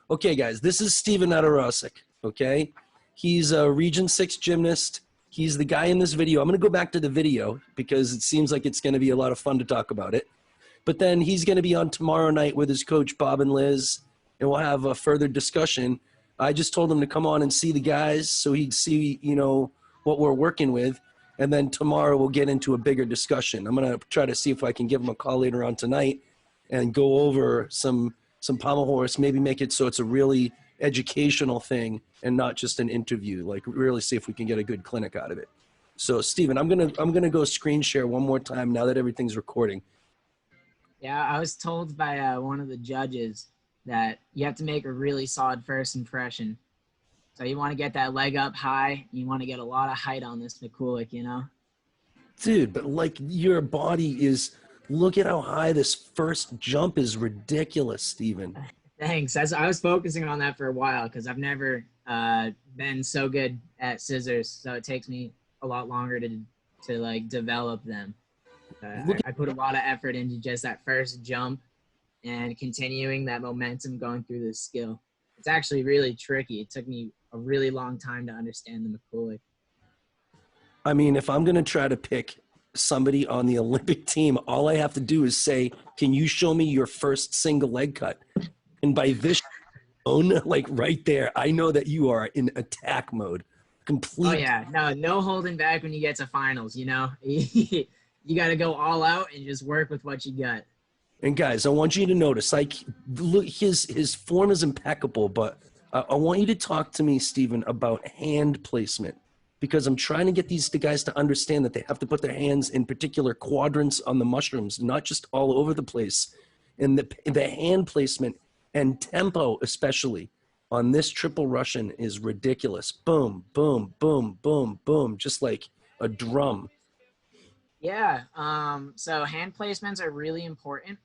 Okay, guys, this is Steven Nedoroscik, okay? He's a Region 6 gymnast. He's the guy in this video. I'm going to go back to the video because it seems like it's going to be a lot of fun to talk about it. But then he's going to be on tomorrow night with his coach, Bob and Liz, and we'll have a further discussion. I just told him to come on and see the guys so he'd see, you know, what we're working with. And then tomorrow we'll get into a bigger discussion. I'm going to try to see if I can give him a call later on tonight and go over some pommel horse, maybe make it so it's a really educational thing and not just an interview, like really see if we can get a good clinic out of it. So Steven, I'm gonna go screen share one more time now that everything's recording. Yeah, I was told by one of the judges that you have to make a really solid first impression. So you want to get that leg up high. You want to get a lot of height on this McCoolick, you know? Dude, but like your body is, look at how high this first jump is. Ridiculous, Steven. Thanks. I was focusing on that for a while because I've never been so good at scissors. So it takes me a lot longer to like develop them. I put a lot of effort into just that first jump and continuing that momentum going through this skill. It's actually really tricky. It took me a really long time to understand the McCoolick. I mean, if I'm going to try to pick somebody on the Olympic team, all I have to do is say, can you show me your first single leg cut? And by this alone, like right there, I know that you are in attack mode. Complete. Oh yeah, no holding back when you get to finals, you know? You got to go all out and just work with what you got. And guys, I want you to notice, like, look, his form is impeccable, but I want you to talk to me, Steven, about hand placement, because I'm trying to get the guys to understand that they have to put their hands in particular quadrants on the mushrooms, not just all over the place. And the hand placement and tempo, especially on this triple Russian, is ridiculous. Boom, boom, boom, boom, boom, just like a drum. Yeah, so hand placements are really important.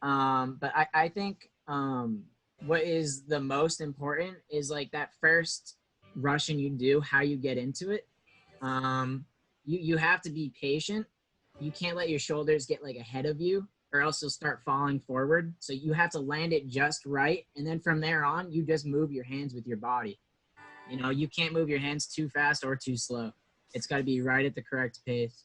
But I think what is the most important is like that first Russian you do, how you get into it. You have to be patient. You can't let your shoulders get like ahead of you or else you'll start falling forward. So you have to land it just right. And then from there on, you just move your hands with your body. You know, you can't move your hands too fast or too slow. It's got to be right at the correct pace.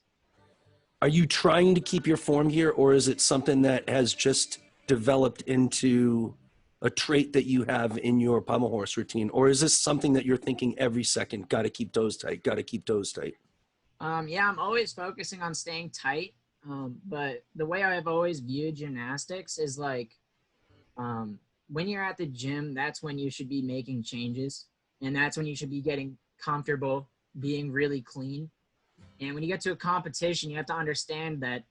Are you trying to keep your form here, or is it something that has just developed into a trait that you have in your pommel horse routine? Or is this something that you're thinking every second, got to keep toes tight, got to keep toes tight? Yeah, I'm always focusing on staying tight. But the way I've always viewed gymnastics is like when you're at the gym, that's when you should be making changes. And that's when you should be getting comfortable, being really clean. And when you get to a competition, you have to understand that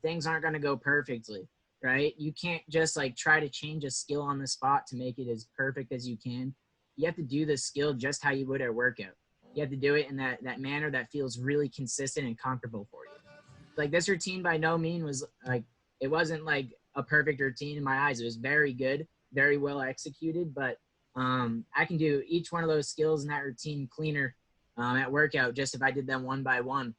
things aren't going to go perfectly, right? You can't just like try to change a skill on the spot to make it as perfect as you can. You have to do the skill just how you would at a workout. You have to do it in that manner that feels really consistent and comfortable for you. Like this routine by no means was like, it wasn't like a perfect routine in my eyes. It was very good, very well executed, but I can do each one of those skills in that routine cleaner at workout just if I did them one by one.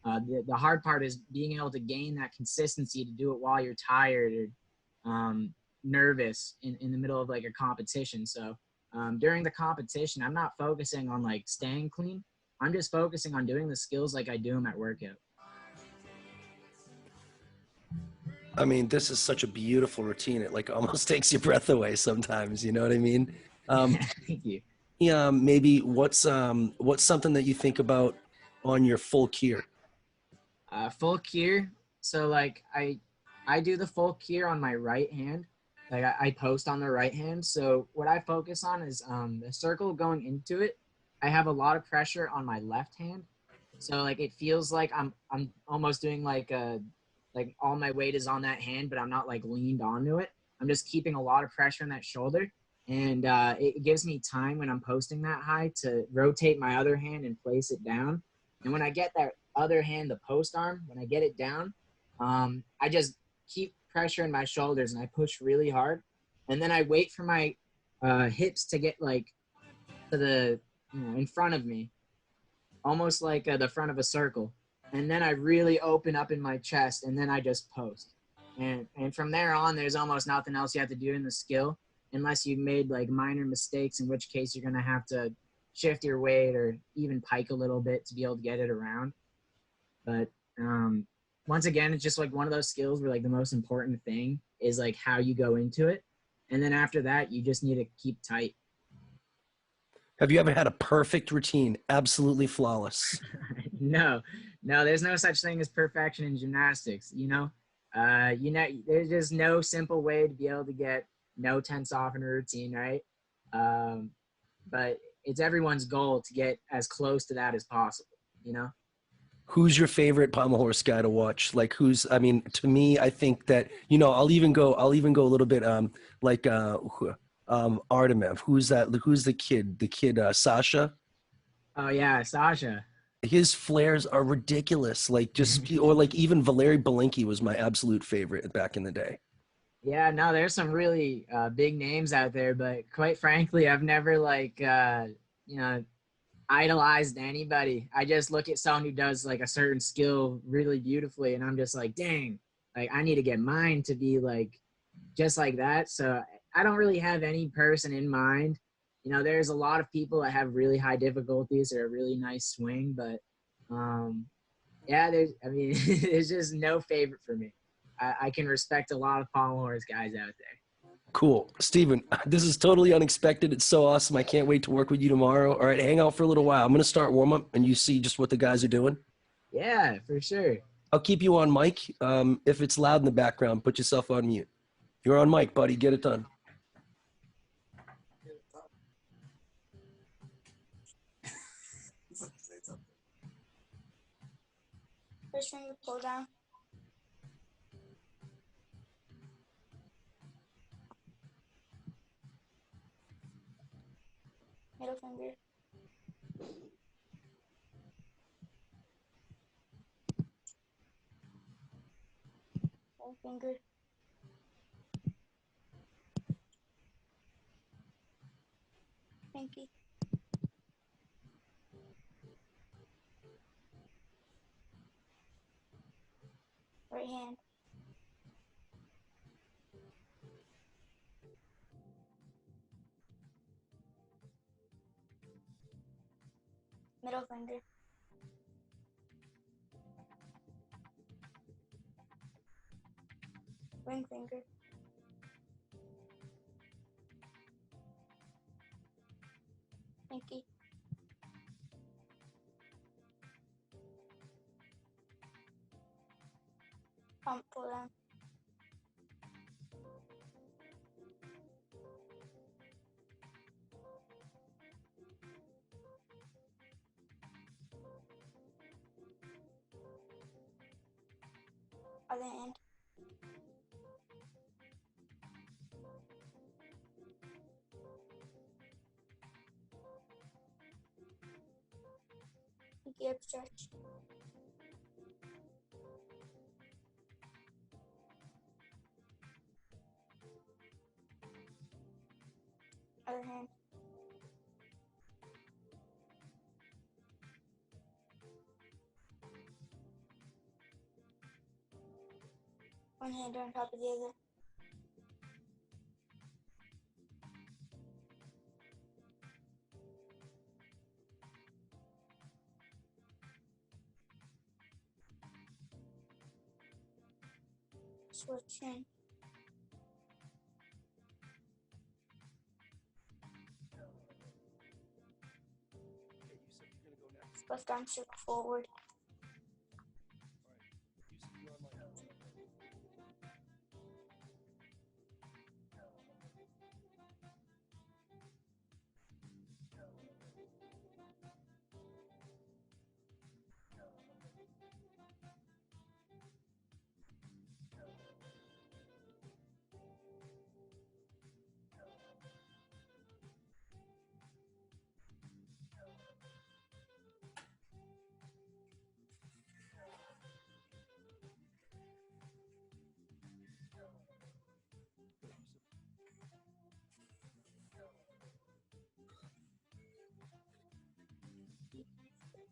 The hard part is being able to gain that consistency to do it while you're tired or nervous in the middle of like a competition. So during the competition, I'm not focusing on like staying clean. I'm just focusing on doing the skills like I do them at workout. I mean, this is such a beautiful routine. It like almost takes your breath away sometimes. You know what I mean? Thank you. Yeah, maybe what's something that you think about on your full cure? Full cure. So like I do the full cure on my right hand. Like I post on the right hand. So what I focus on is the circle going into it. I have a lot of pressure on my left hand. So like it feels like I'm almost doing like all my weight is on that hand, but I'm not like leaned onto it. I'm just keeping a lot of pressure on that shoulder. And it gives me time when I'm posting that high to rotate my other hand and place it down. And when I get that other hand, the post arm, when I get it down, I just keep pressure in my shoulders and I push really hard. And then I wait for my hips to get like to the, in front of me, almost like the front of a circle. And then I really open up in my chest and then I just post. And from there on, there's almost nothing else you have to do in the skill. unless you made like minor mistakes, in which case you're gonna have to shift your weight or even pike a little bit to be able to get it around. But once again, it's just like one of those skills where like the most important thing is like how you go into it, and then after that, you just need to keep tight. Have you ever had a perfect routine, absolutely flawless? No, no, there's no such thing as perfection in gymnastics. There's just no simple way to be able to get no tense off in a routine, right? Um, but it's everyone's goal to get as close to that as possible, you know? Who's your favorite pommel horse guy to watch? Like who's, I mean, to me, I think that, you know, I'll even go a little bit, like, Artemev. Who's that? Who's the kid, Sasha? Oh yeah, Sasha. His flares are ridiculous. Like just, or like even Valery Belinky was my absolute favorite back in the day. Yeah, no, there's some really big names out there, but quite frankly, I've never like you know idolized anybody. I just look at someone who does like a certain skill really beautifully, and I'm just like, dang, like I need to get mine to be like just like that. So I don't really have any person in mind. There's a lot of people that have really high difficulties or a really nice swing, but um, yeah, I mean, there's just no favorite for me. I can respect a lot of pommel horse guys out there. Cool. Steven, this is totally unexpected. It's so awesome. I can't wait to work with you tomorrow. All right, hang out for a little while. I'm going to start warm up and you see just what the guys are doing. Yeah, for sure. I'll keep you on mic. If it's loud in the background, put yourself on mute. You're on mic, buddy. Get it done. First finger pull down. Middle finger. Ring finger. Pinky. Right hand. Middle finger. Ring finger. Pinky. Palm pull down. Other hand. Pinky up stretch. Other hand. One hand on top of the other. Switch in. Left arm circle forward.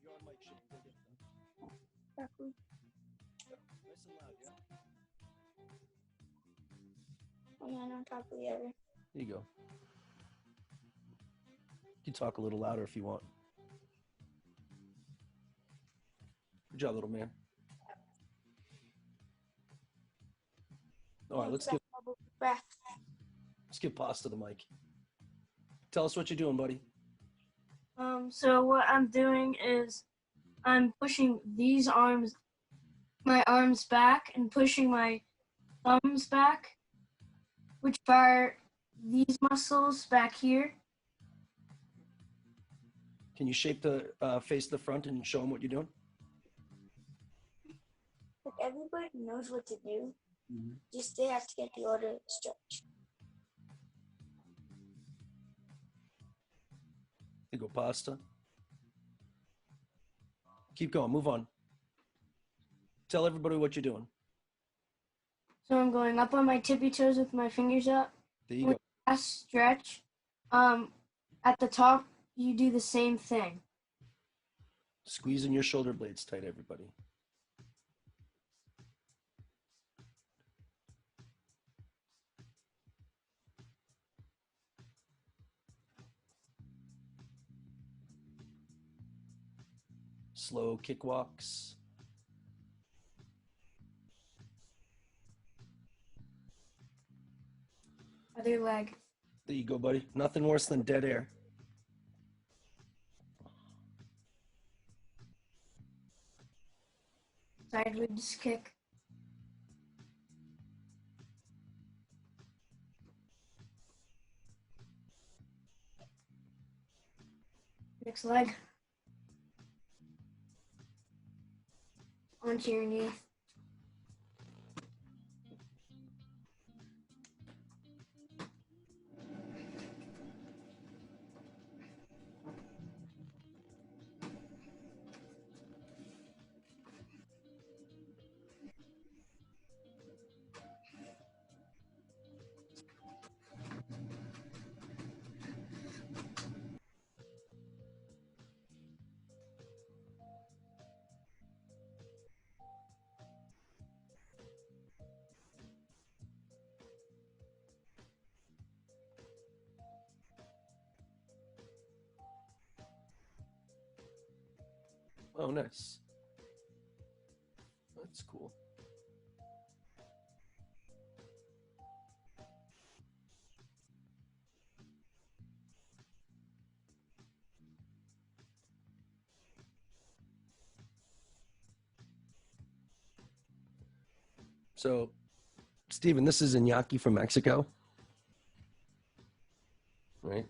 You're on mic, shit. Go get them. Backward. Nice and loud, yeah? One hand on top of the other. There you go. You can talk a little louder if you want. Good job, little man. All right, let's give Pasta the mic. Tell us what you're doing, buddy. So what I'm doing is I'm pushing my arms back and pushing my thumbs back, which fire these muscles back here. Can you shape the face to the front and show them what you're doing? Like everybody knows what to do. Just they have to get the order stretch. There you go, Pasta. Keep going. Move on. Tell everybody what you're doing. So I'm going up on my tippy toes with my fingers up. There you go. Last stretch. At the top, you do the same thing. Squeezing your shoulder blades tight, everybody. Slow kick walks. Other leg. There you go, buddy. Nothing worse than dead air. Sideways kick. Next leg. Onto your knee. Oh, nice. That's cool. So, Steven, this is Iñaki from Mexico, right?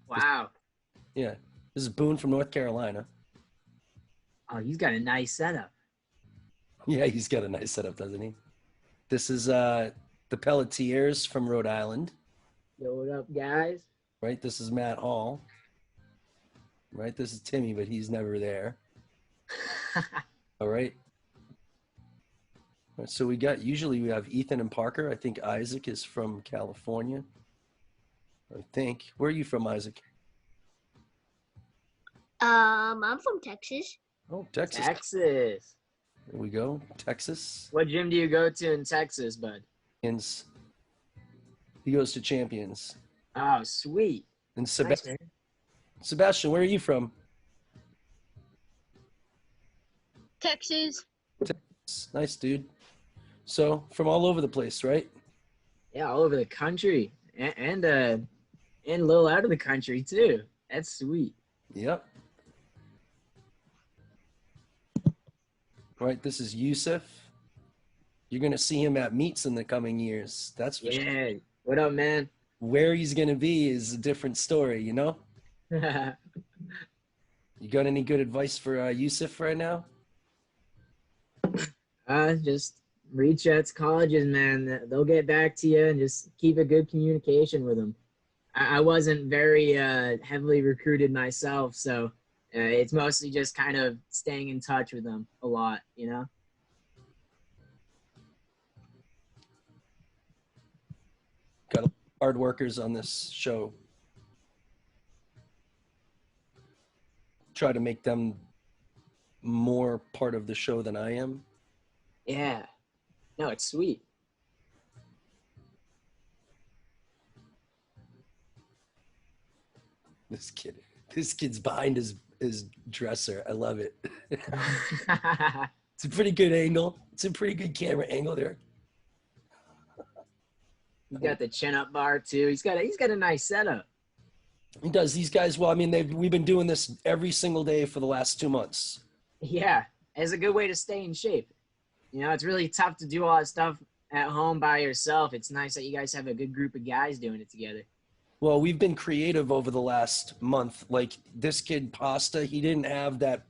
Wow. Yeah. This is Boone from North Carolina. Oh, he's got a nice setup. Yeah, he's got a nice setup, doesn't he? This is the Pelletiers from Rhode Island, Yo, what up, guys? right? This is Matt Hall, right? This is Timmy, but he's never there. All right. All right, so usually we have Ethan and Parker. I think Isaac is from California. I think. Where are you from, Isaac? I'm from Texas. Oh, Texas. Texas. There we go. Texas. What gym do you go to in Texas, bud? Champions. He goes to Champions. Oh, sweet. And Nice, man. Sebastian, where are you from? Texas. Nice, dude. So, from all over the place, right? Yeah, all over the country and a little out of the country too. That's sweet. Yep. Right, this is Yusuf. You're going to see him at meets in the coming years. That's for sure. Yeah. What up, man? Where he's going to be is a different story, you know? You got any good advice for Yusuf right now? Just reach out to colleges, man. They'll get back to you, and just keep a good communication with them. I wasn't very heavily recruited myself, so it's mostly just kind of staying in touch with them a lot, you know? Got a lot of hard workers on this show. Try to make them more part of the show than I am. Yeah. No, it's sweet. This kid's behind his dresser. I love it. It's a pretty good angle. It's a pretty good camera angle there. He's got the chin up bar too. He's got a nice setup. He does. These guys, well, I mean, we've been doing this every single day for the last 2 months. Yeah, it's a good way to stay in shape. You know, it's really tough to do all that stuff at home by yourself. It's nice that you guys have a good group of guys doing it together. Well, we've been creative over the last month. Like this kid, Pasta, he didn't have that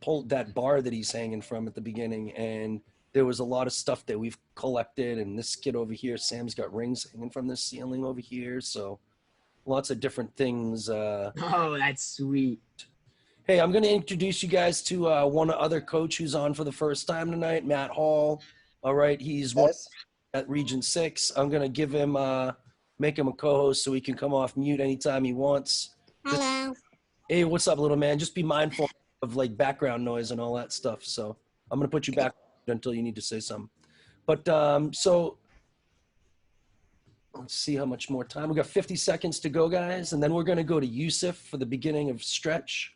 bar that he's hanging from at the beginning, and there was a lot of stuff that we've collected. And this kid over here, Sam's got rings hanging from the ceiling over here, so lots of different things. Oh, that's sweet. Hey, I'm going to introduce you guys to one other coach who's on for the first time tonight, Matt Hall. All right, he's one at Region 6. I'm going to give him, make him a co-host so he can come off mute anytime he wants. Hello. Hey, what's up, little man? Just be mindful of like background noise and all that stuff. So I'm going to put you back until you need to say something. But so let's see how much more time. We got 50 seconds to go, guys. And then we're going to go to Yusuf for the beginning of stretch.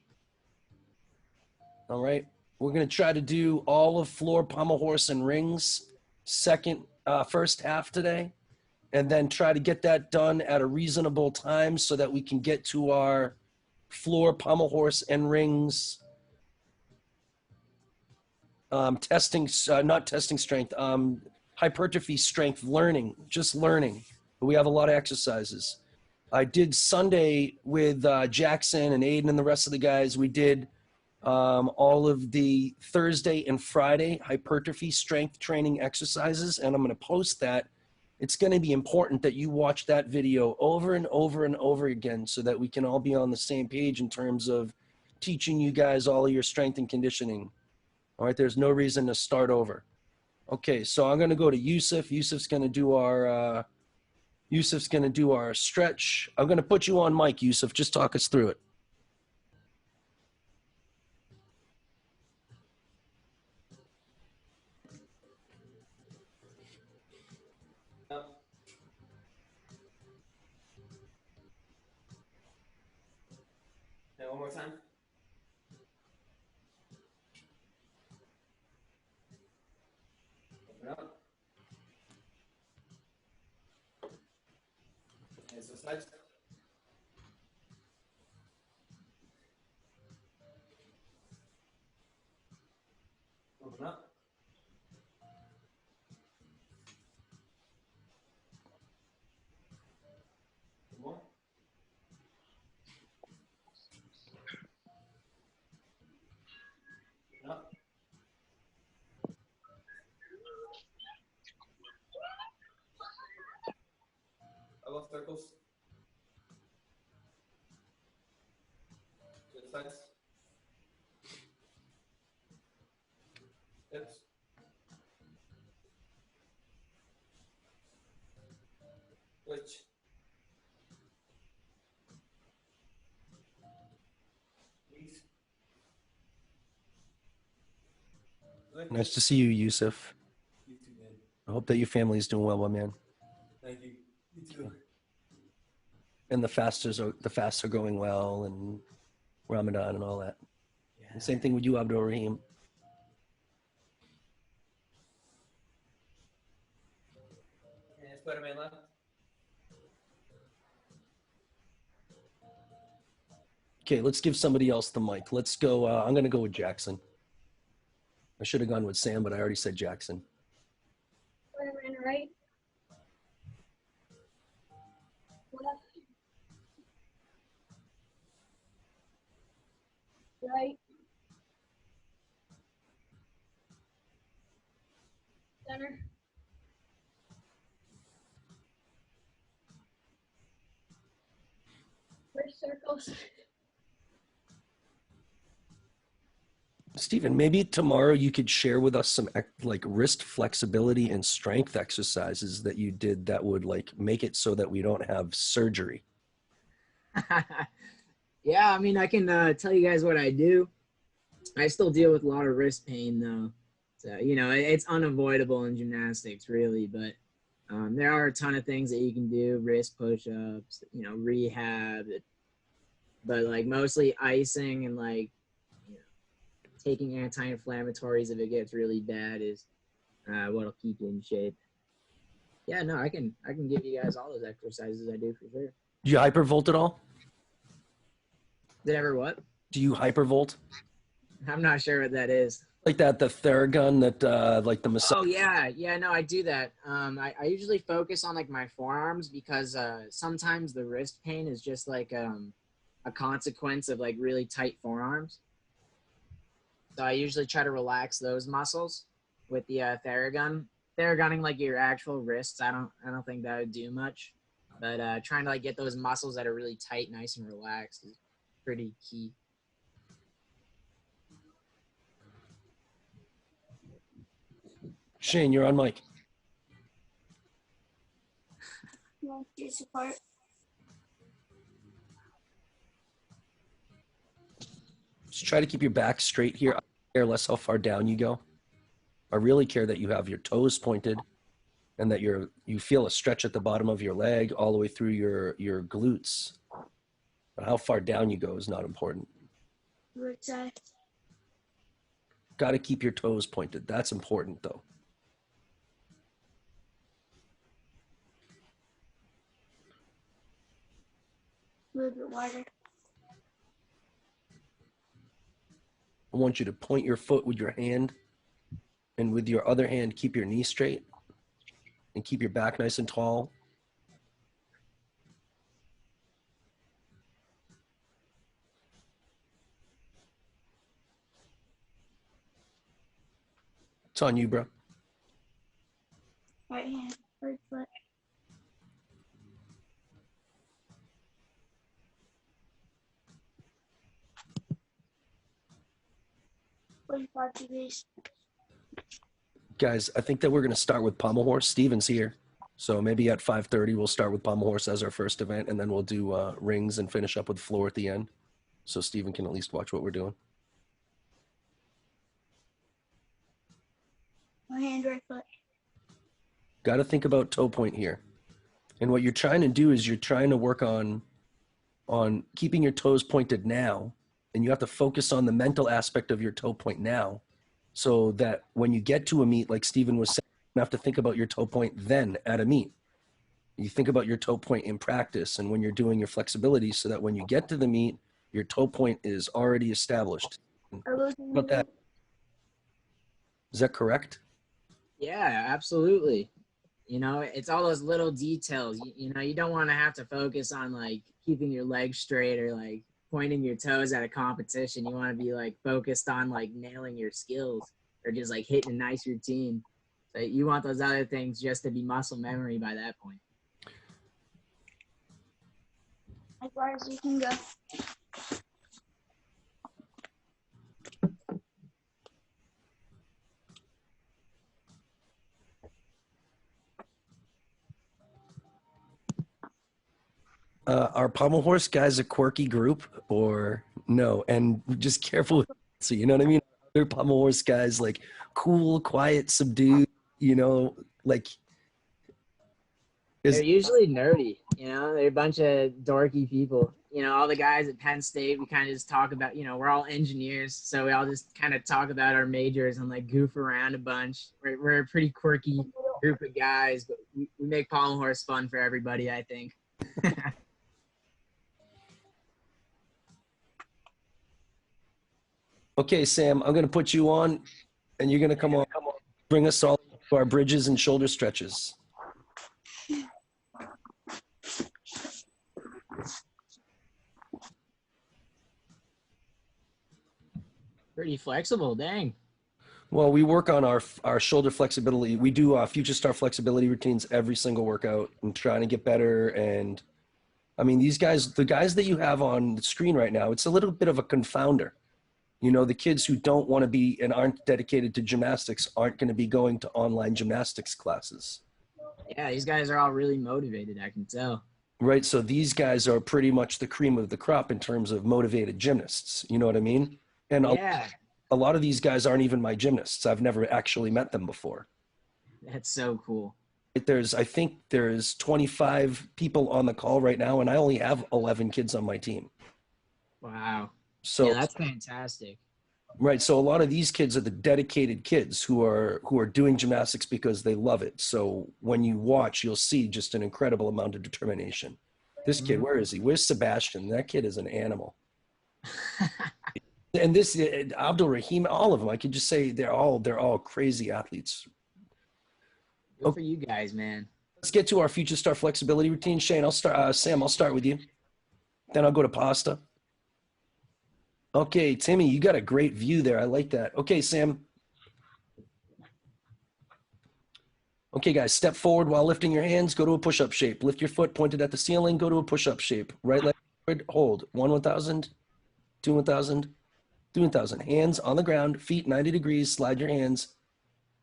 All right. We're going to try to do all of floor, pommel, horse, and rings first half today. And then try to get that done at a reasonable time so that we can get to our floor, pommel, horse, and rings testing, not testing strength, hypertrophy strength learning, just learning. But we have a lot of exercises. I did Sunday with Jackson and Aiden and the rest of the guys. We did all of the Thursday and Friday hypertrophy strength training exercises, and I'm going to post that. It's going to be important that you watch that video over and over and over again so that we can all be on the same page in terms of teaching you guys all of your strength and conditioning. All right, there's no reason to start over. Okay, so I'm going to go to Yusuf. Yusuf's going to do our stretch. I'm going to put you on mic, Yusuf. Just talk us through it. One more time. Open up. Hands to the sides. Open up. One more. Up. I love circles. To the sides. Hips. Switch. Knees. Nice to see you, Yusuf. You too, man. I hope that your family's doing well, my man. Thank you. You too. And the fasts are going well, and Ramadan and all that. Yeah. Same thing with you, Abdul Rahim. And Spider-Man left. Okay, let's give somebody else the mic. Let's go. I'm going to go with Jackson. I should have gone with Sam, but I already said Jackson. Spider-Man right. Left. Right. Center. Wrist circles. Stephen, maybe tomorrow you could share with us some like wrist flexibility and strength exercises that you did that would like make it so that we don't have surgery. Yeah, I mean, I can tell you guys what I do. I still deal with a lot of wrist pain though. So, you know, it's unavoidable in gymnastics really, but there are a ton of things that you can do, wrist push-ups, you know, rehab, but like mostly icing and like, you know, taking anti-inflammatories if it gets really bad is what'll keep you in shape. Yeah, no, I can give you guys all those exercises I do for sure. Do you hypervolt at all? Did ever what? Do you hypervolt? I'm not sure what that is. Like that, the Theragun that like the massage. Oh yeah, no, I do that. I usually focus on like my forearms because sometimes the wrist pain is just like a consequence of like really tight forearms. So I usually try to relax those muscles with the Theragun. Theragunning like your actual wrists, I don't think that would do much. But trying to like get those muscles that are really tight, nice and relaxed is pretty key. Shane, you're on mic. Monkeys apart. Just try to keep your back straight here. I care less how far down you go. I really care that you have your toes pointed and that you feel a stretch at the bottom of your leg all the way through your glutes. But how far down you go is not important. Right side. Got to keep your toes pointed. That's important though. A little bit wider. I want you to point your foot with your hand, and with your other hand, keep your knee straight and keep your back nice and tall. It's on you, bro. Right hand. Right foot. 45 degrees. Guys, I think that we're going to start with Pommel Horse. Steven's here. So maybe at 5:30, we'll start with Pommel Horse as our first event, and then we'll do rings and finish up with floor at the end. So Steven can at least watch what we're doing. My hand, right foot. Got to think about toe point here. And what you're trying to do is you're trying to work on keeping your toes pointed now, and you have to focus on the mental aspect of your toe point now, so that when you get to a meet, like Steven was saying, you have to think about your toe point then at a meet. You think about your toe point in practice and when you're doing your flexibility, so that when you get to the meet, your toe point is already established. About that. Is that correct? Yeah, absolutely. You know, it's all those little details. You know, you don't want to have to focus on like keeping your legs straight or like pointing your toes at a competition. You want to be like focused on like nailing your skills or just like hitting a nice routine. So you want those other things just to be muscle memory by that point. As far as you can go. Are Pommel Horse guys a quirky group or no? And just careful. So you know what I mean? They're Pommel Horse guys, like cool, quiet, subdued, you know, like. They're usually nerdy, you know, they're a bunch of dorky people. You know, all the guys at Penn State, we kind of just talk about, you know, we're all engineers. So we all just kind of talk about our majors and like goof around a bunch. We're a pretty quirky group of guys, but we make Pommel Horse fun for everybody, I think. Okay, Sam, I'm going to put you on and you're going to come on, bring us all to our bridges and shoulder stretches. Pretty flexible, dang. Well, we work on our shoulder flexibility. We do future star flexibility routines every single workout and trying to get better. And I mean, these guys, the guys that you have on the screen right now, it's a little bit of a confounder. You know, the kids who don't want to be and aren't dedicated to gymnastics aren't going to be going to online gymnastics classes. Yeah, these guys are all really motivated, I can tell. Right. So these guys are pretty much the cream of the crop in terms of motivated gymnasts. You know what I mean? And Yeah, a lot of these guys aren't even my gymnasts. I've never actually met them before. that's so cool. I think there's 25 people on the call right now, and I only have 11 kids on my team. Wow. So Yeah, that's fantastic. right, so a lot of these kids are the dedicated kids who are doing gymnastics because they love it. So when you watch, you'll see just an incredible amount of determination. This kid, where is he? Where's Sebastian? That kid is an animal. And this Abdul Rahim, all of them, I could just say they're all crazy athletes. Good for you guys, man. Let's get to our future star flexibility routine. Shane, I'll start. Sam, I'll start with you. Then I'll go to Pasta. Okay, Timmy, you got a great view there. I like that. Okay, Sam. Okay, guys, step forward while lifting your hands. Go to a push-up shape. Lift your foot pointed at the ceiling. Go to a push-up shape. Right leg forward. Hold. 1, 1,000. 2, 1,000. 3, 1,000. Hands on the ground. Feet 90 degrees. Slide your hands.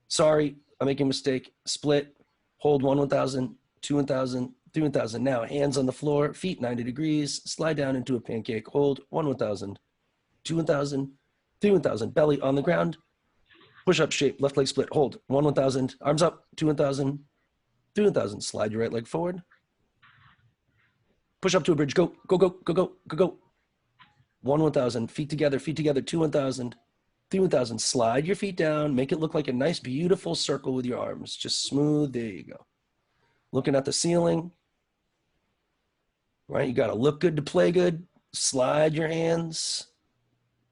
Sorry, I'm making a mistake. Split. Hold 1, 1,000. 2, 1,000. 3, 1,000. Now, hands on the floor. Feet 90 degrees. Slide down into a pancake. Hold 1, 1,000. 2, 1,000. 3, 1,000. Belly on the ground. Push-up shape, left leg split, hold. 1, 1,000. Arms up, 2, 1,000. 3, 1,000. Slide your right leg forward. Push up to a bridge. Go, go, go, go, go, go, go. 1, 1,000. Feet together, 2, 1,000. 3, 1,000. Slide your feet down. Make it look like a nice, beautiful circle with your arms. Just smooth. There you go. Looking at the ceiling. Right? You got to look good to play good. Slide your hands.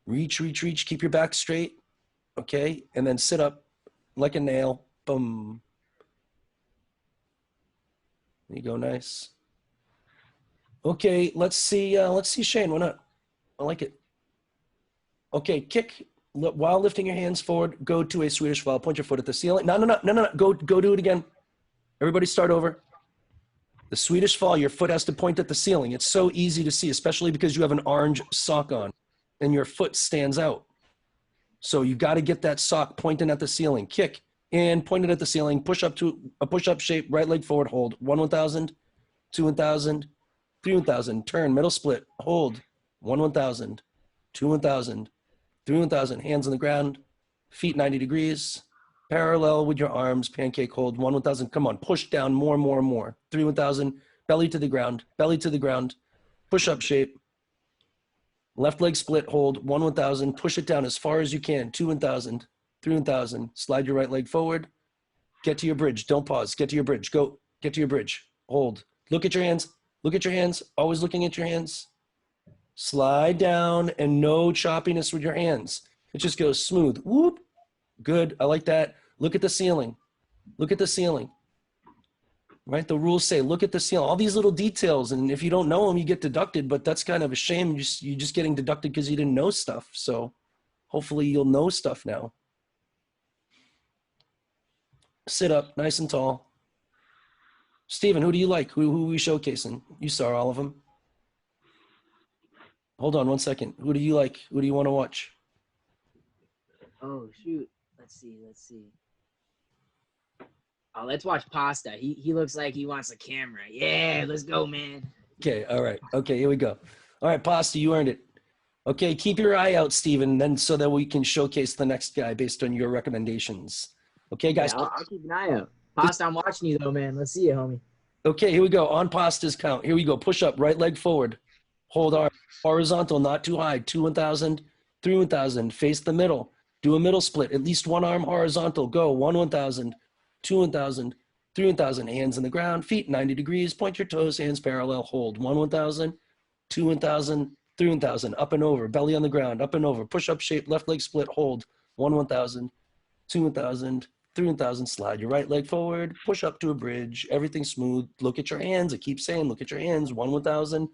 Reach, reach, reach. Keep your back straight. Okay, and then sit up like a nail. Boom. There you go, nice. Okay, let's see Shane. Why not? I like it. Okay, kick while lifting your hands forward. Go to a Swedish fall. Point your foot at the ceiling. No. Go do it again. Everybody start over. The Swedish fall. Your foot has to point at the ceiling. It's so easy to see, especially because you have an orange sock on, and your foot stands out. So you got to get that sock pointing at the ceiling. Kick and point it at the ceiling. Push up to a push-up shape. Right leg forward. Hold. 1, 1,000. 2, 1,000. 3, 1,000. Turn. Middle split. Hold. 1, 1,000. 2, 1,000. 3, 1,000. Hands on the ground. Feet 90 degrees. Parallel with your arms. Pancake hold. 1, 1,000. Come on. Push down more, more, more. 3, 1,000. Belly to the ground. Belly to the ground. Push-up shape. Left leg split, hold, 1, 1,000, push it down as far as you can, 2, 1,000, 3, 1,000, slide your right leg forward, get to your bridge, don't pause, get to your bridge, go, get to your bridge, hold, look at your hands, always looking at your hands, slide down, and no choppiness with your hands, it just goes smooth, whoop, good, I like that, look at the ceiling, right? The rules say, look at the ceiling, all these little details. And if you don't know them, you get deducted, but that's kind of a shame. You're just getting deducted because you didn't know stuff. So hopefully you'll know stuff now. Sit up nice and tall. Steven, who do you like? Who are we showcasing? You saw all of them. Hold on 1 second. Who do you like? Who do you want to watch? Oh, shoot. Let's see. Oh, let's watch Pasta. He looks like he wants a camera. Yeah, let's go, man. Okay, all right. Okay, here we go. All right, Pasta, you earned it. Okay, keep your eye out, Steven, then so that we can showcase the next guy based on your recommendations. Okay, guys. Yeah, I'll keep an eye out. Pasta, I'm watching you though, man. Let's see you, homie. Okay, here we go. On Pasta's count. Here we go. Push up, right leg forward. Hold arm. Horizontal, not too high. 2, 1,000. 3, 1,000. Face the middle. Do a middle split. At least one arm horizontal. Go. 1, 1,000. 2, 1,000. 3, 1,000. Hands on the ground. Feet 90 degrees. Point your toes. Hands parallel. Hold. 1, 1,000. 2, 1,000. 3, 1,000. Up and over. Belly on the ground. Up and over. Push up shape. Left leg split. Hold. 1, 1,000. 2, 1,000. 3, 1,000. Slide your right leg forward. Push up to a bridge. Everything smooth. Look at your hands. I keep saying, look at your hands. 1, 1,000.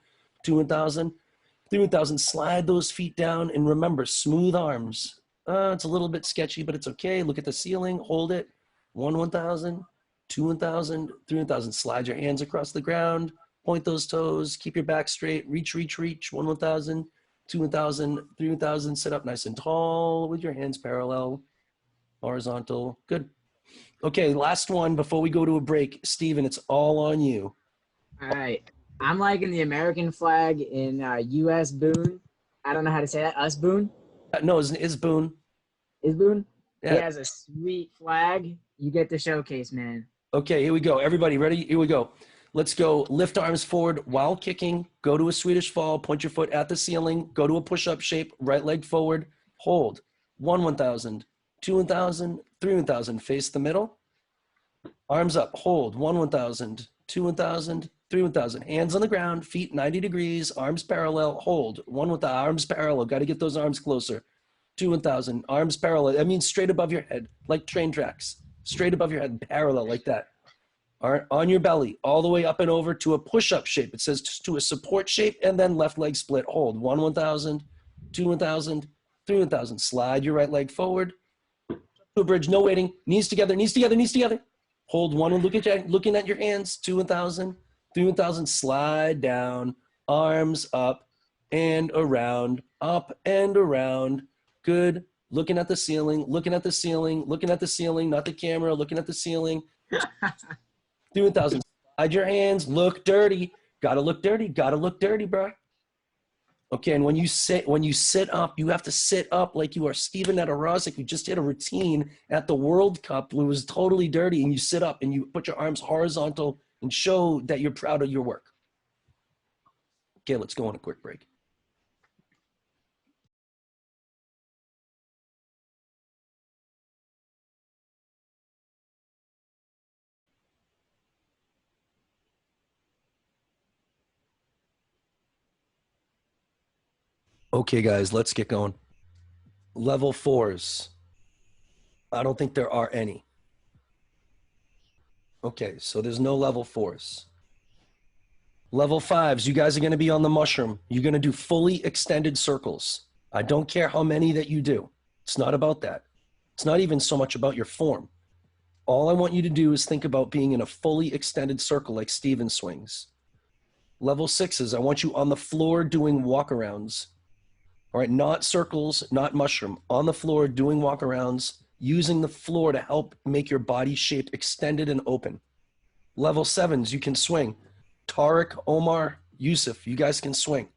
2, 1,000. 3, 1,000. Slide those feet down. And remember, smooth arms. It's a little bit sketchy, but it's okay. Look at the ceiling. Hold it. 1, 1,000. 2, 1,000. 3, 1,000. Slide your hands across the ground. Point those toes. Keep your back straight. Reach, reach, reach. 1, 1,000. 2, 1,000. 3, 1,000. Sit up nice and tall with your hands parallel. Horizontal. Good. Okay, last one before we go to a break. Steven, it's all on you. All right. I'm liking the American flag in U.S. Boone. I don't know how to say that. Us Boone? No, it's Boone. Is Boone? Yeah. He has a sweet flag. You get the showcase, man. Okay, here we go. Everybody ready? Here we go. Let's go lift arms forward while kicking. Go to a Swedish fall. Point your foot at the ceiling. Go to a push-up shape. Right leg forward. Hold. 1,000. 2,000. 3,000. Face the middle. Arms up. Hold. 1,000. 2,000. 3,000. Hands on the ground. Feet 90 degrees. Arms parallel. Hold. 1,000. Arms parallel. Got to get those arms closer. 2,000. Arms parallel. That means straight above your head, like train tracks. Straight above your head, parallel, like that. All right, on your belly, all the way up and over to a push-up shape. It says to a support shape, and then left leg split. Hold. 1,000, 2,000, 3,000. Slide your right leg forward. To a bridge, no waiting. Knees together, knees together, knees together. Hold one and looking at your hands. 2,000, 3,000. Slide down. Arms up and around, up and around. Good. Looking at the ceiling, looking at the ceiling, looking at the ceiling, not the camera, looking at the ceiling. 2,000. Slide your hands, look dirty. Gotta look dirty, bro. Okay, and when you sit up, you have to sit up like you are Steven Nedoroscik, who just did a routine at the World Cup. It was totally dirty, and you sit up and you put your arms horizontal and show that you're proud of your work. Okay, let's go on a quick break. Okay, guys, let's get going. Level 4s. I don't think there are any. Okay, so there's no level 4s. Level 5s, you guys are going to be on the mushroom. You're going to do fully extended circles. I don't care how many that you do. It's not about that. It's not even so much about your form. All I want you to do is think about being in a fully extended circle like Steven swings. Level 6s, I want you on the floor doing walkarounds. All right, not circles, not mushroom. On the floor doing walkarounds, using the floor to help make your body shape extended and open. Level 7s, you can swing. Tariq, Omar, Yusuf, you guys can swing.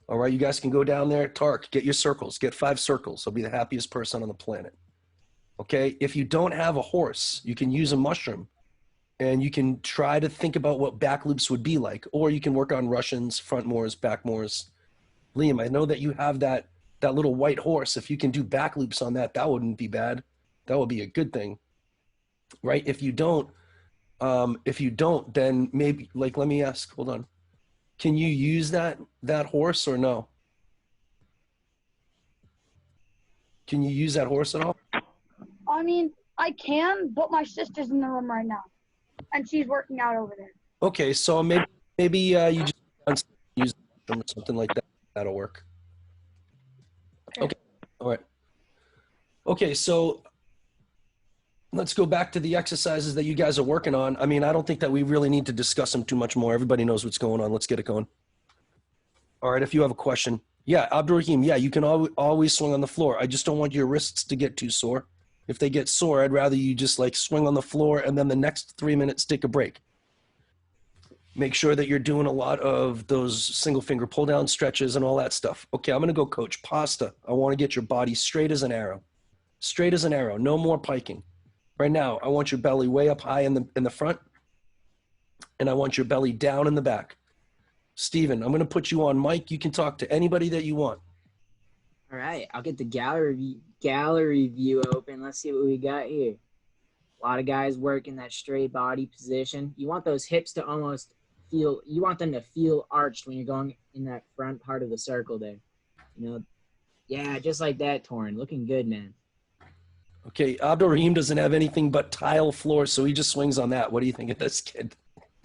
All right, you guys can go down there. Tariq, get your circles. Get 5 circles. I'll be the happiest person on the planet. Okay, if you don't have a horse, you can use a mushroom. And you can try to think about what back loops would be like. Or you can work on Russians, front moors, back moors. Liam, I know that you have that little white horse. If you can do back loops on that, that wouldn't be bad. That would be a good thing, right? If you don't, then maybe, like, let me ask, hold on. Can you use that horse or no? Can you use that horse at all? I mean, I can, but my sister's in the room right now, and she's working out over there. Okay, so maybe you just use them or something like that. That'll work. Okay, all right. Okay, so let's go back to the exercises that you guys are working on. I mean, I don't think that we really need to discuss them too much more. Everybody knows what's going on. Let's get it going. All right, if you have a question. Yeah, Abdurrahim, yeah, you can always swing on the floor. I just don't want your wrists to get too sore. If they get sore, I'd rather you just like swing on the floor and then the next 3 minutes take a break. Make sure that you're doing a lot of those single finger pull down stretches and all that stuff. Okay, I'm gonna go coach. Pasta, I wanna get your body straight as an arrow. Straight as an arrow, no more piking. Right now, I want your belly way up high in the front, and I want your belly down in the back. Steven, I'm gonna put you on mic. You can talk to anybody that you want. All right, I'll get the gallery view open. Let's see what we got here. A lot of guys work in that straight body position. You want those hips to almost feel, you want them to feel arched when you're going in that front part of the circle there. You know, yeah, just like that, Torrin. Looking good, man. Okay, Abdurrahim doesn't have anything but tile floor, so he just swings on that. What do you think of this kid?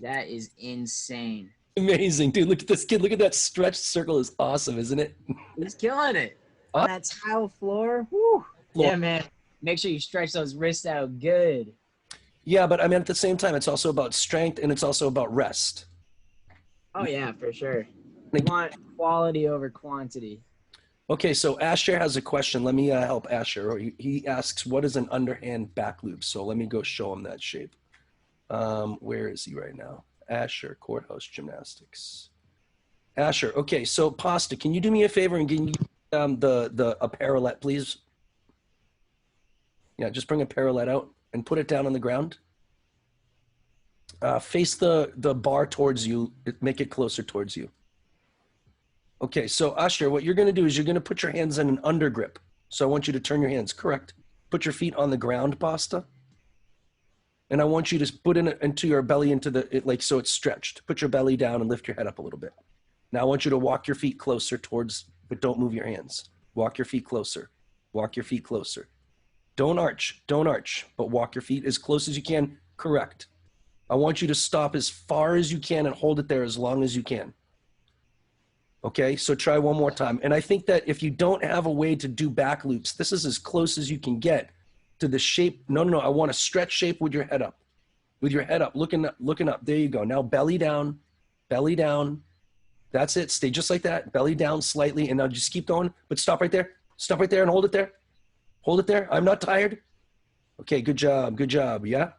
That is insane. Amazing, dude. Look at this kid. Look at that stretched circle. Is awesome, isn't it? He's killing it. On that tile floor. Woo. Yeah, man. Make sure you stretch those wrists out good. Yeah, but I mean, at the same time, it's also about strength and it's also about rest. Oh, yeah, for sure. We want quality over quantity. Okay, so Asher has a question. Let me help Asher. He asks, what is an underhand back loop? So let me go show him that shape. Where is he right now? Asher, Courthouse Gymnastics. Asher, okay, so Pasta, can you do me a favor and can you a parallel, please? Yeah, just bring a parallel out and put it down on the ground. Face the bar towards you. Make it closer towards you. Okay, so Asher, what you're going to do is you're going to put your hands in an under grip. So I want you to turn your hands. Correct. Put your feet on the ground, Pasta. And I want you to put into your belly like so it's stretched. Put your belly down and lift your head up a little bit. Now I want you to walk your feet closer towards, but don't move your hands. Walk your feet closer. Walk your feet closer. Don't arch, but walk your feet as close as you can. Correct. I want you to stop as far as you can and hold it there as long as you can. Okay, so try one more time. And I think that if you don't have a way to do back loops, this is as close as you can get to the shape. No, I want a stretch shape with your head up. With your head up, looking up. There you go. Now belly down, belly down. That's it. Stay just like that. Belly down slightly. And now just keep going, but stop right there. Stop right there and hold it there. Hold it there. I'm not tired. Okay, good job. Good job. Yeah.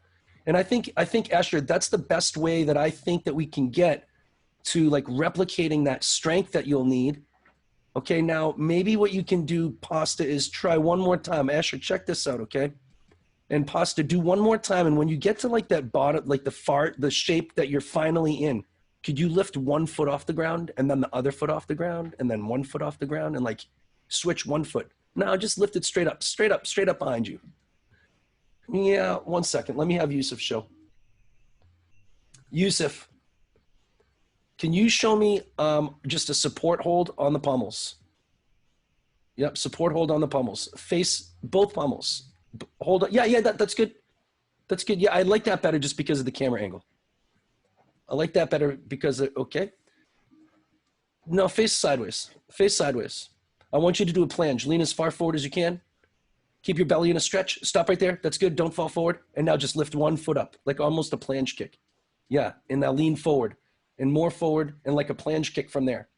And I think Asher, that's the best way that I think that we can get to like replicating that strength that you'll need. Okay, now maybe what you can do, Pasta, is try one more time. Asher, check this out, okay? And Pasta, do one more time. And when you get to like that bottom, like the shape that you're finally in, could you lift one foot off the ground and then the other foot off the ground and then one foot off the ground and like switch one foot? Now just lift it straight up behind you. Yeah, 1 second. Let me have Yusuf show. Yusuf, can you show me just a support hold on the pommels? Yep, support hold on the pommels. Face both pommels. Hold on. Yeah, that's good. That's good. Yeah, I like that better just because of the camera angle. I like that better because okay. No, face sideways. Face sideways. I want you to do a plunge. Lean as far forward as you can. Keep your belly in a stretch. Stop right there. That's good. Don't fall forward. And now just lift one foot up, like almost a plunge kick. Yeah, and now lean forward. And more forward and like a plunge kick from there.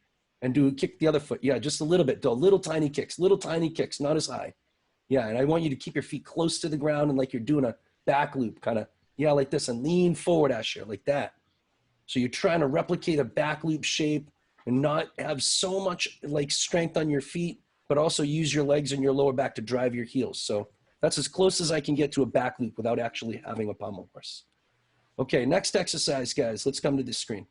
And do kick the other foot. Yeah, just a little bit. Do little tiny kicks, not as high. Yeah, and I want you to keep your feet close to the ground and like you're doing a back loop kind of, yeah, like this, and lean forward, Asher, like that. So you're trying to replicate a back loop shape and not have so much like strength on your feet, but also use your legs and your lower back to drive your heels. So that's as close as I can get to a back loop without actually having a pommel horse. Okay, next exercise, guys. Let's come to this screen.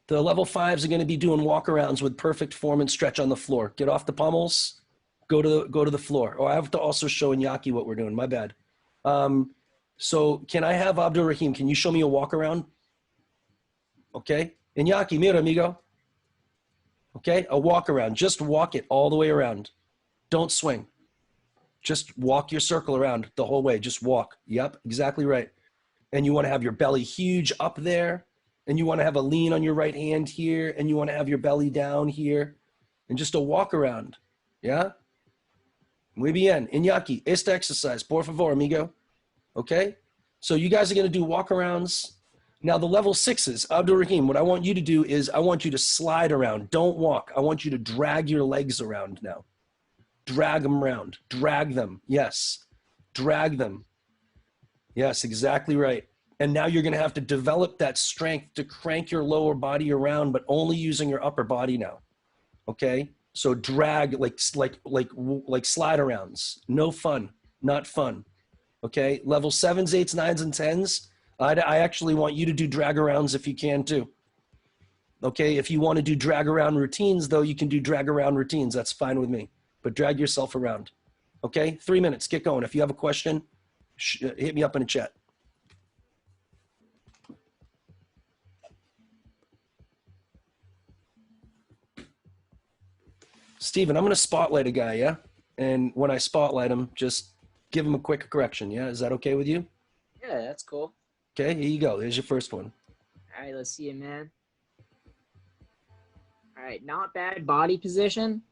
The level 5s are going to be doing walkarounds with perfect form and stretch on the floor. Get off the pommels, go to the floor. Oh, I have to also show Iñaki what we're doing. My bad. So can I have Abdul Rahim? Can you show me a walkaround? Okay. Iñaki, mira, amigo. Okay, a walkaround. Just walk it all the way around. Don't swing. Just walk your circle around the whole way. Just walk. Yep, exactly right. And you want to have your belly huge up there. And you want to have a lean on your right hand here, and you want to have your belly down here, and just a walk around, yeah? Muy bien. Iñaki, esta exercise, por favor, amigo. Okay? So you guys are going to do walk arounds. Now the level 6s, Abdul Rahim, what I want you to do is I want you to slide around. Don't walk. I want you to drag your legs around now. Drag them around. Drag them. Yes. Drag them. Yes, exactly right. And now you're going to have to develop that strength to crank your lower body around, but only using your upper body now. Okay? So drag like slide arounds. No fun. Not fun. Okay? Level 7s, 8s, 9s, and 10s. I actually want you to do drag arounds if you can too. Okay? If you want to do drag around routines, though, you can do drag around routines. That's fine with me. But drag yourself around. Okay? 3 minutes. Get going. If you have a question, hit me up in the chat. Steven, I'm going to spotlight a guy, yeah? And when I spotlight him, just give him a quick correction, yeah? Is that okay with you? Yeah, that's cool. Okay, here you go. Here's your first one. All right, let's see it, man. All right, not bad body position.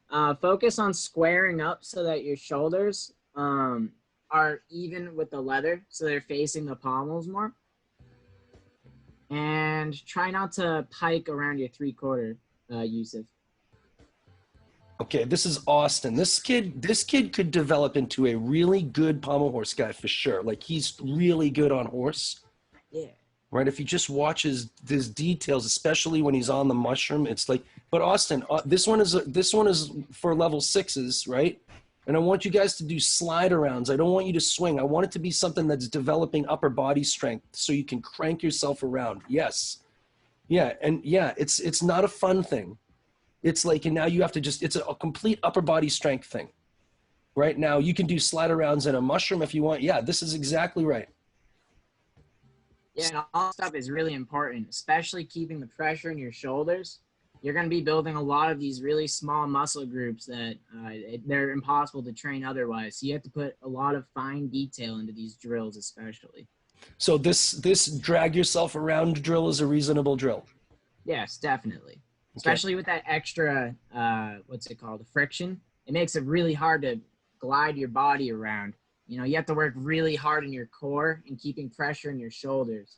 Focus on squaring up so that your shoulders are even with the leather, so they're facing the pommels more. And try not to pike around your 3/4, Yusuf. Okay, this is Austin. This kid could develop into a really good pommel horse guy for sure. Like he's really good on horse. Yeah. Right? If you just watch his details, especially when he's on the mushroom, it's like. But Austin, this one is for level 6s, right? And I want you guys to do slide arounds. I don't want you to swing. I want it to be something that's developing upper body strength so you can crank yourself around. Yes. Yeah. And yeah, it's not a fun thing. It's like, and now you have to just, it's a complete upper body strength thing. Right now, you can do slide arounds in a mushroom if you want. Yeah, this is exactly right. Yeah, and all that stuff is really important, especially keeping the pressure in your shoulders. You're going to be building a lot of these really small muscle groups that they're impossible to train otherwise. So you have to put a lot of fine detail into these drills, especially. So this drag yourself around drill is a reasonable drill. Yes, definitely. Especially with that extra, what's it called, the friction. It makes it really hard to glide your body around. You know, you have to work really hard in your core and keeping pressure in your shoulders.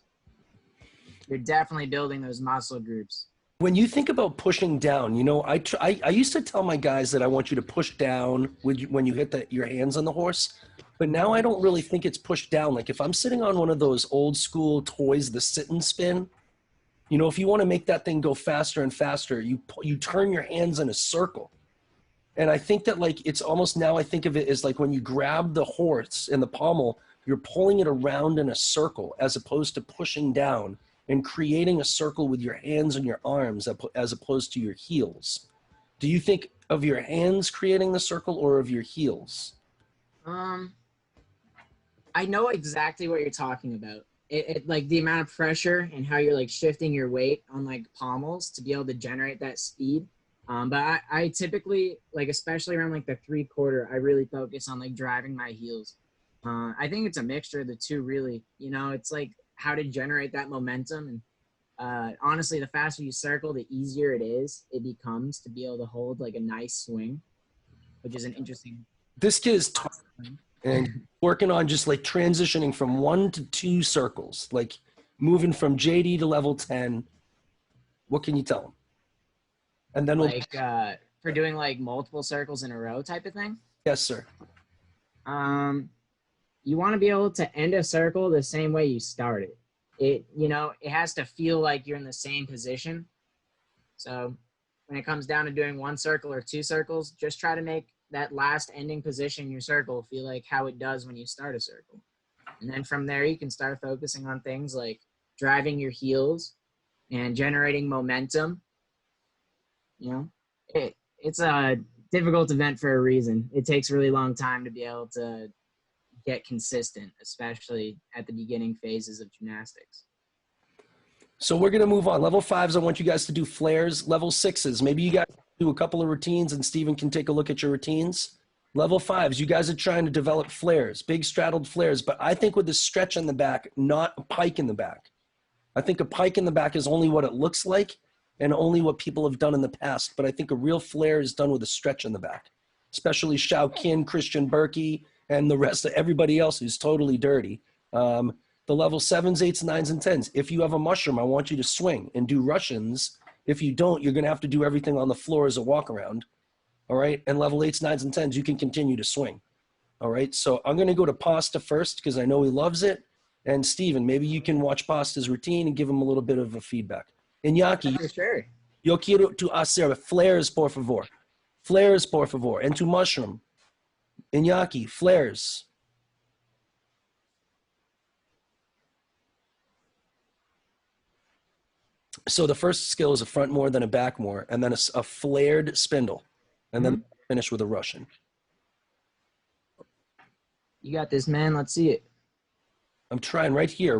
You're definitely building those muscle groups. When you think about pushing down, you know, I used to tell my guys that I want you to push down when you hit your hands on the horse, but now I don't really think it's pushed down. Like if I'm sitting on one of those old school toys, the sit and spin, you know, if you want to make that thing go faster and faster, you turn your hands in a circle. And I think that like, it's almost now I think of it as like when you grab the horse in the pommel, you're pulling it around in a circle as opposed to pushing down and creating a circle with your hands and your arms as opposed to your heels. Do you think of your hands creating the circle or of your heels? I know exactly what you're talking about. It like the amount of pressure and how you're like shifting your weight on like pommels to be able to generate that speed. But I typically, like, especially around like the 3/4, I really focus on like driving my heels. I think it's a mixture of the two, really. You know, it's like how to generate that momentum. And honestly, the faster you circle, the easier it becomes to be able to hold like a nice swing, which is an interesting. This kid is tough and working on just like transitioning from 1 to 2 circles, like moving from JD to level 10. What can you tell him? And then Like for doing like multiple circles in a row type of thing. Yes, sir. You want to be able to end a circle the same way you started. It has to feel like you're in the same position. So when it comes down to doing 1 circle or 2 circles, just try to make that last ending position in your circle feel like how it does when you start a circle. And then from there, you can start focusing on things like driving your heels and generating momentum. You know, it's a difficult event for a reason. It takes a really long time to be able to get consistent, especially at the beginning phases of gymnastics. So we're going to move on. Level 5s, I want you guys to do flares. Level 6s, maybe you guys do a couple of routines and Steven can take a look at your routines. Level 5s, you guys are trying to develop flares, big straddled flares, but I think with the stretch in the back, not a pike in the back. I think a pike in the back is only what it looks like and only what people have done in the past, but I think a real flare is done with a stretch in the back, especially Shao Kin, Christian Berkey, and the rest of everybody else who's totally dirty. The level 7s, 8s, 9s, and 10s. If you have a mushroom, I want you to swing and do Russians. If you don't, you're going to have to do everything on the floor as a walk around. All right. And level 8s, 9s, and 10s, you can continue to swing. All right. So I'm going to go to Pasta first because I know he loves it. And Steven, maybe you can watch Pasta's routine and give him a little bit of a feedback. Iñaki, For sure. yo quiero tu hacer flares, por favor. Flares, por favor. And to mushroom. Iñaki, flares. So the first skill is a front more, then a back more, and then a flared spindle, and then finish with a Russian. You got this, man. Let's see it. I'm trying right here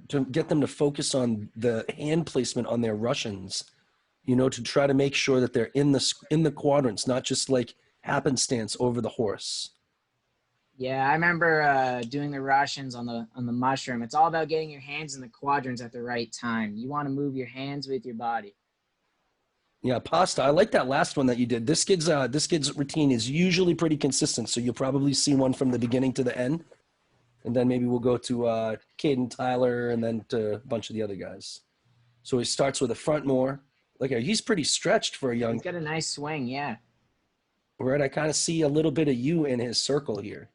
to get them to focus on the hand placement on their Russians, you know, to try to make sure that they're in the quadrants, not just like happenstance over the horse. Yeah, I remember doing the Russians on the mushroom. It's all about getting your hands in the quadrants at the right time. You want to move your hands with your body. Yeah, Pasta. I like that last one that you did. This kid's routine is usually pretty consistent, so you'll probably see one from the beginning to the end, and then maybe we'll go to Caden Tyler and then to a bunch of the other guys. So he starts with a front more. Look at, he's pretty stretched for a young. He's got a nice swing, yeah. Right, I kind of see a little bit of you in his circle here.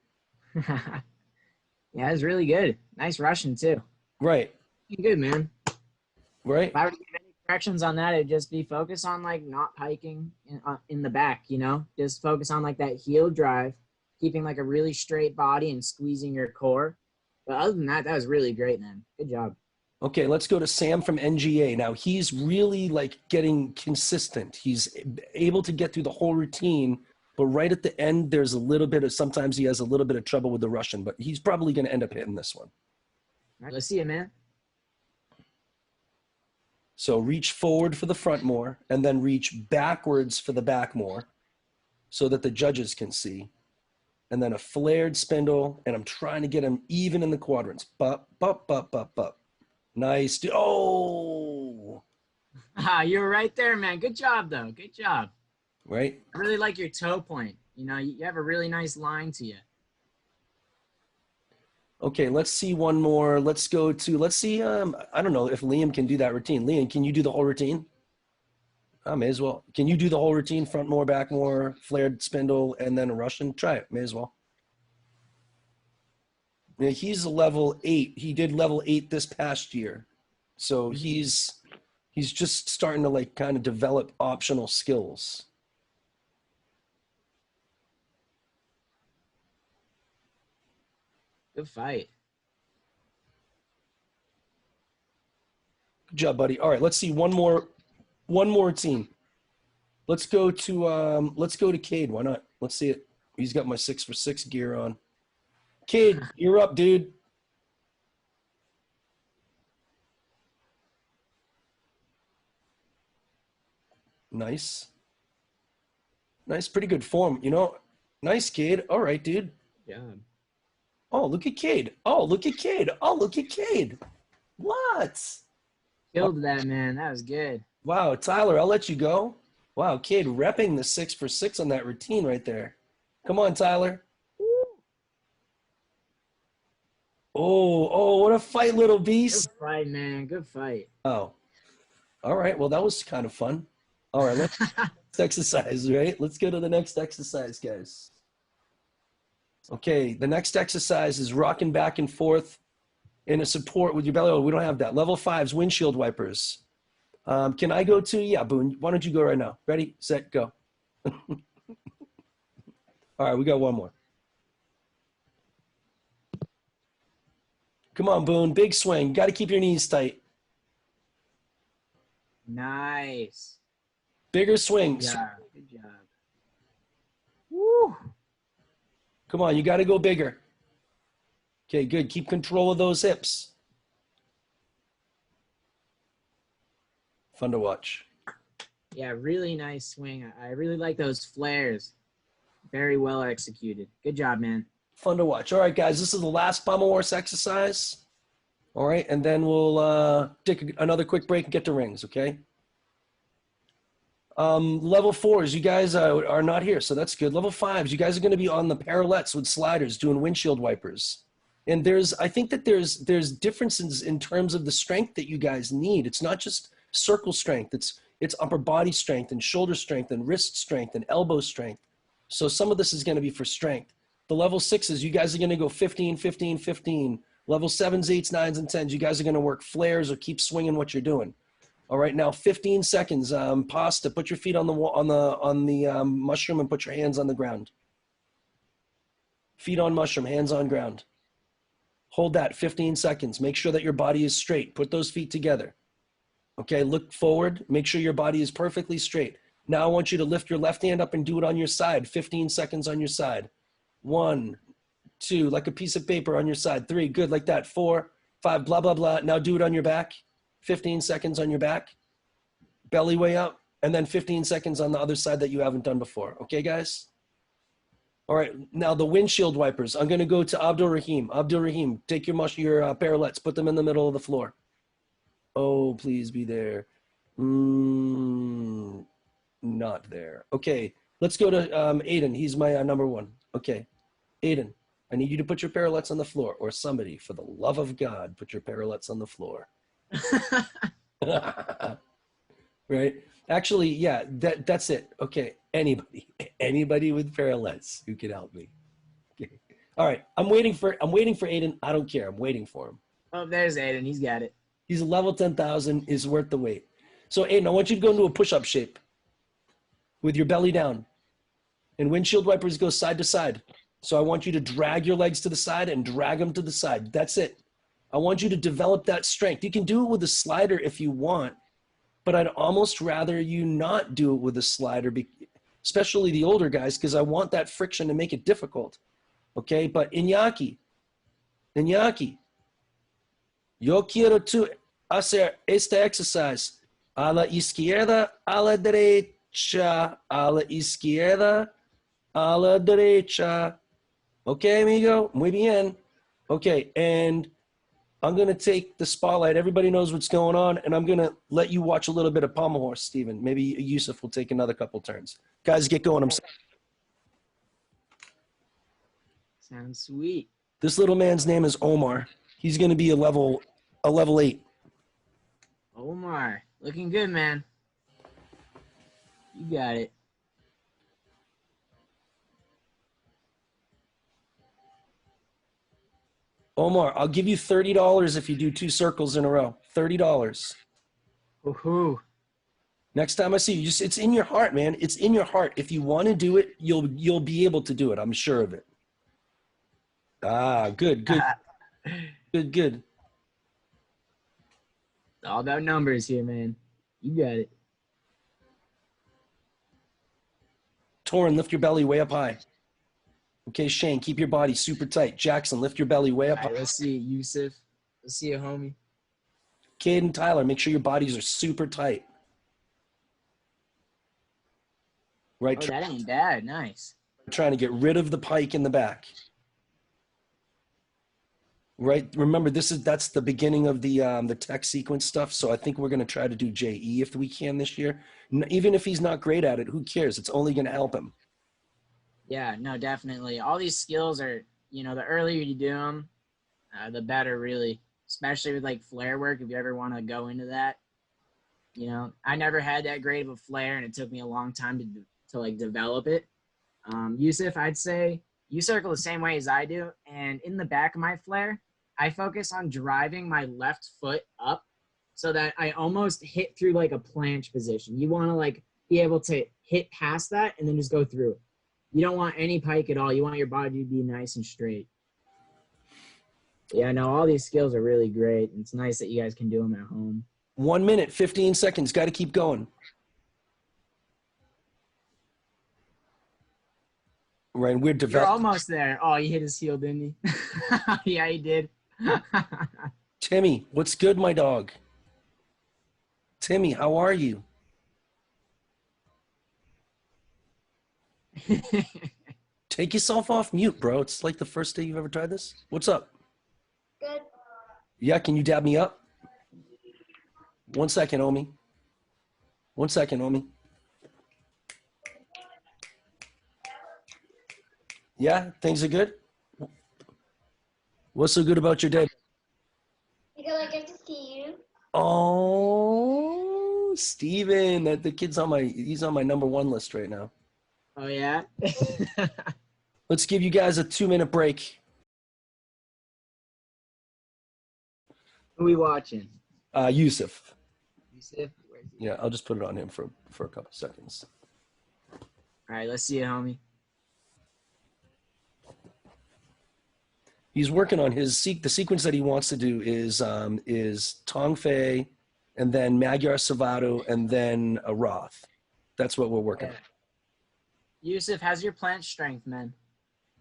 Yeah, it's really good. Nice Russian too. Right. You're good, man. Right. If I were to give any Corrections on that, it'd just be focus on like not hiking in the back, you know, just focus on like that heel drive, keeping like a really straight body and squeezing your core. But other than that, that was really great, man. Good job. Okay, let's go to Sam from NGA. Now he's really like getting consistent. He's able to get through the whole routine, but right at the end, there's a little bit of, sometimes he has a little bit of trouble with the Russian, but he's probably going to end up hitting this one. All right, let's see it, man. So reach forward for the front more, and then reach backwards for the back more so that the judges can see. And then a flared spindle, and I'm trying to get him even in the quadrants. Bup, bup, bup, bup, bup. Nice. Oh! Ah, you were right there, man. Good job, though. Good job. Right? I really like your toe point. You know, you have a really nice line to you. Okay, let's see one more. Let's go to, let's see, I don't know if Liam can do that routine. Liam, can you do the whole routine? I may as well. Can you do the whole routine, front more, back more, flared spindle, and then a Russian? Try it, may as well. Yeah, he's a level 8. He did level 8 this past year. So he's just starting to like kind of develop optional skills. Good fight. Good job, buddy. All right, let's see one more team. Let's go to Cade. Why not? Let's see it. He's got my 6 for 6 gear on. Cade, you're up, dude. Nice. Nice, pretty good form. You know, nice, Cade. All right, dude. Yeah. Oh, look at Cade. Oh, look at Cade. Oh, look at Cade. What? Killed that, man. That was good. Wow, Tyler, I'll let you go. Wow, Cade repping the 6 for 6 on that routine right there. Come on, Tyler. Oh, what a fight, little beast. Good fight, man. Good fight. Oh, all right. Well, that was kind of fun. All right, let's exercise, right? Let's go to the next exercise, guys. Okay, the next exercise is rocking back and forth in a support with your belly. Oh, we don't have that. Level 5's windshield wipers. Can I go to, yeah, Boone, why don't you go right now? Ready, set, go. All right, we got one more. Come on, Boone, big swing. Got to keep your knees tight. Nice. Bigger swings. Yeah. Good job. Woo. Come on, you got to go bigger. Okay, good. Keep control of those hips. Fun to watch. Yeah, really nice swing. I really like those flares. Very well executed. Good job, man. Fun to watch. All right, guys, this is the last pommel horse exercise. All right, and then we'll take another quick break and get to rings, okay? Level 4s, you guys are not here, so that's good. Level 5s, you guys are going to be on the parallettes with sliders doing windshield wipers. And I think that there's differences in terms of the strength that you guys need. It's not just circle strength. It's upper body strength and shoulder strength and wrist strength and elbow strength. So some of this is going to be for strength. The level 6s, you guys are going to go 15, 15, 15. Level 7s, 8s, 9s, and 10s, you guys are going to work flares or keep swinging what you're doing. All right, now 15 seconds. Pasta, put your feet on the mushroom and put your hands on the ground. Feet on mushroom, hands on ground. Hold that 15 seconds. Make sure that your body is straight. Put those feet together. Okay, look forward. Make sure your body is perfectly straight. Now I want you to lift your left hand up and do it on your side. 15 seconds on your side. 1, 2, like a piece of paper on your side. 3, good, like that. 4, 5, blah, blah, blah. Now do it on your back. 15 seconds on your back. Belly way up. And then 15 seconds on the other side that you haven't done before. Okay, guys? All right, now the windshield wipers. I'm going to go to Abdul Rahim. Abdul Rahim, take your parallettes. Put them in the middle of the floor. Oh, please be there. Not there. Okay, let's go to Aiden. He's my number 1. Okay, Aiden, I need you to put your parallettes on the floor. Or somebody, for the love of God, put your parallettes on the floor. Right? Actually, yeah, that's it. Okay, anybody with parallettes who can help me. Okay. All right, I'm waiting for Aiden. I don't care. I'm waiting for him. Oh, there's Aiden. He's got it. He's a level 10,000. Is worth the wait. So Aiden, I want you to go into a push-up shape with your belly down. And windshield wipers go side to side. So I want you to drag your legs to the side and drag them to the side. That's it. I want you to develop that strength. You can do it with a slider if you want, but I'd almost rather you not do it with a slider, especially the older guys, because I want that friction to make it difficult. Okay, but Iñaki, yo quiero tú hacer este exercise a la izquierda, a la derecha, a la izquierda, a la derecha. Okay, amigo, muy bien. Okay, and I'm going to take the spotlight. Everybody knows what's going on, and I'm going to let you watch a little bit of pommel horse, Stephen. Maybe Yusuf will take another couple turns. Guys, get going. Sounds sweet. This little man's name is Omar. He's going to be a level 8. Omar, looking good, man. You got it. Omar, I'll give you $30 if you do 2 circles in a row. $30. Woohoo. Next time I see you, it's in your heart, man. It's in your heart. If you want to do it, you'll be able to do it. I'm sure of it. Ah, good. Good. All about numbers here, man. You got it. Torin, lift your belly way up high. Okay, Shane, keep your body super tight. Jackson, lift your belly way up All high. right, let's see it, Yusuf. Let's see it, homie. Caden, Tyler, make sure your bodies are super tight. Right, Oh, that ain't bad. Nice. trying to get rid of the pike in the back. Right, remember that's the beginning of the tech sequence stuff. So I think we're going to try to do JE if we can this year. Even if he's not great at it, who cares? It's only going to help him. Yeah, no, definitely. All these skills are, the earlier you do them, the better, really. Especially with like flare work, if you ever want to go into that. I never had that great of a flare, and it took me a long time to like develop it. Yusuf, I'd say you circle the same way as I do, and in the back of my flare, I focus on driving my left foot up so that I almost hit through like a planche position. You want to like be able to hit past that and then just go through it. You don't want any pike at all. You want your body to be nice and straight. Yeah, no, all these skills are really great. It's nice that you guys can do them at home. 1 minute, 15 seconds. Got to keep going. Right, we're You're developing. almost there. Oh, he hit his heel, didn't he? Yeah, he did. Timmy, what's good, my dog? Timmy, how are you? Take yourself off mute, bro. It's like the first day you've ever tried this. What's up? Good. Yeah, can you dab me up? 1 second, Omi. 1 second, Omi. Yeah, things are good? What's so good about your day? Because I get to see you. Oh, Steven, the kid's he's on my #1 list right now. Oh, yeah? Let's give you guys a 2-minute break. Who we watching? Yusuf. Yusuf? Yeah, I'll just put it on him for a couple seconds. All right, let's see it, homie. He's working on the sequence that he wants to do is Tong Fei, and then Magyar Savado, and then a Roth. That's what we're working on. Yusuf, how's your planche strength, man?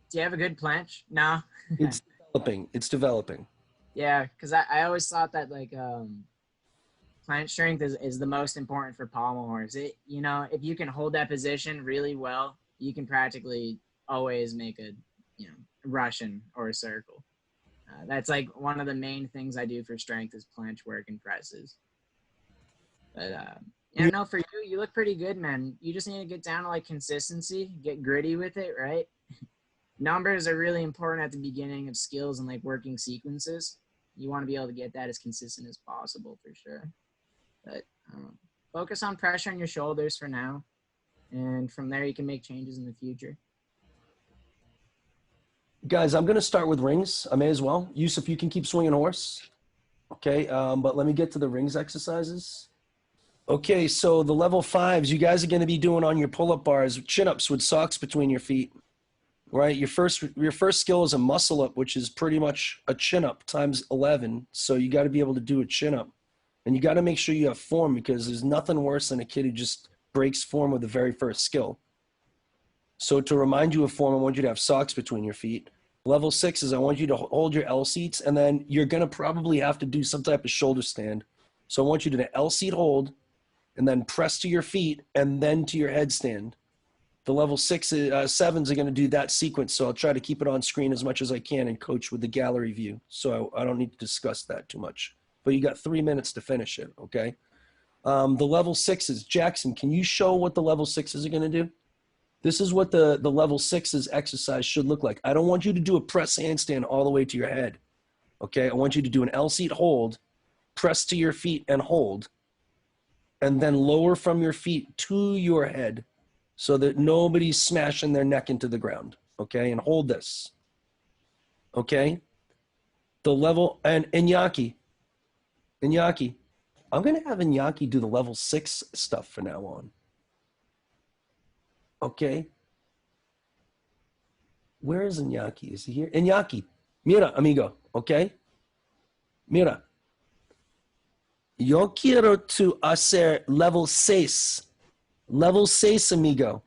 Do you have a good planche? No? It's developing. It's developing. Yeah, because I always thought that like planche strength is the most important for pommel horse. If you can hold that position really well, you can practically always make a Russian or a circle. That's like one of the main things I do for strength is planche work and presses. But no, for you look pretty good, man. You just need to get down to like consistency, get gritty with it, right? Numbers are really important at the beginning of skills and like working sequences. You want to be able to get that as consistent as possible for sure. But focus on pressure on your shoulders for now, and from there you can make changes in the future. Guys, I'm going to start with rings. I may as well. Yusuf, you can keep swinging horse. Okay, but let me get to the rings exercises. Okay, so the level 5s, you guys are going to be doing on your pull-up bars, chin-ups with socks between your feet, right? Your first skill is a muscle-up, which is pretty much a chin-up times 11. So you got to be able to do a chin-up. And you got to make sure you have form, because there's nothing worse than a kid who just breaks form with the very first skill. So to remind you of form, I want you to have socks between your feet. Level 6 is I want you to hold your L seats, and then you're going to probably have to do some type of shoulder stand. So I want you to do an L seat hold, and then press to your feet, and then to your headstand. The level 7s are going to do that sequence, so I'll try to keep it on screen as much as I can and coach with the gallery view. So I don't need to discuss that too much. But you got 3 minutes to finish it, okay? The level 6s, Jackson, can you show what the level 6s are going to do? This is what the level 6s exercise should look like. I don't want you to do a press handstand all the way to your head, okay? I want you to do an L seat hold, press to your feet and hold, and then lower from your feet to your head so that nobody's smashing their neck into the ground, okay? And hold this, okay? The level, and Iñaki, I'm going to have Iñaki do the level 6 stuff from now on, okay? Where is Iñaki? Is he here? Iñaki, mira, amigo, okay? Mira. Yo quiero to hacer level 6. Level 6, amigo.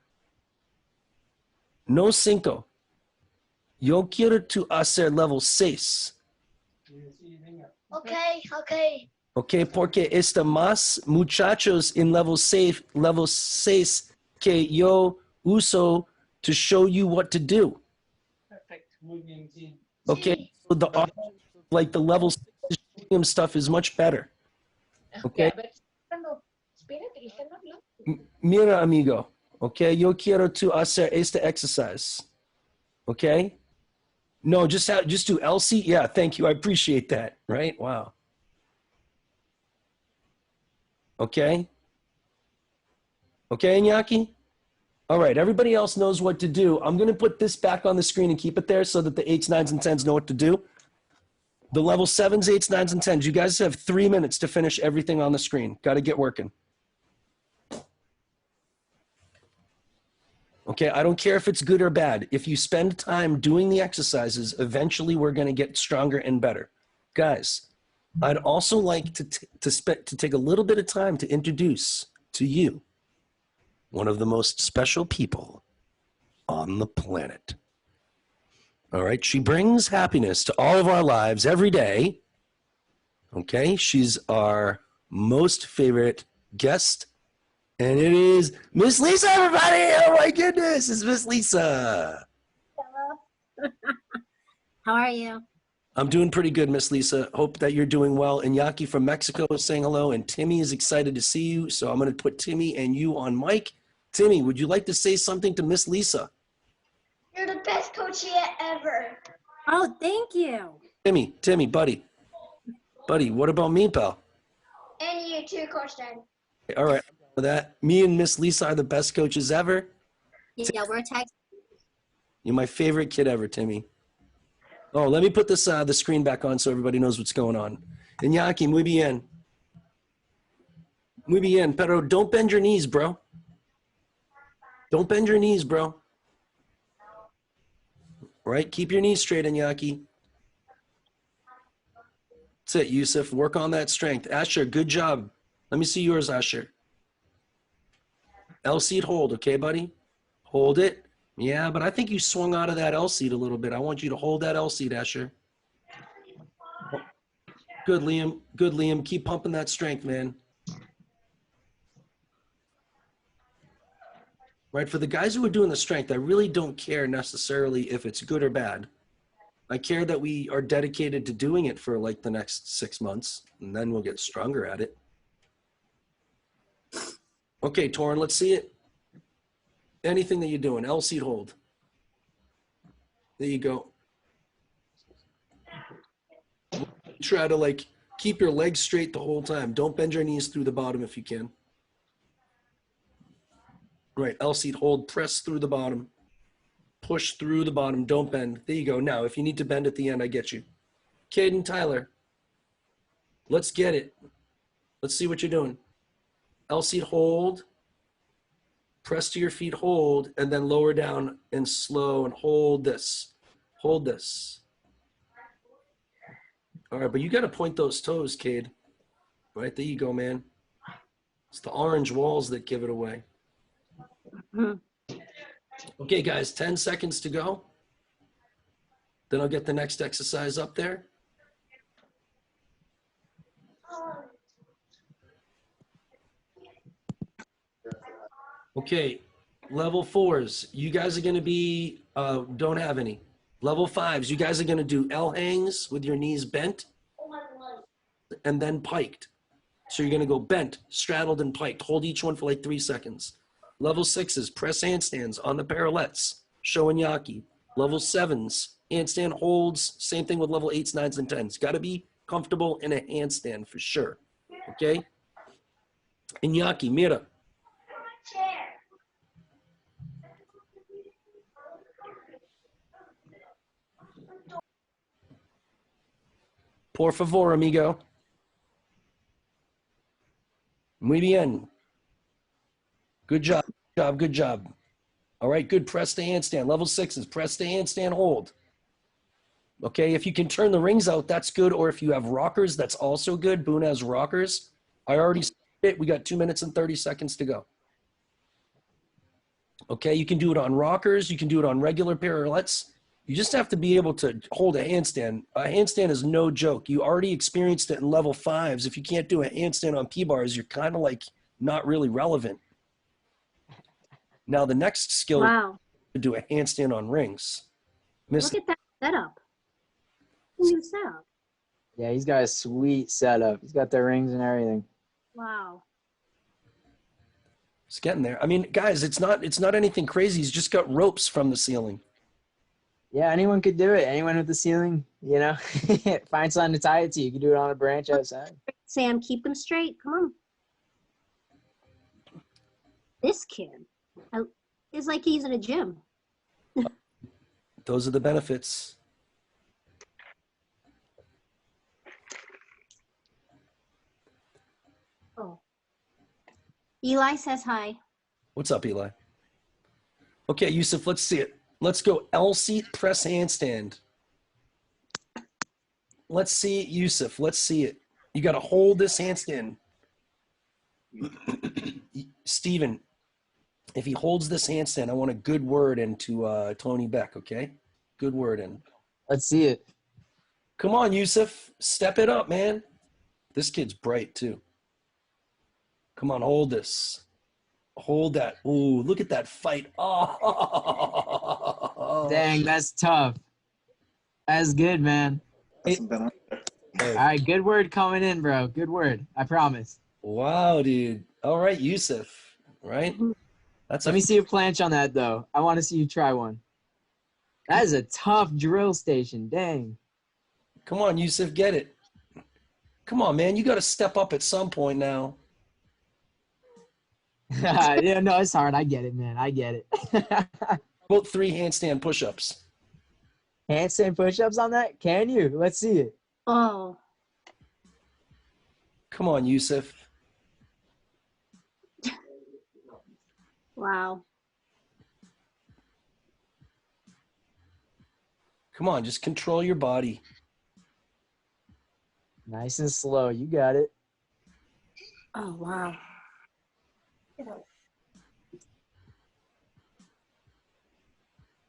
No 5. Yo quiero to hacer level 6. Okay, okay. Okay, porque está más muchachos en level 6 que yo uso to show you what to do. Perfect. Muy bien, sí. Okay, so the like the level 6 stuff is much better. Okay. Mira, amigo. Okay, yo quiero to hacer esta exercise. Okay. No, just do LC. Yeah, thank you. I appreciate that. Right? Wow. Okay. Okay, Iñaki? All right, everybody else knows what to do. I'm going to put this back on the screen and keep it there so that the 8s, 9s, and 10s know what to do. The level 7s, 8s, 9s, and 10s, you guys have 3 minutes to finish everything on the screen. Got to get working. Okay, I don't care if it's good or bad. If you spend time doing the exercises, eventually we're going to get stronger and better. Guys, I'd also like to take a little bit of time to introduce to you one of the most special people on the planet. All right, she brings happiness to all of our lives every day. Okay, she's our most favorite guest, and it is Miss Lisa, everybody. Oh my goodness, it's Miss Lisa. Hello. How are you? I'm doing pretty good, Miss Lisa. Hope that you're doing well. Iñaki from Mexico is saying hello, and Timmy is excited to see you. So I'm going to put Timmy and you on mic. Timmy, would you like to say something to Miss Lisa? You're the best coach yet ever. Oh, thank you. Timmy, buddy, what about me, pal? And you too, Coach Dan. All right, with that, me and Miss Lisa are the best coaches ever. Yeah, we're tag. You're my favorite kid ever, Timmy. Oh, let me put this the screen back on so everybody knows what's going on. Iñaki, muy bien. Muy bien, pero don't bend your knees, bro. Don't bend your knees, bro. Right? Keep your knees straight, Iñaki. That's it, Yusuf. Work on that strength. Asher, good job. Let me see yours, Asher. L seat hold, okay, buddy? Hold it. Yeah, but I think you swung out of that L seat a little bit. I want you to hold that L seat, Asher. Good, Liam. Good, Liam. Keep pumping that strength, man. Right, for the guys who are doing the strength, I really don't care necessarily if it's good or bad. I care that we are dedicated to doing it for like the next 6 months, and then we'll get stronger at it. Okay, Torin, let's see it. Anything that you're doing, L seat hold. There you go. Try to like keep your legs straight the whole time. Don't bend your knees through the bottom if you can. Right, L seat hold, press through the bottom. Push through the bottom, don't bend. There you go. Now, if you need to bend at the end, I get you. Caden, Tyler, let's get it. Let's see what you're doing. L-seat hold, press to your feet, hold, and then lower down and slow and hold this. Hold this. All right, but you got to point those toes, Cade. Right, there you go, man. It's the orange walls that give it away. Okay, guys, 10 seconds to go. Then I'll get the next exercise up there. Okay, level 4s. You guys are going to be, don't have any. Level 5s, you guys are going to do L hangs with your knees bent and then piked. So you're going to go bent, straddled, and piked. Hold each one for like 3 seconds. Level 6s, press handstands on the parallettes, show and yaki. Level 7s, handstand holds, same thing with level 8s, 9s, and 10s. Got to be comfortable in a handstand for sure. Okay? Iñaki, mira. Por favor, amigo. Muy bien. Good job, good job, good job. All right, good. Press the handstand. Level 6s, press the handstand, hold. Okay, if you can turn the rings out, that's good. Or if you have rockers, that's also good. Boone has rockers. I already started it. We got 2 minutes and 30 seconds to go. Okay, you can do it on rockers. You can do it on regular parallettes. You just have to be able to hold a handstand. A handstand is no joke. You already experienced it in level 5s. If you can't do a handstand on P-bars, you're kind of like not really relevant. Now the next skill Wow. is to do a handstand on rings. Look at that setup. New setup. Yeah, he's got a sweet setup. He's got the rings and everything. Wow. It's getting there. I mean, guys, it's not anything crazy. He's just got ropes from the ceiling. Yeah, anyone could do it. Anyone with the ceiling, you know, find something to tie it to. You can do it on a branch outside. Sam, keep them straight. Come on. This kid is like he's in a gym. Those are the benefits. Oh. Eli says hi. What's up, Eli? Okay, Yusuf, let's see it. Let's go L-seat, press handstand. Let's see it, Yusuf. Let's see it. You got to hold this handstand. Steven, if he holds this handstand, I want a good word into Tony Beck, okay? Good word in. Let's see it. Come on, Yusuf. Step it up, man. This kid's bright, too. Come on, hold this. Hold that. Ooh, look at that fight. Oh. Dang, that's tough. That's good, man. Hey. All right, good word coming in, bro. Good word. I promise. Wow, dude. All right, Yusuf. Right? That's Let me see a planche on that, though. I want to see you try one. That is a tough drill station. Dang. Come on, Yusuf, get it. Come on, man. You got to step up at some point now. Yeah, no, it's hard. I get it, man. I get it. About 3 handstand push-ups. Handstand push-ups on that? Can you? Let's see it. Oh. Come on, Yusuf. Wow. Come on, just control your body. Nice and slow. You got it. Oh, wow.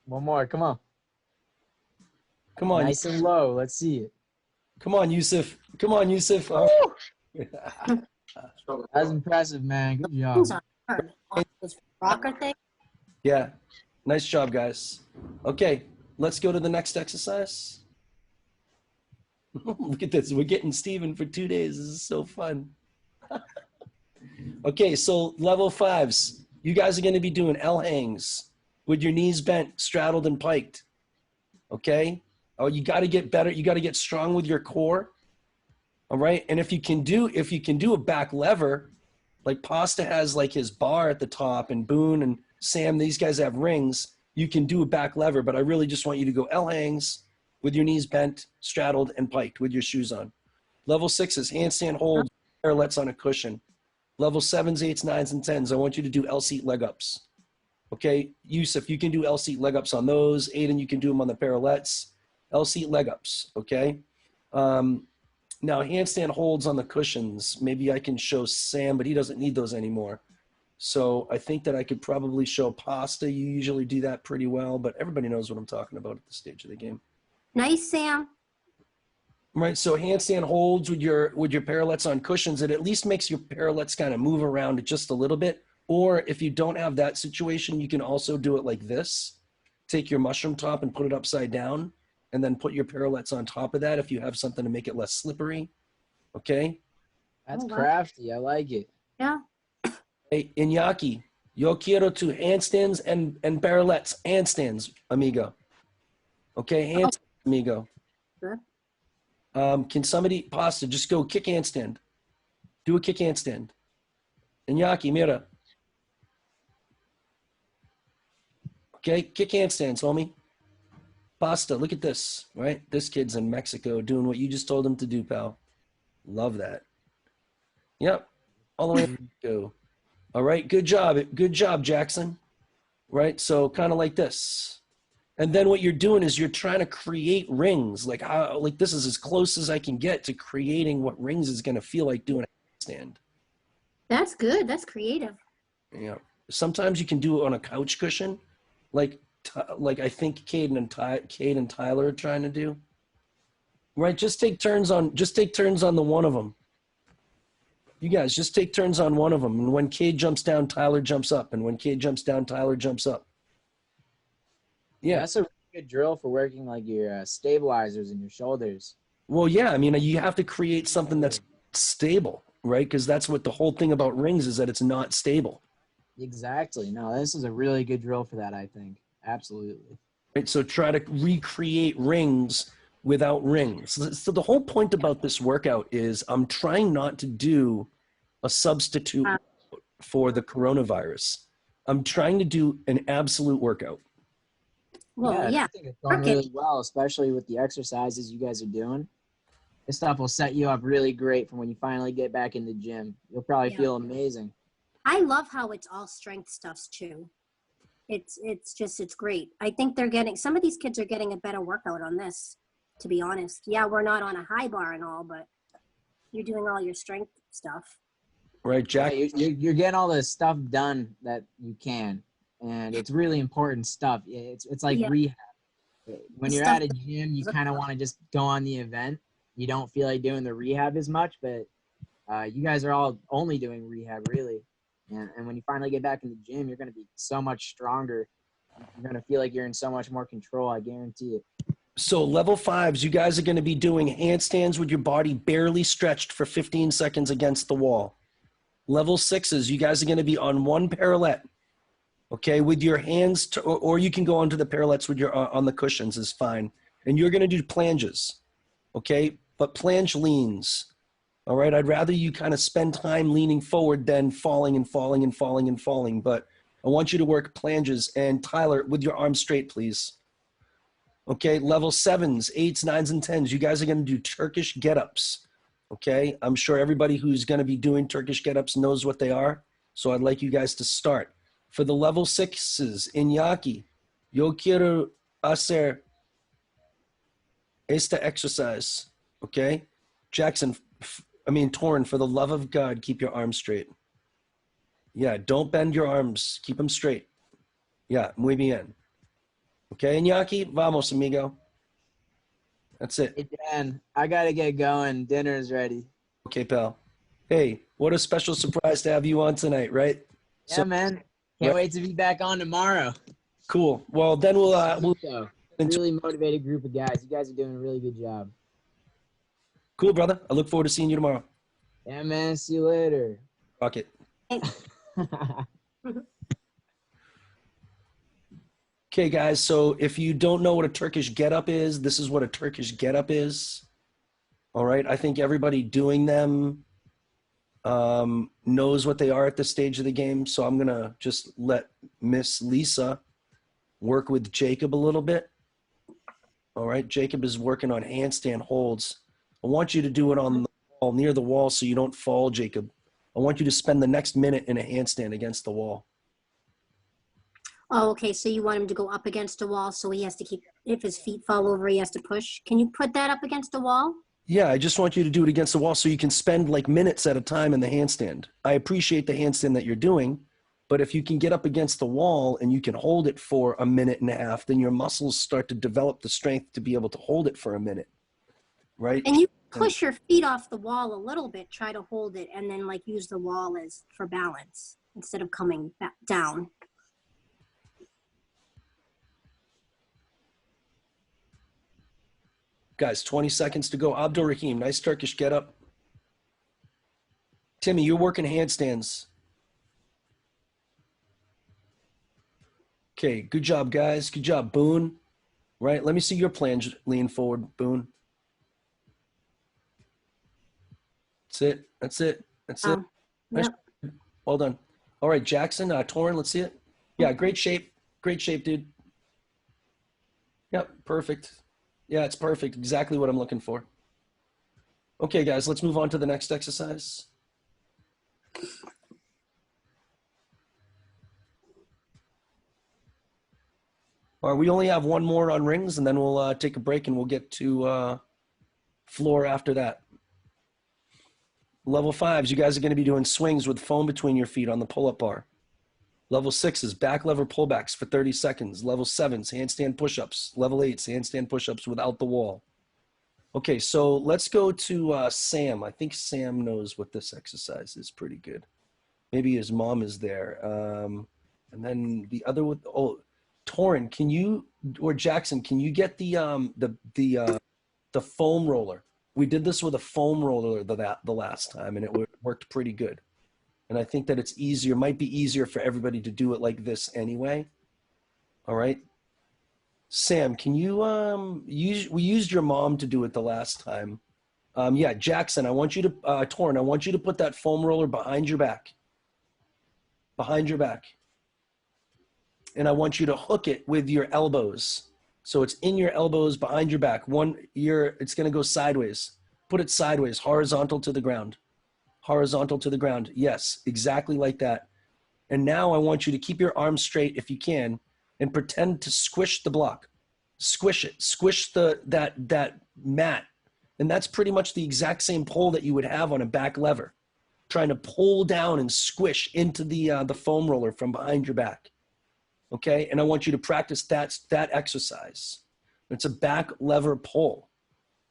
One more. Come on. Come on. Nice and low. Let's see it. Come on, Yusuf. Come on, Yusuf. Oh. That's impressive, man. Good job. This rocker thing? Yeah. Nice job, guys. Okay, let's go to the next exercise. Look at this. We're getting Steven for 2 days. This is so fun. Okay, so level 5s. You guys are going to be doing L hangs with your knees bent, straddled, and piked. Okay? Oh, you got to get better. You got to get strong with your core. All right? And if you can do a back lever, like Pasta has like his bar at the top, and Boone and Sam, these guys have rings, you can do a back lever, but I really just want you to go L hangs with your knees bent, straddled, and piked with your shoes on. Level 6 is handstand hold, parallettes on a cushion. Level 7s, 8s, 9s, and 10s, I want you to do L-seat leg ups. Okay, Yusuf, you can do L-seat leg ups on those. Aiden, you can do them on the parallettes. L-seat leg ups, okay? Now, handstand holds on the cushions. Maybe I can show Sam, but he doesn't need those anymore. So I think that I could probably show Pasta. You usually do that pretty well, but everybody knows what I'm talking about at this stage of the game. Nice, Sam. Right, so handstand holds with your parallettes on cushions, it at least makes your parallettes kind of move around just a little bit. Or if you don't have that situation, you can also do it like this. Take your mushroom top and put it upside down, and then put your parallettes on top of that if you have something to make it less slippery. Okay? That's Oh, wow. crafty. I like it. Yeah. Hey, Iñaki, yo quiero tu handstands and parallettes. Handstands, amigo. Okay, handstands, amigo. Sure. Can somebody, Pasta, just go kick handstand. Do a kick handstand. Iñaki, mira. Okay, kick handstands, homie. Pasta, look at this, right? This kid's in Mexico doing what you just told him to do, pal. Love that. Yep, all the way to Mexico. All right, good job, Jackson. Right, so kind of like this. And then what you're doing is you're trying to create rings. Like this is as close as I can get to creating what rings is going to feel like doing a handstand. That's good. That's creative. Yeah. Sometimes you can do it on a couch cushion, like I think Cade and Tyler are trying to do. Right, just take turns on the one of them. You guys just take turns on one of them. And when Cade jumps down, Tyler jumps up. And when Cade jumps down, Tyler jumps up. Yeah. That's a really good drill for working like your stabilizers and your shoulders. Well, yeah. I mean, you have to create something that's stable, right? Because that's what the whole thing about rings is, that it's not stable. Exactly. No, this is a really good drill for that, I think. Absolutely. Right. So try to recreate rings without rings. So the whole point about this workout is I'm trying not to do a substitute for the coronavirus. I'm trying to do an absolute workout. Well, yeah. I think it's going really well, especially with the exercises you guys are doing. This stuff will set you up really great for when you finally get back in the gym. You'll probably feel amazing. I love how it's all strength stuffs too. It's great. I think some of these kids are getting a better workout on this, to be honest. Yeah, we're not on a high bar and all, but you're doing all your strength stuff. Right, Jack? Yeah, you're getting all the stuff done that you can, and it's really important stuff. It's like rehab. When you're at a gym, you kind of want to just go on the event. You don't feel like doing the rehab as much, but you guys are all only doing rehab, really. And when you finally get back in the gym, you're going to be so much stronger. You're going to feel like you're in so much more control. I guarantee it. So level 5s, you guys are going to be doing handstands with your body barely stretched for 15 seconds against the wall. Level 6s, you guys are going to be on one parallel, okay, with your hands, or you can go onto the parallettes with your on the cushions is fine. And you're going to do planges, okay, but planche leans. All right, I'd rather you kind of spend time leaning forward than falling and falling and falling and falling. But I want you to work planges. And Tyler, with your arms straight, please. Okay, level 7s, 8s, 9s, and 10s. You guys are going to do Turkish get-ups. Okay, I'm sure everybody who's going to be doing Turkish get-ups knows what they are. So I'd like you guys to start. For the level 6s, Iñaki, yo quiero hacer esta exercise. Okay, Jackson, Torrin, for the love of God, keep your arms straight. Yeah, don't bend your arms. Keep them straight. Yeah, muy bien. Okay, Iñaki, vamos, amigo. That's it. Hey, Dan, I got to get going. Dinner's ready. Okay, pal. Hey, what a special surprise to have you on tonight, right? Yeah, man. Can't wait to be back on tomorrow. Cool. Well, then we'll really motivated group of guys. You guys are doing a really good job. Cool, brother. I look forward to seeing you tomorrow. Yeah, man. See you later. Rock it. Okay, guys, so if you don't know what a Turkish get-up is, this is what a Turkish get-up is. All right, I think everybody doing them knows what they are at this stage of the game, so I'm going to just let Miss Lisa work with Jacob a little bit. All right, Jacob is working on handstand holds. I want you to do it on the wall, near the wall, so you don't fall, Jacob. I want you to spend the next minute in a handstand against the wall. Oh, okay. So you want him to go up against a wall, so he has to keep, if his feet fall over, he has to push. Can you put that up against a wall? Yeah, I just want you to do it against the wall so you can spend like minutes at a time in the handstand. I appreciate the handstand that you're doing, but if you can get up against the wall and you can hold it for a minute and a half, then your muscles start to develop the strength to be able to hold it for a minute, right? And you push your feet off the wall a little bit, try to hold it, and then like use the wall as for balance instead of coming back down. Guys, 20 seconds to go. Abdul Rahim, nice Turkish get up. Timmy, you're working handstands. Okay, good job, guys. Good job, Boone. Right, let me see your plunge. Lean forward, Boone. That's it. That's it. That's it. Nice. Yep. Well done. All right, Jackson, Torrin, let's see it. Yeah, great shape. Great shape, dude. Yep, perfect. Yeah, it's perfect. Exactly what I'm looking for. Okay, guys, let's move on to the next exercise. All right, we only have one more on rings, and then we'll take a break, and we'll get to floor after that. Level 5s, you guys are going to be doing swings with foam between your feet on the pull-up bar. Level 6s, back lever pullbacks for 30 seconds. Level 7s, handstand push-ups. Level 8s, handstand push-ups without the wall. Okay, so let's go to Sam. I think Sam knows what this exercise is pretty good. Maybe his mom is there. And then the other with, oh, Torrin, can you, or Jackson, can you get the foam roller? We did this with a foam roller the last time, and it worked pretty good. And I think that it's easier, might be easier for everybody to do it like this anyway. All right. Sam, can you, we used your mom to do it the last time. Yeah, Jackson, I want you to, Torrin, I want you to put that foam roller behind your back. Behind your back. And I want you to hook it with your elbows. So it's in your elbows, behind your back. It's going to go sideways. Put it sideways, horizontal to the ground. Horizontal to the ground. Yes, exactly like that. And now I want you to keep your arms straight if you can and pretend to squish the block. Squish it. Squish that mat. And that's pretty much the exact same pull that you would have on a back lever. Trying to pull down and squish into the foam roller from behind your back. Okay, and I want you to practice that exercise. It's a back lever pull,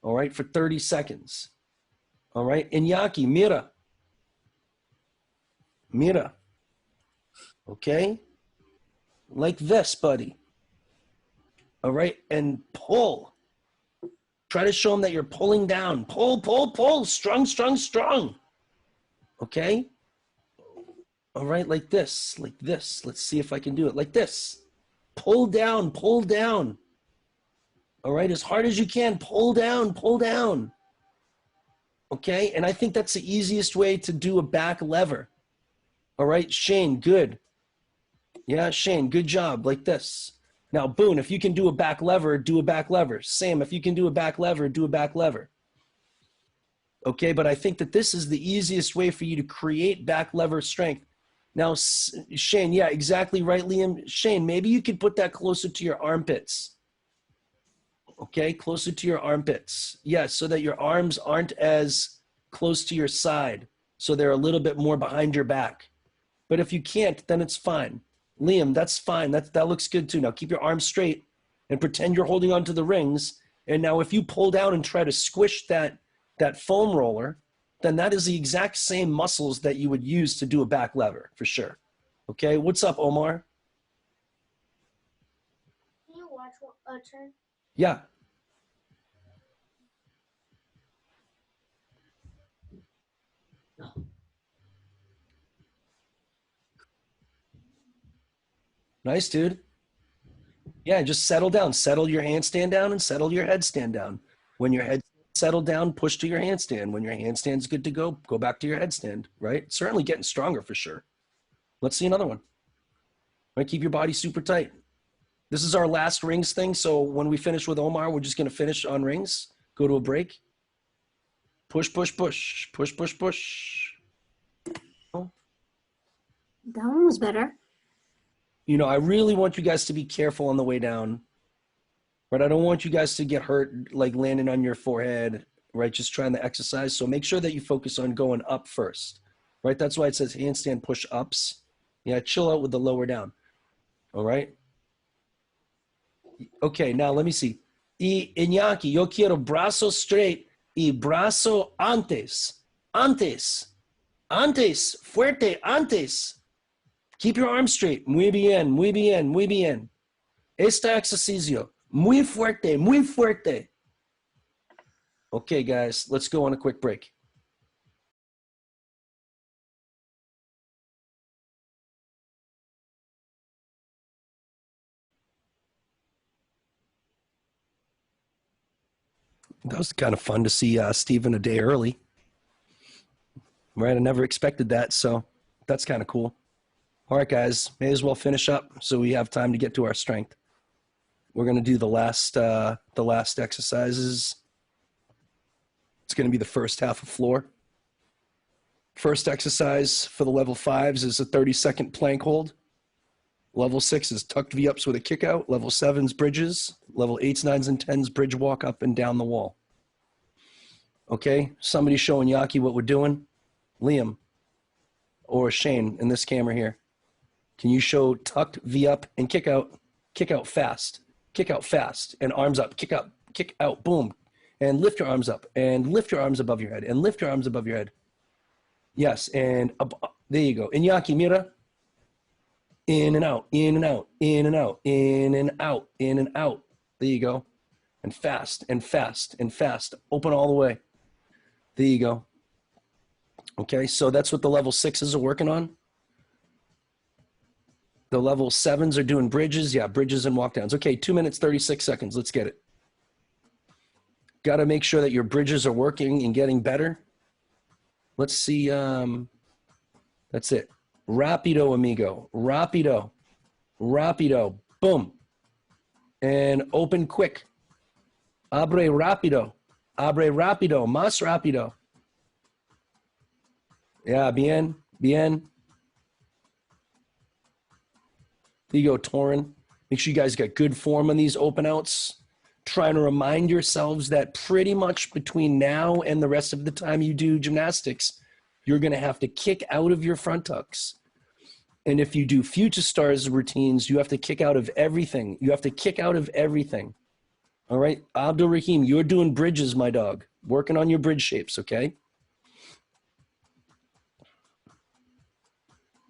all right, for 30 seconds. All right, Iñaki, mira. Mira. Okay, like this, buddy. All right, and pull. Try to show them that you're pulling down. Pull, pull, pull, strong, strong, strong. Okay? All right, like this, like this. Let's see if I can do it like this. Pull down, pull down. All right, as hard as you can, pull down, pull down. Okay, and I think that's the easiest way to do a back lever. All right, Shane, good. Yeah, Shane, good job, like this. Now, Boone, if you can do a back lever, do a back lever. Sam, if you can do a back lever, do a back lever. Okay, but I think that this is the easiest way for you to create back lever strength. Now, Shane, yeah, exactly right, Liam. Shane, maybe you could put that closer to your armpits. Okay, closer to your armpits. Yeah, so that your arms aren't as close to your side. So they're a little bit more behind your back. But if you can't, then it's fine. Liam, that's fine. That looks good too. Now keep your arms straight and pretend you're holding onto the rings. And now if you pull down and try to squish that foam roller, then that is the exact same muscles that you would use to do a back lever, for sure. Okay, what's up, Omar? Can you watch a turn? Yeah. Nice, dude. Yeah, just settle down. Settle your handstand down and settle your headstand down. When your head settled down, push to your handstand. When your handstand's good to go, go back to your headstand, right? Certainly getting stronger for sure. Let's see another one. Right, keep your body super tight. This is our last rings thing, so when we finish with Omar, we're just going to finish on rings, go to a break. Push, push, push, push, push, push. That one was better. You know, I really want you guys to be careful on the way down. Right? I don't want you guys to get hurt, like landing on your forehead, right? Just trying to exercise. So make sure that you focus on going up first, right? That's why it says handstand push-ups. Yeah, chill out with the lower down. All right? Okay, now let me see. Y Iñaki, yo quiero brazo straight y brazo antes. Antes. Antes. Fuerte. Antes. Keep your arms straight. Muy bien, muy bien, muy bien. Este ejercicio. Muy fuerte, muy fuerte. Okay, guys, let's go on a quick break. That was kind of fun to see Steven a day early. Right, I never expected that, so that's kind of cool. All right, guys, may as well finish up so we have time to get to our strength. We're going to do the last exercises. It's going to be the first half of floor. First exercise for the level 5s is a 30-second plank hold. Level 6 is tucked V-ups with a kick out. Level 7's bridges. Level 8s, 9s, and 10s bridge walk up and down the wall. Okay, somebody showing Yaki what we're doing. Liam or Shane in this camera here. Can you show tucked V-up and kick out fast, and arms up, kick out, boom, and lift your arms up, and lift your arms above your head, and lift your arms above your head. Yes, and there you go. Iñaki, mira. In and out, in and out, in and out, in and out, in and out. There you go. And fast, and fast, and fast. Open all the way. There you go. Okay, so that's what the level 6s are working on. The level 7s are doing bridges. Yeah, bridges and walk downs. Okay, 2 minutes, 36 seconds. Let's get it. Got to make sure that your bridges are working and getting better. Let's see. That's it. Rapido, amigo. Rapido. Rapido. Boom. And open quick. Abre rápido. Abre rápido. Más rápido. Yeah, bien. Bien. There you go, Torin. Make sure you guys got good form on these open outs. Trying to remind yourselves that pretty much between now and the rest of the time you do gymnastics, you're going to have to kick out of your front tucks. And if you do future stars routines, you have to kick out of everything. You have to kick out of everything. All right, Abdul Rahim, you're doing bridges, my dog. Working on your bridge shapes, okay?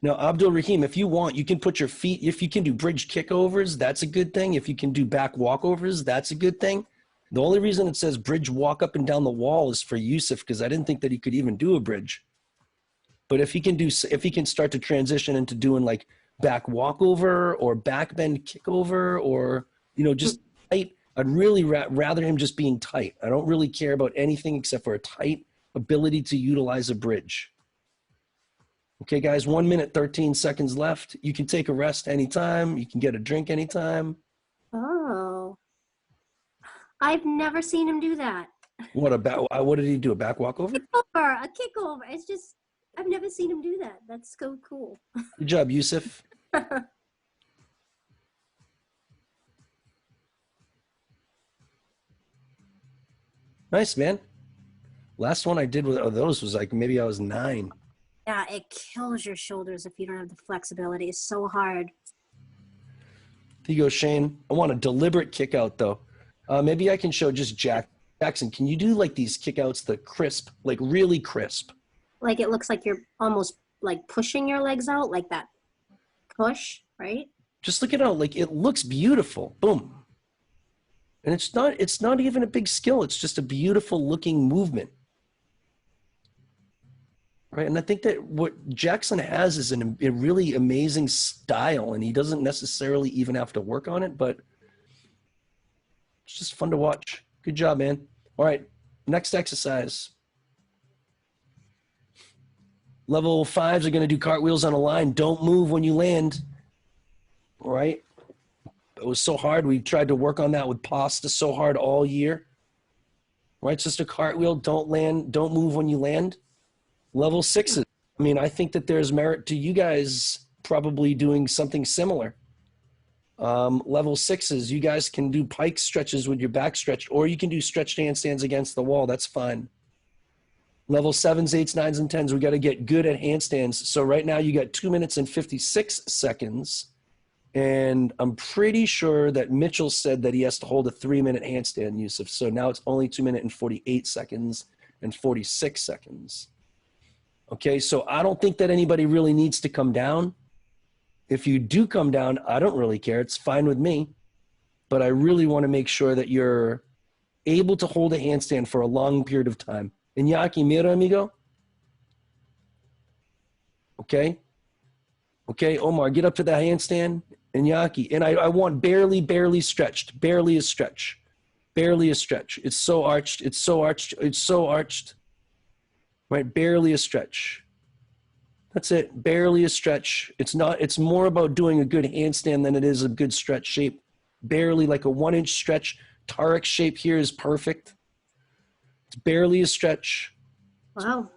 Now, Abdul Rahim, if you want, you can put your feet, if you can do bridge kickovers, that's a good thing. If you can do back walkovers, that's a good thing. The only reason it says bridge walk up and down the wall is for Yusuf, because I didn't think that he could even do a bridge. But if he can start to transition into doing like back walkover or back bend kickover, or, you know, just tight, I'd really rather him just being tight. I don't really care about anything except for a tight ability to utilize a bridge. Okay, guys, 1 minute, 13 seconds left. You can take a rest anytime. You can get a drink anytime. Oh, I've never seen him do that. What did he do? A back walkover? A kickover. It's just, I've never seen him do that. That's so cool. Good job, Yusuf. Nice, man. Last one I did with those was like maybe I was 9. Yeah, it kills your shoulders if you don't have the flexibility. It's so hard. There you go, Shane. I want a deliberate kick out, though. Maybe I can show just Jackson. Can you do like these kick outs, the crisp, like really crisp? Like it looks like you're almost like pushing your legs out, like that push, right? Just look at how, like, it looks beautiful. Boom. And it's not even a big skill. It's just a beautiful looking movement. Right, and I think that what Jackson has is a really amazing style, and he doesn't necessarily even have to work on it, but it's just fun to watch. Good job, man. All right, next exercise. Level 5s are going to do cartwheels on a line. Don't move when you land. All right. It was so hard. We tried to work on that with pasta so hard all year. All right, it's just a cartwheel. Don't move when you land. Level 6s, I mean, I think that there's merit to you guys probably doing something similar. Level 6s, you guys can do pike stretches with your back stretched, or you can do stretched handstands against the wall. That's fine. Level 7s, 8s, 9s, and 10s, we got to get good at handstands. So right now you got 2 minutes and 56 seconds. And I'm pretty sure that Mitchell said that he has to hold a 3-minute handstand, Yusuf. So now it's only 2 minutes and 48 seconds and 46 seconds. Okay, so I don't think that anybody really needs to come down. If you do come down, I don't really care. It's fine with me. But I really want to make sure that you're able to hold a handstand for a long period of time. Iñaki, mira, amigo. Okay. Okay, Omar, get up to that handstand. Iñaki. And I want barely stretched. Barely a stretch. Barely a stretch. It's so arched. It's so arched. It's so arched. Right? Barely a stretch. That's it. Barely a stretch. It's more about doing a good handstand than it is a good stretch shape. Barely, like a 1-inch stretch. Tarek shape here is perfect. It's barely a stretch. Wow.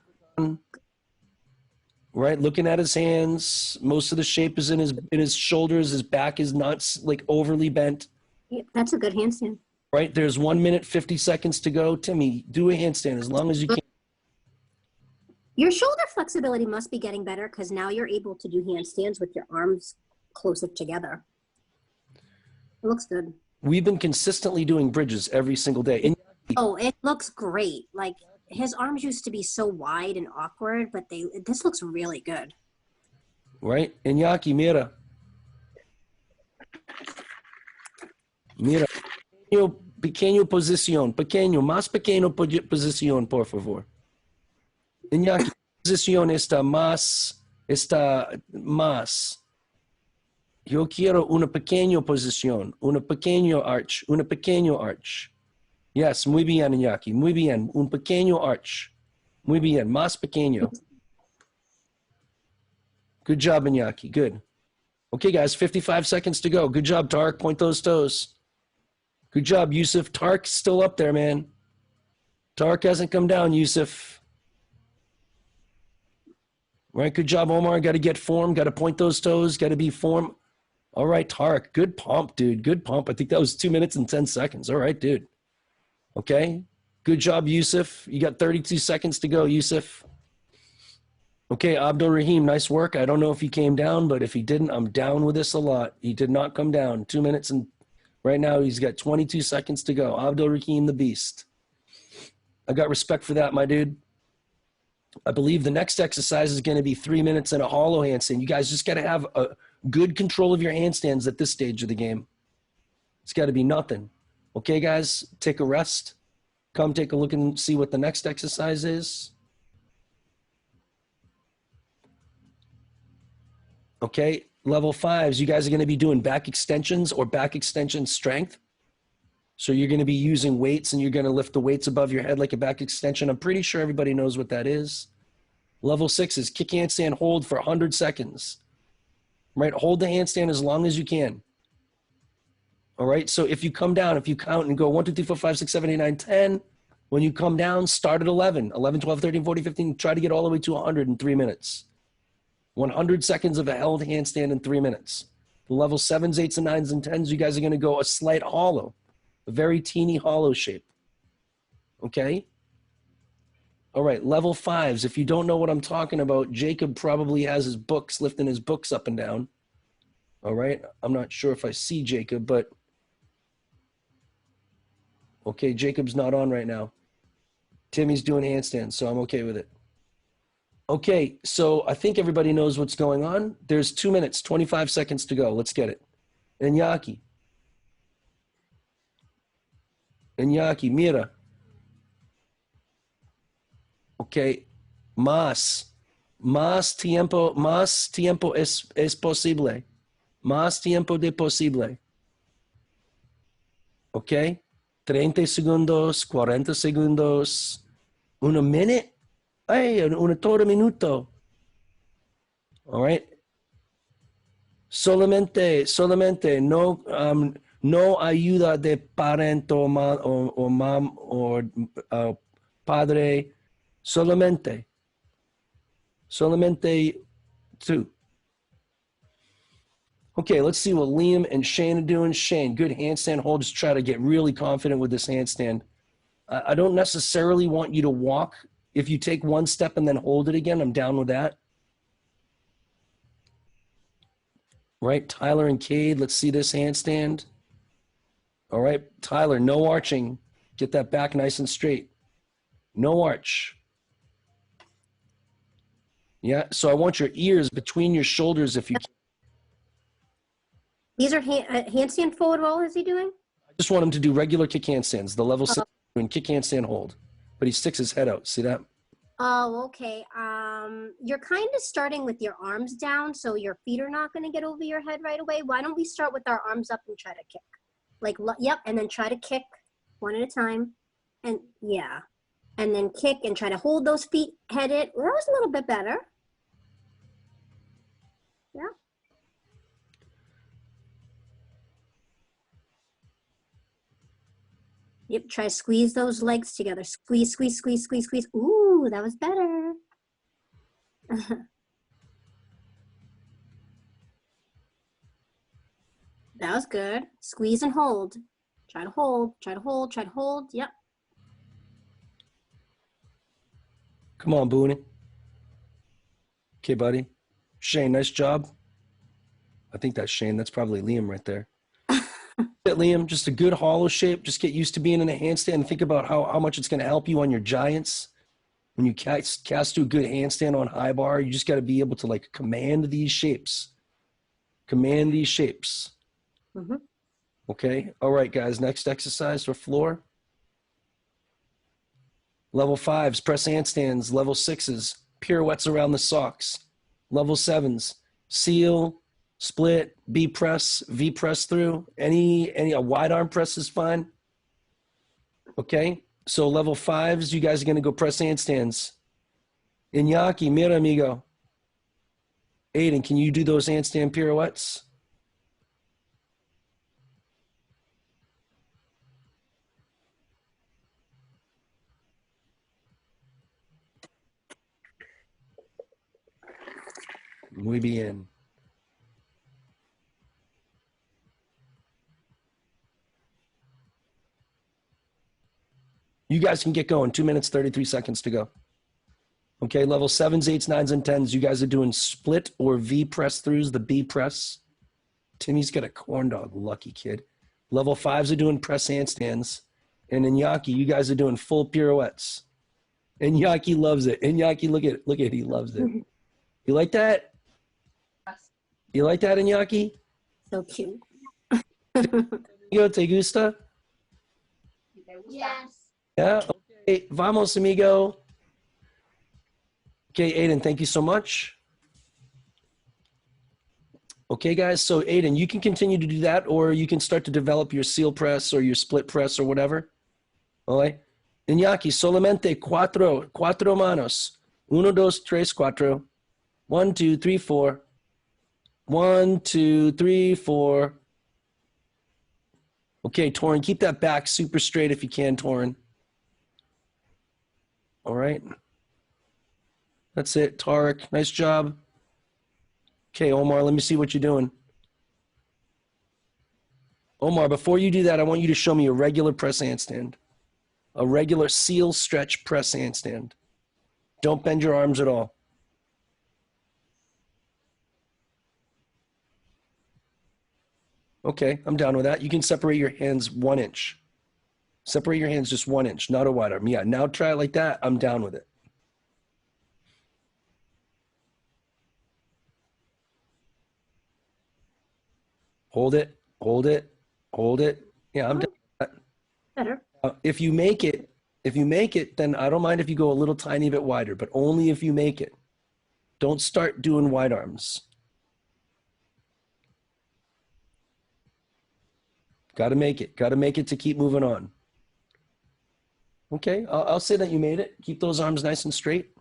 Right, looking at his hands, most of the shape is in his shoulders. His back is not like overly bent. Yeah, that's a good handstand. Right, there's 1 minute 50 seconds to go. Timmy, do a handstand as long as you can. Your shoulder flexibility must be getting better because now you're able to do handstands with your arms closer together. It looks good. We've been consistently doing bridges every single day. Oh, it looks great. Like his arms used to be so wide and awkward, but this looks really good. Right, Iñaki, mira. Mira. Pequeño posición. Pequeño, más pequeño posición, por favor. Iñaki, posición está más. Yo quiero una pequeña posición, una pequeño arch. Yes, muy bien, Iñaki, muy bien. Un pequeño arch. Muy bien, más pequeño. Good job, Iñaki, good. Okay, guys, 55 seconds to go. Good job, Tarek, point those toes. Good job, Yusuf. Tarek's still up there, man. Tarek hasn't come down, Yusuf. Right, good job, Omar. Got to get form, got to point those toes, got to be form. All right, Tarek, good pump, dude, good pump. I think that was 2 minutes and 10 seconds. All right, dude. Okay, good job, Yusuf. You got 32 seconds to go, Yusuf. Okay, Abdul Rahim, nice work. I don't know if he came down, but if he didn't, I'm down with this a lot. He did not come down. 2 minutes and right now he's got 22 seconds to go. Abdul Rahim, the beast. I got respect for that, my dude. I believe the next exercise is going to be 3 minutes and a hollow handstand. You guys just got to have a good control of your handstands at this stage of the game. It's got to be nothing. Okay, guys, take a rest. Come take a look and see what the next exercise is. Okay, level 5s, you guys are going to be doing back extensions or back extension strength. So you're going to be using weights and you're going to lift the weights above your head like a back extension. I'm pretty sure everybody knows what that is. Level 6 is kick handstand hold for 100 seconds. Right? Hold the handstand as long as you can. All right? So if you come down, if you count and go 1, 2, 3, 4, 5, 6, 7, 8, 9, 10, when you come down, start at 11, 12, 13, 14, 15, try to get all the way to 100 in 3 minutes. 100 seconds of a held handstand in 3 minutes. The level 7s, 8s, and 9s, and 10s, you guys are going to go a slight hollow. A very teeny hollow shape. Okay? All right, level 5s. If you don't know what I'm talking about, Jacob probably has his books, lifting his books up and down. All right? I'm not sure if I see Jacob, but... Okay, Jacob's not on right now. Timmy's doing handstands, so I'm okay with it. Okay, so I think everybody knows what's going on. There's 2 minutes, 25 seconds to go. Let's get it. Iñaki. Iñaki, mira. Okay, más tiempo es posible. Más tiempo de posible. Okay, 30 segundos, 40 segundos, 1 minute. Hey, un todo minuto. All right. Solamente no ayuda de parente o mam o padre. Solamente Solamente two. Okay, let's see what Liam and Shane are doing. Shane, good handstand hold. Just try to get really confident with this handstand. I don't necessarily want you to walk. If you take one step and then hold it again, I'm down with that. Right, Tyler and Cade, let's see this handstand. All right, Tyler, no arching. Get that back nice and straight. No arch. Yeah, so I want your ears between your shoulders if you can. These are handstand forward roll, is he doing? I just want him to do regular kick handstands, the level 6 and kick handstand hold. But he sticks his head out. See that? Oh, okay. You're kind of starting with your arms down, so your feet are not going to get over your head right away. Why don't we start with our arms up and try to kick? Like, yep, and then try to kick one at a time. And yeah. And then kick and try to hold those feet headed. Well, that was a little bit better. Yeah. Yep, try to squeeze those legs together. Squeeze, squeeze, squeeze, squeeze, squeeze. Ooh, that was better. That was good. Squeeze and hold. Try to hold, try to hold, try to hold. Yep. Come on, Boone. Okay, buddy. Shane, nice job. I think that's Shane. That's probably Liam right there. Liam, just a good hollow shape. Just get used to being in a handstand. Think about how much it's going to help you on your giants. When you cast to a good handstand on high bar, you just got to be able to like command these shapes. Command these shapes. Mm-hmm. Okay. All right, guys. Next exercise for floor. Level 5s, press handstands. Level 6s, pirouettes around the socks. Level 7s, seal, split, B press, V press through. A wide arm press is fine. Okay. So level 5s, you guys are going to go press handstands. Iñaki, mira, amigo. Aiden, can you do those handstand pirouettes? Muy bien. You guys can get going. 2 minutes, 33 seconds to go. Okay, level 7s, 8s, 9s, and 10s. You guys are doing split or V press throughs, the B press. Timmy's got a corn dog, lucky kid. Level 5s are doing press handstands. And Iñaki, you guys are doing full pirouettes. Iñaki loves it. Iñaki, look at, he loves it. You like that? You like that, Iñaki? So cute. Amigo, te gusta? Yes. Yeah? Okay, vamos, amigo. Okay, Aiden, thank you so much. Okay, guys, so Aiden, you can continue to do that, or you can start to develop your seal press or your split press or whatever. All right? Iñaki, solamente cuatro manos. 1, 2, 3, 4. 1, 2, 3, 4. 1, 2, 3, 4. Okay, Torin, keep that back super straight if you can, Torin. All right. That's it. Tarek, nice job. Okay, Omar, let me see what you're doing. Omar, before you do that, I want you to show me a regular press handstand. A regular seal stretch press handstand. Don't bend your arms at all. Okay, I'm down with that. You can separate your hands 1 inch. Separate your hands just 1 inch, not a wide arm. Yeah, now try it like that. I'm down with it. Hold it, hold it, hold it. Yeah, I'm down with that. Better. If you make it, then I don't mind if you go a little tiny bit wider, but only if you make it. Don't start doing wide arms. Got to make it. Got to make it to keep moving on. Okay, I'll say that you made it. Keep those arms nice and straight.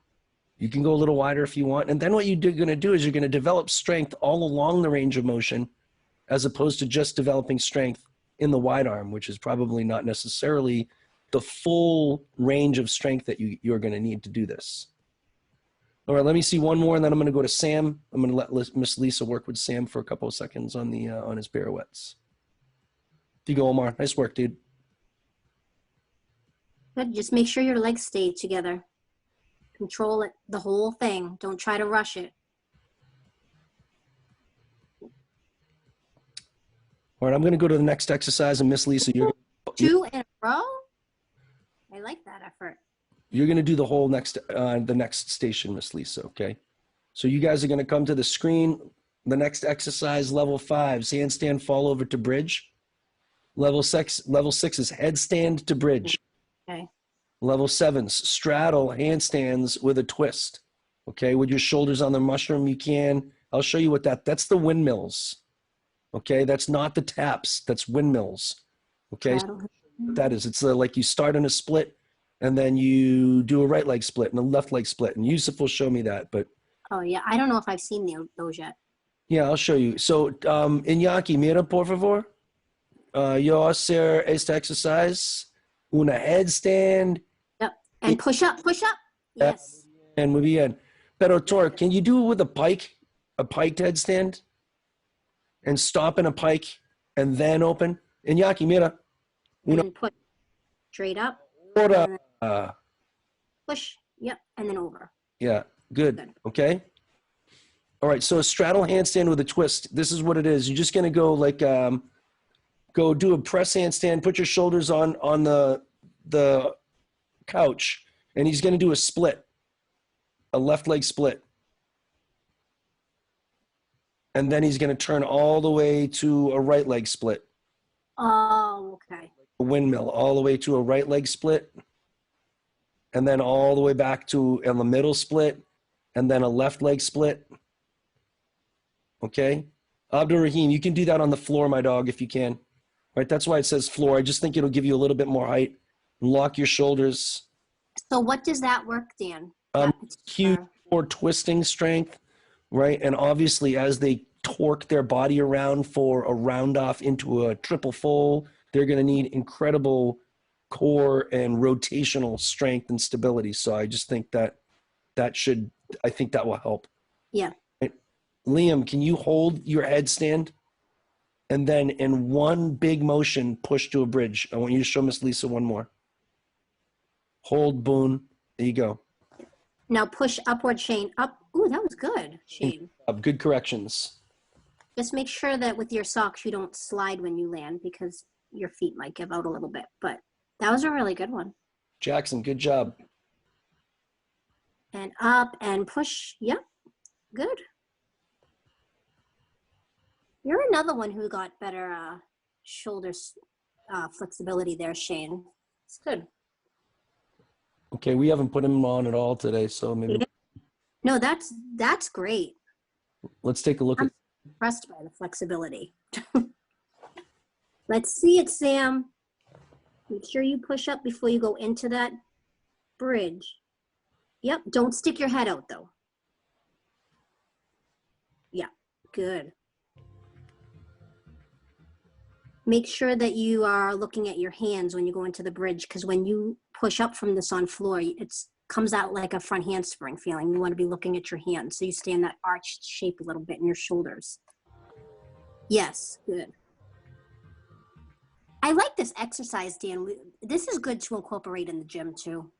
You can go a little wider if you want. And then what you're going to do is you're going to develop strength all along the range of motion, as opposed to just developing strength in the wide arm, which is probably not necessarily the full range of strength that you're going to need to do this. All right, let me see one more, and then I'm going to go to Sam. I'm going to let Miss Lisa work with Sam for a couple of seconds on the on his pirouettes. There you go, Omar. Nice work, dude. Good. Just make sure your legs stay together. Control it, the whole thing. Don't try to rush it. All right, I'm going to go to the next exercise, and Miss Lisa, you're 2 in a row? I like that effort. You're going to do the whole the next station, Miss Lisa, okay? So you guys are going to come to the screen. The next exercise, level 5, handstand fall over to bridge. Level 6 is headstand to bridge. Okay. Level 7's straddle handstands with a twist. Okay, with your shoulders on the mushroom, you can. I'll show you what that's the windmills. Okay, that's not the taps, that's windmills. Okay, so what that is, it's like you start in a split and then you do a right leg split and a left leg split. And Yusuf will show me that, but. Oh yeah, I don't know if I've seen those yet. Yeah, I'll show you. So, Iñaki, mira, por favor. Yo hacer este exercise. Una headstand. Yep. And push up, push up. Yes. And muy bien. Pero Tor, can you do it with a piked headstand? And stop in a pike and then open? Iñaki, mira. And then push straight up. Push. Yep. And then over. Yeah. Good. Okay. All right. So a straddle handstand with a twist. This is what it is. You're just going to go like, go do a press handstand, put your shoulders on the couch, and he's going to do a split, a left leg split. And then he's going to turn all the way to a right leg split. Oh, okay. A windmill, all the way to a right leg split. And then all the way back to a middle split. And then a left leg split. Okay? Abdul Rahim, you can do that on the floor, my dog, if you can. Right, that's why it says floor. I just think it'll give you a little bit more height. Lock your shoulders. So what does that work, Dan? Huge for twisting strength, right? And obviously as they torque their body around for a round off into a triple full, they're going to need incredible core and rotational strength and stability. So I just think that I think that will help. Yeah. Right? Liam, can you hold your headstand? And then in one big motion, push to a bridge. I want you to show Miss Lisa one more. Hold, Boone. There you go. Now push upward, Shane. Up. Ooh, that was good, Shane. Good corrections. Just make sure that with your socks, you don't slide when you land because your feet might give out a little bit. But that was a really good one. Jackson, good job. And up and push. Yep. Good. You're another one who got better shoulder flexibility there, Shane. It's good. Okay, we haven't put him on at all today, so maybe. No, that's great. Let's take a look. I'm impressed by the flexibility. Let's see it, Sam. Make sure you push up before you go into that bridge. Yep, don't stick your head out though. Yeah, good. Make sure that you are looking at your hands when you go into the bridge, because when you push up from this on floor, it comes out like a front handspring feeling. You want to be looking at your hands, so you stay in that arched shape a little bit in your shoulders. Yes, good. I like this exercise, Dan. This is good to incorporate in the gym too.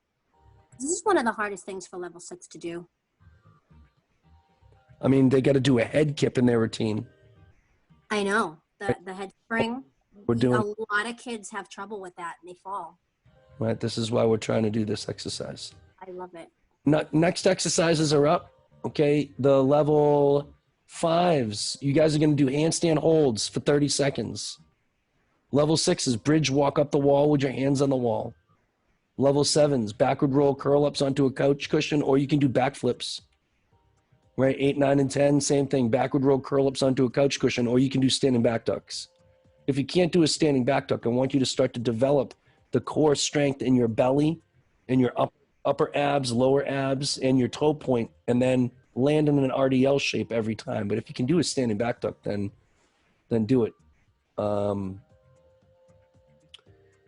This is one of the hardest things for level 6 to do. I mean, they got to do a head kip in their routine. I know. The head spring. We're doing a lot of kids have trouble with that and they fall. Right. This is why we're trying to do this exercise. I love it. Next exercises are up. Okay. The level 5s. You guys are going to do handstand holds for 30 seconds. Level 6 is bridge walk up the wall with your hands on the wall. Level 7's backward roll curl ups onto a couch cushion, or you can do backflips. Right, 8, 9, and 10, same thing. Backward roll curl ups onto a couch cushion, or you can do standing back ducks. If you can't do a standing back duck, I want you to start to develop the core strength in your belly, in your upper abs, lower abs, and your toe point, and then land in an RDL shape every time. But if you can do a standing back duck, then do it.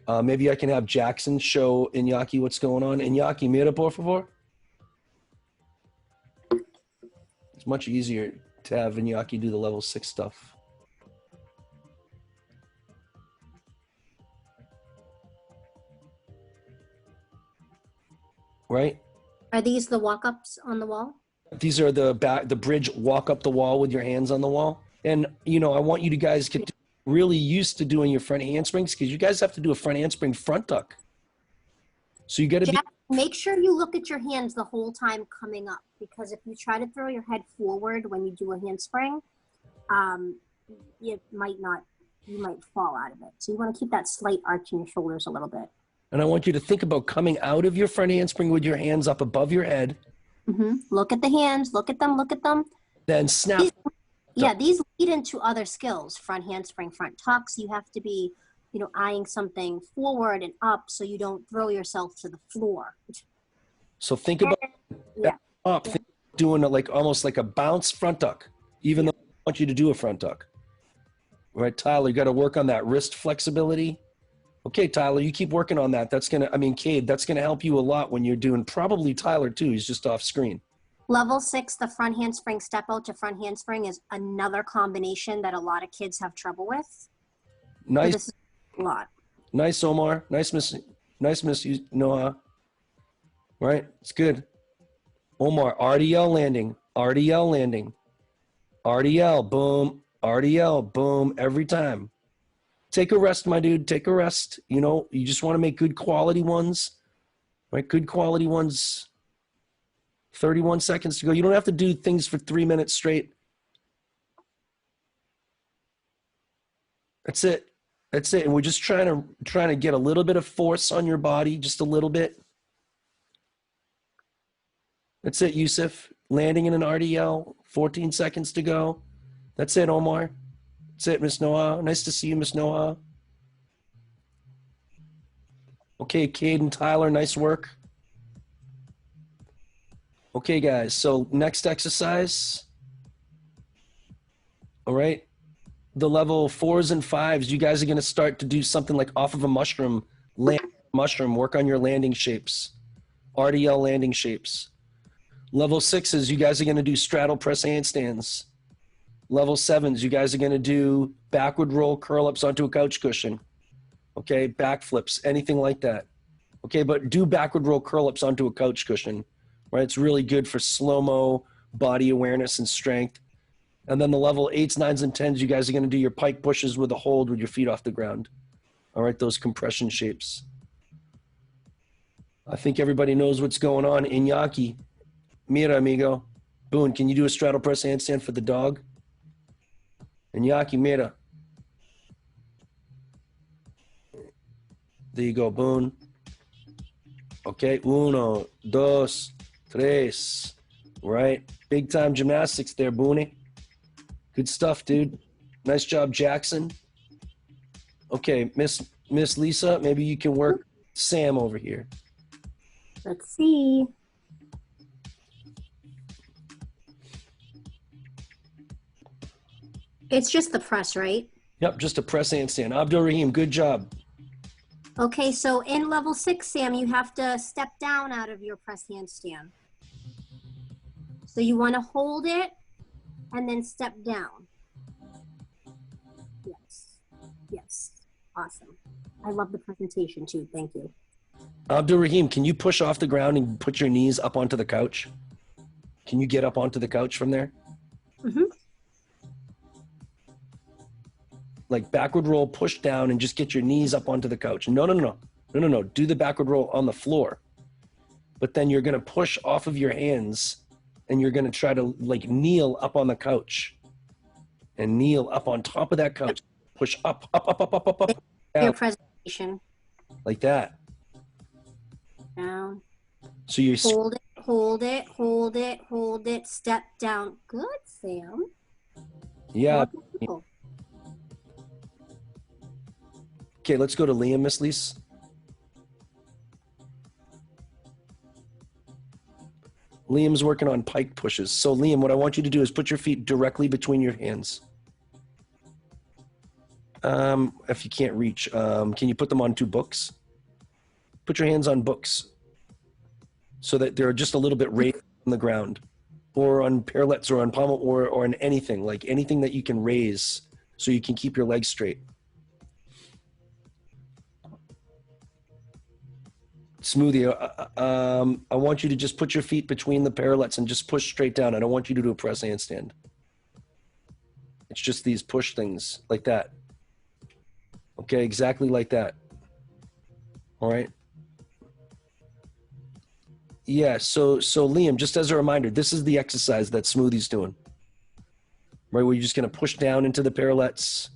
Maybe I can have Jackson show Iñaki what's going on. Iñaki, mira por favor. It's much easier to have Iñaki do the level 6 stuff. Right? Are these the walk-ups on the wall? These are the bridge walk up the wall with your hands on the wall. And, you know, I want you to guys get really used to doing your front handsprings because you guys have to do a front handspring front tuck. So you got to be. Make sure you look at your hands the whole time coming up, because if you try to throw your head forward when you do a handspring, you might fall out of it. So you want to keep that slight arch in your shoulders a little bit. And I want you to think about coming out of your front handspring with your hands up above your head. Look at the hands, look at them, look at them. Then snap. These lead into other skills. Front handspring, front tucks. You have to be, you know, eyeing something forward and up so you don't throw yourself to the floor. So think about up, doing it like almost like a bounce front tuck, even though I want you to do a front tuck. Right, Tyler, you got to work on that wrist flexibility. Okay, Tyler, you keep working on that. That's gonna, I mean, Cade, that's gonna help you a lot when you're doing, probably Tyler too, he's just off screen. Level 6, the front handspring step out to front handspring is another combination that a lot of kids have trouble with. Nice. So this is a lot. Nice, Omar. Nice, Miss Noah. Right, it's good. Omar, RDL landing, RDL landing, RDL, boom, RDL, boom, every time. Take a rest, my dude, take a rest. You know, you just want to make good quality ones, right? Good quality ones. 31 seconds to go. You don't have to do things for 3 minutes straight. That's it. That's it. And we're just trying to get a little bit of force on your body, just a little bit. That's it, Yusuf. Landing in an RDL, 14 seconds to go. That's it, Omar. That's it, Miss Noah. Nice to see you, Miss Noah. Okay, Cade and Tyler, nice work. Okay, guys, so next exercise. All right. The level 4s and 5s, you guys are going to start to do something like off of a mushroom, work on your landing shapes, RDL landing shapes. Level 6s, you guys are going to do straddle press handstands. Level 7s, you guys are going to do backward roll curl-ups onto a couch cushion. Okay, backflips, anything like that. Okay, but do backward roll curl-ups onto a couch cushion, right? It's really good for slow-mo body awareness and strength. And then the level 8s, 9s, and 10s, you guys are going to do your pike pushes with a hold with your feet off the ground. All right, those compression shapes. I think everybody knows what's going on. Iñaki, mira, amigo. Boone, can you do a straddle press handstand for the dog? Iñaki, mira. There you go, Boone. Okay, 1, 2, 3. Right, big time gymnastics there, Boone. Good stuff, dude. Nice job, Jackson. Okay, Miss Lisa, maybe you can work Sam over here. Let's see. It's just the press, right? Yep, just a press handstand. Abdul Rahim, good job. Okay, so in level 6, Sam, you have to step down out of your press handstand. So you want to hold it and then step down. Yes, yes, awesome. I love the presentation too, thank you. Abdul Rahim, can you push off the ground and put your knees up onto the couch? Can you get up onto the couch from there? Mm-hmm. Like backward roll, push down, and just get your knees up onto the couch. No. Do the backward roll on the floor. But then you're going to push off of your hands, and you're going to try to like kneel up on the couch. And kneel up on top of that couch. Push up. Your presentation. Like that. Down. So you hold it, step down. Good, Sam. Yeah. Wonderful. Okay, let's go to Liam, Miss Lise. Liam's working on pike pushes. So Liam, what I want you to do is put your feet directly between your hands. If you can't reach, can you put them on 2 books? Put your hands on books so that they're just a little bit raised from the ground. or on parallettes or on pommel or on anything, like anything that you can raise so you can keep your legs straight. Smoothie, I want you to just put your feet between the parallettes and just push straight down. I don't want you to do a press handstand. It's just these push things like that. Okay, exactly like that. All right. Yeah, so Liam, just as a reminder, this is the exercise that Smoothie's doing. Right, where you're just gonna push down into the parallettes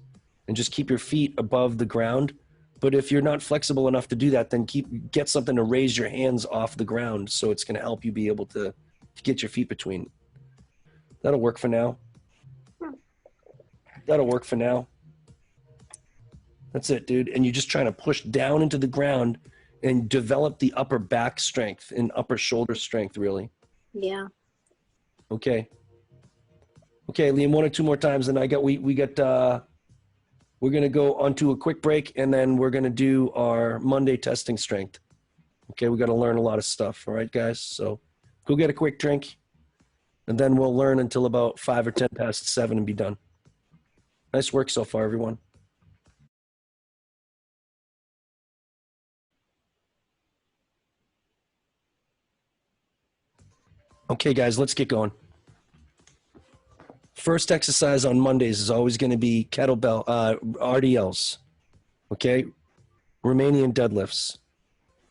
and just keep your feet above the ground. But if you're not flexible enough to do that, then get something to raise your hands off the ground, so it's gonna help you be able to get your feet between. That'll work for now. That'll work for now. That's it, dude. And you're just trying to push down into the ground and develop the upper back strength and upper shoulder strength, really. Yeah. Okay. Okay, Liam, 1 or 2 more times, and we're gonna go onto a quick break, and then we're gonna do our Monday testing strength. Okay, we gotta learn a lot of stuff. All right, guys. So go get a quick drink, and then we'll learn until about 5 or 10 past 7 and be done. Nice work so far, everyone. Okay, guys, let's get going. First exercise on Mondays is always going to be kettlebell, RDLs, okay? Romanian deadlifts.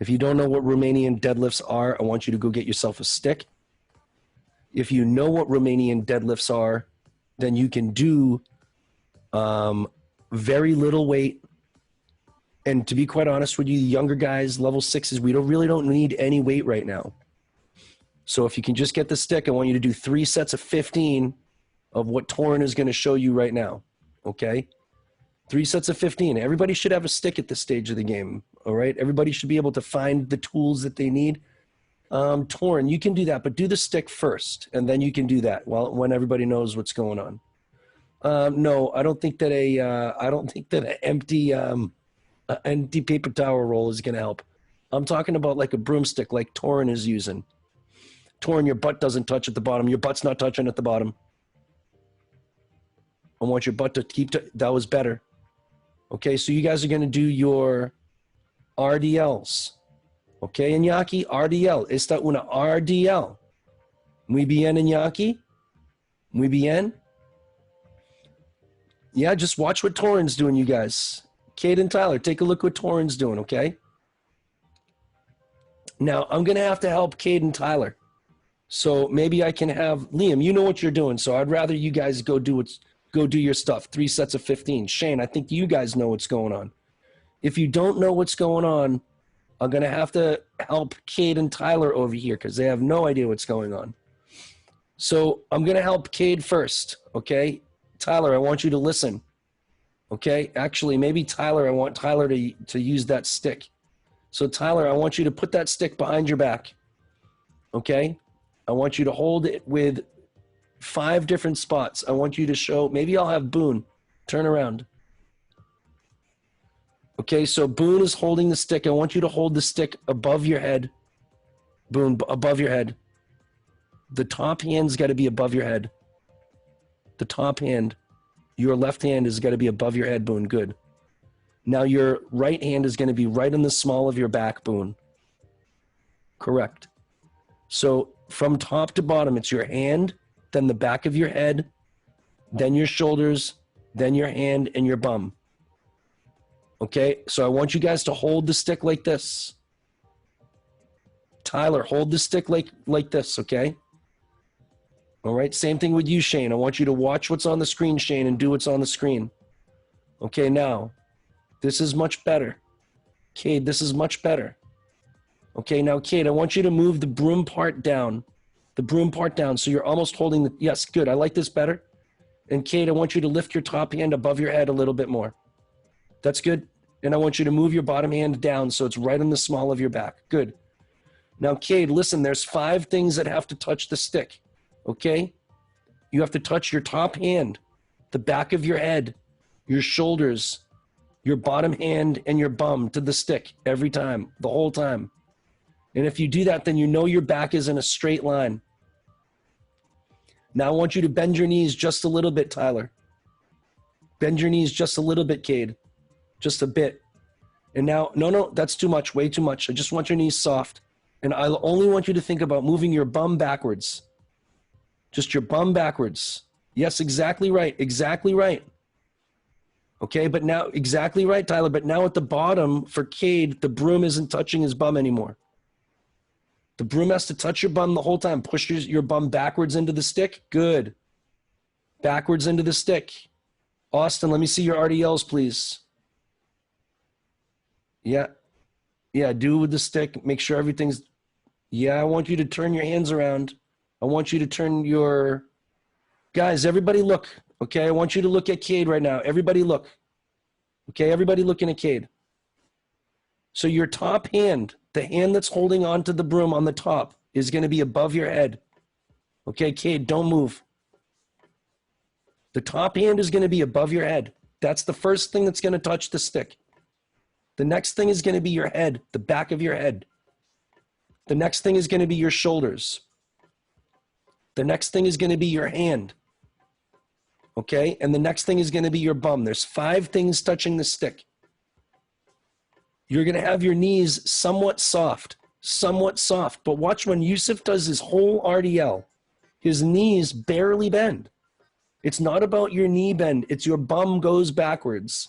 If you don't know what Romanian deadlifts are, I want you to go get yourself a stick. If you know what Romanian deadlifts are, then you can do very little weight. And to be quite honest with you, younger guys, level 6s, we really don't need any weight right now. So if you can just get the stick, I want you to do 3 sets of 15 of what Torin is going to show you right now, okay? 3 sets of 15. Everybody should have a stick at this stage of the game, all right? Everybody should be able to find the tools that they need. Torin, you can do that, but do the stick first, and then you can do that when everybody knows what's going on. No, I don't think that an empty paper towel roll is going to help. I'm talking about like a broomstick like Torin is using. Torin, your butt doesn't touch at the bottom. Your butt's not touching at the bottom. I want your butt to that was better. Okay, so you guys are going to do your RDLs. Okay, Iñaki, RDL. Esta una RDL. Muy bien, Iñaki. Muy bien. Yeah, just watch what Torin's doing, you guys. Kate and Tyler, take a look what Torin's doing, okay? Now, I'm going to have to help Kate and Tyler. So maybe I can have Liam, you know what you're doing, so I'd rather you guys go do your stuff. 3 sets of 15. Shane, I think you guys know what's going on. If you don't know what's going on, I'm going to have to help Cade and Tyler over here because they have no idea what's going on. So I'm going to help Cade first, okay? Tyler, I want you to listen, okay? Actually, maybe Tyler, I want Tyler to use that stick. So Tyler, I want you to put that stick behind your back, okay? I want you to hold it with 5 different spots. I want you to show, maybe I'll have Boone turn around. Okay, so Boone is holding the stick. I want you to hold the stick above your head. Boone, above your head. The top hand's got to be above your head. The top hand. Your left hand has got to be above your head, Boone. Good. Now your right hand is going to be right in the small of your back, Boone. Correct. So from top to bottom, it's your hand, then the back of your head, then your shoulders, then your hand, and your bum. Okay, so I want you guys to hold the stick like this. Tyler, hold the stick like this, okay? All right, same thing with you, Shane. I want you to watch what's on the screen, Shane, and do what's on the screen. Okay, now, this is much better. Cade, this is much better. Okay, now, Cade, I want you to move the broom part down. The broom part down, so you're almost holding the, yes, good, I like this better. And Cade, I want you to lift your top hand above your head a little bit more. That's good. And I want you to move your bottom hand down so it's right in the small of your back. Good. Now, Cade, listen, there's 5 things that have to touch the stick, okay? You have to touch your top hand, the back of your head, your shoulders, your bottom hand, and your bum to the stick every time, the whole time. And if you do that, then you know your back is in a straight line. Now I want you to bend your knees just a little bit, Tyler. Bend your knees just a little bit, Cade. Just a bit. And now, no, that's too much, way too much. I just want your knees soft. And I only want you to think about moving your bum backwards. Just your bum backwards. Yes, exactly right, exactly right. Okay, but now, exactly right, Tyler, but now at the bottom for Cade, the broom isn't touching his bum anymore. The broom has to touch your bum the whole time. Push your bum backwards into the stick. Good. Backwards into the stick. Austin, let me see your RDLs, please. Yeah. Yeah, do with the stick. Make sure everything's... Yeah, I want you to turn your hands around. I want you to turn your... Guys, everybody look. Okay, I want you to look at Cade right now. Everybody look. Okay, everybody looking at Cade. So your top hand, the hand that's holding onto the broom on the top, is going to be above your head. Okay, Cade, don't move. The top hand is going to be above your head. That's the first thing that's going to touch the stick. The next thing is going to be your head, the back of your head. The next thing is going to be your shoulders. The next thing is going to be your hand. Okay, and the next thing is going to be your bum. There's 5 things touching the stick. You're going to have your knees somewhat soft, but watch when Yusuf does his whole RDL, his knees barely bend. It's not about your knee bend, it's your bum goes backwards.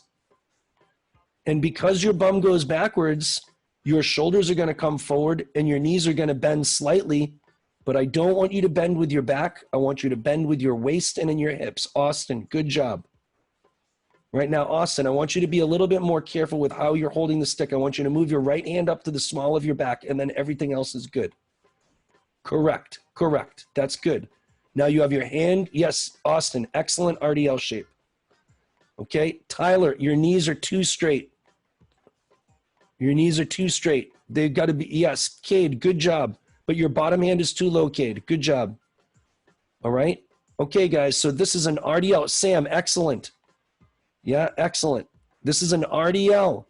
And because your bum goes backwards, your shoulders are going to come forward and your knees are going to bend slightly, but I don't want you to bend with your back. I want you to bend with your waist and in your hips. Austin, good job. Right now, Austin, I want you to be a little bit more careful with how you're holding the stick. I want you to move your right hand up to the small of your back, and then everything else is good. Correct, correct. That's good. Now you have your hand. Yes, Austin, excellent RDL shape. Okay, Tyler, your knees are too straight. Your knees are too straight. They've got to be, yes, Cade, good job. But your bottom hand is too low, Cade. Good job. All right. Okay, guys, so this is an RDL. Sam, excellent. Yeah, excellent. This is an RDL.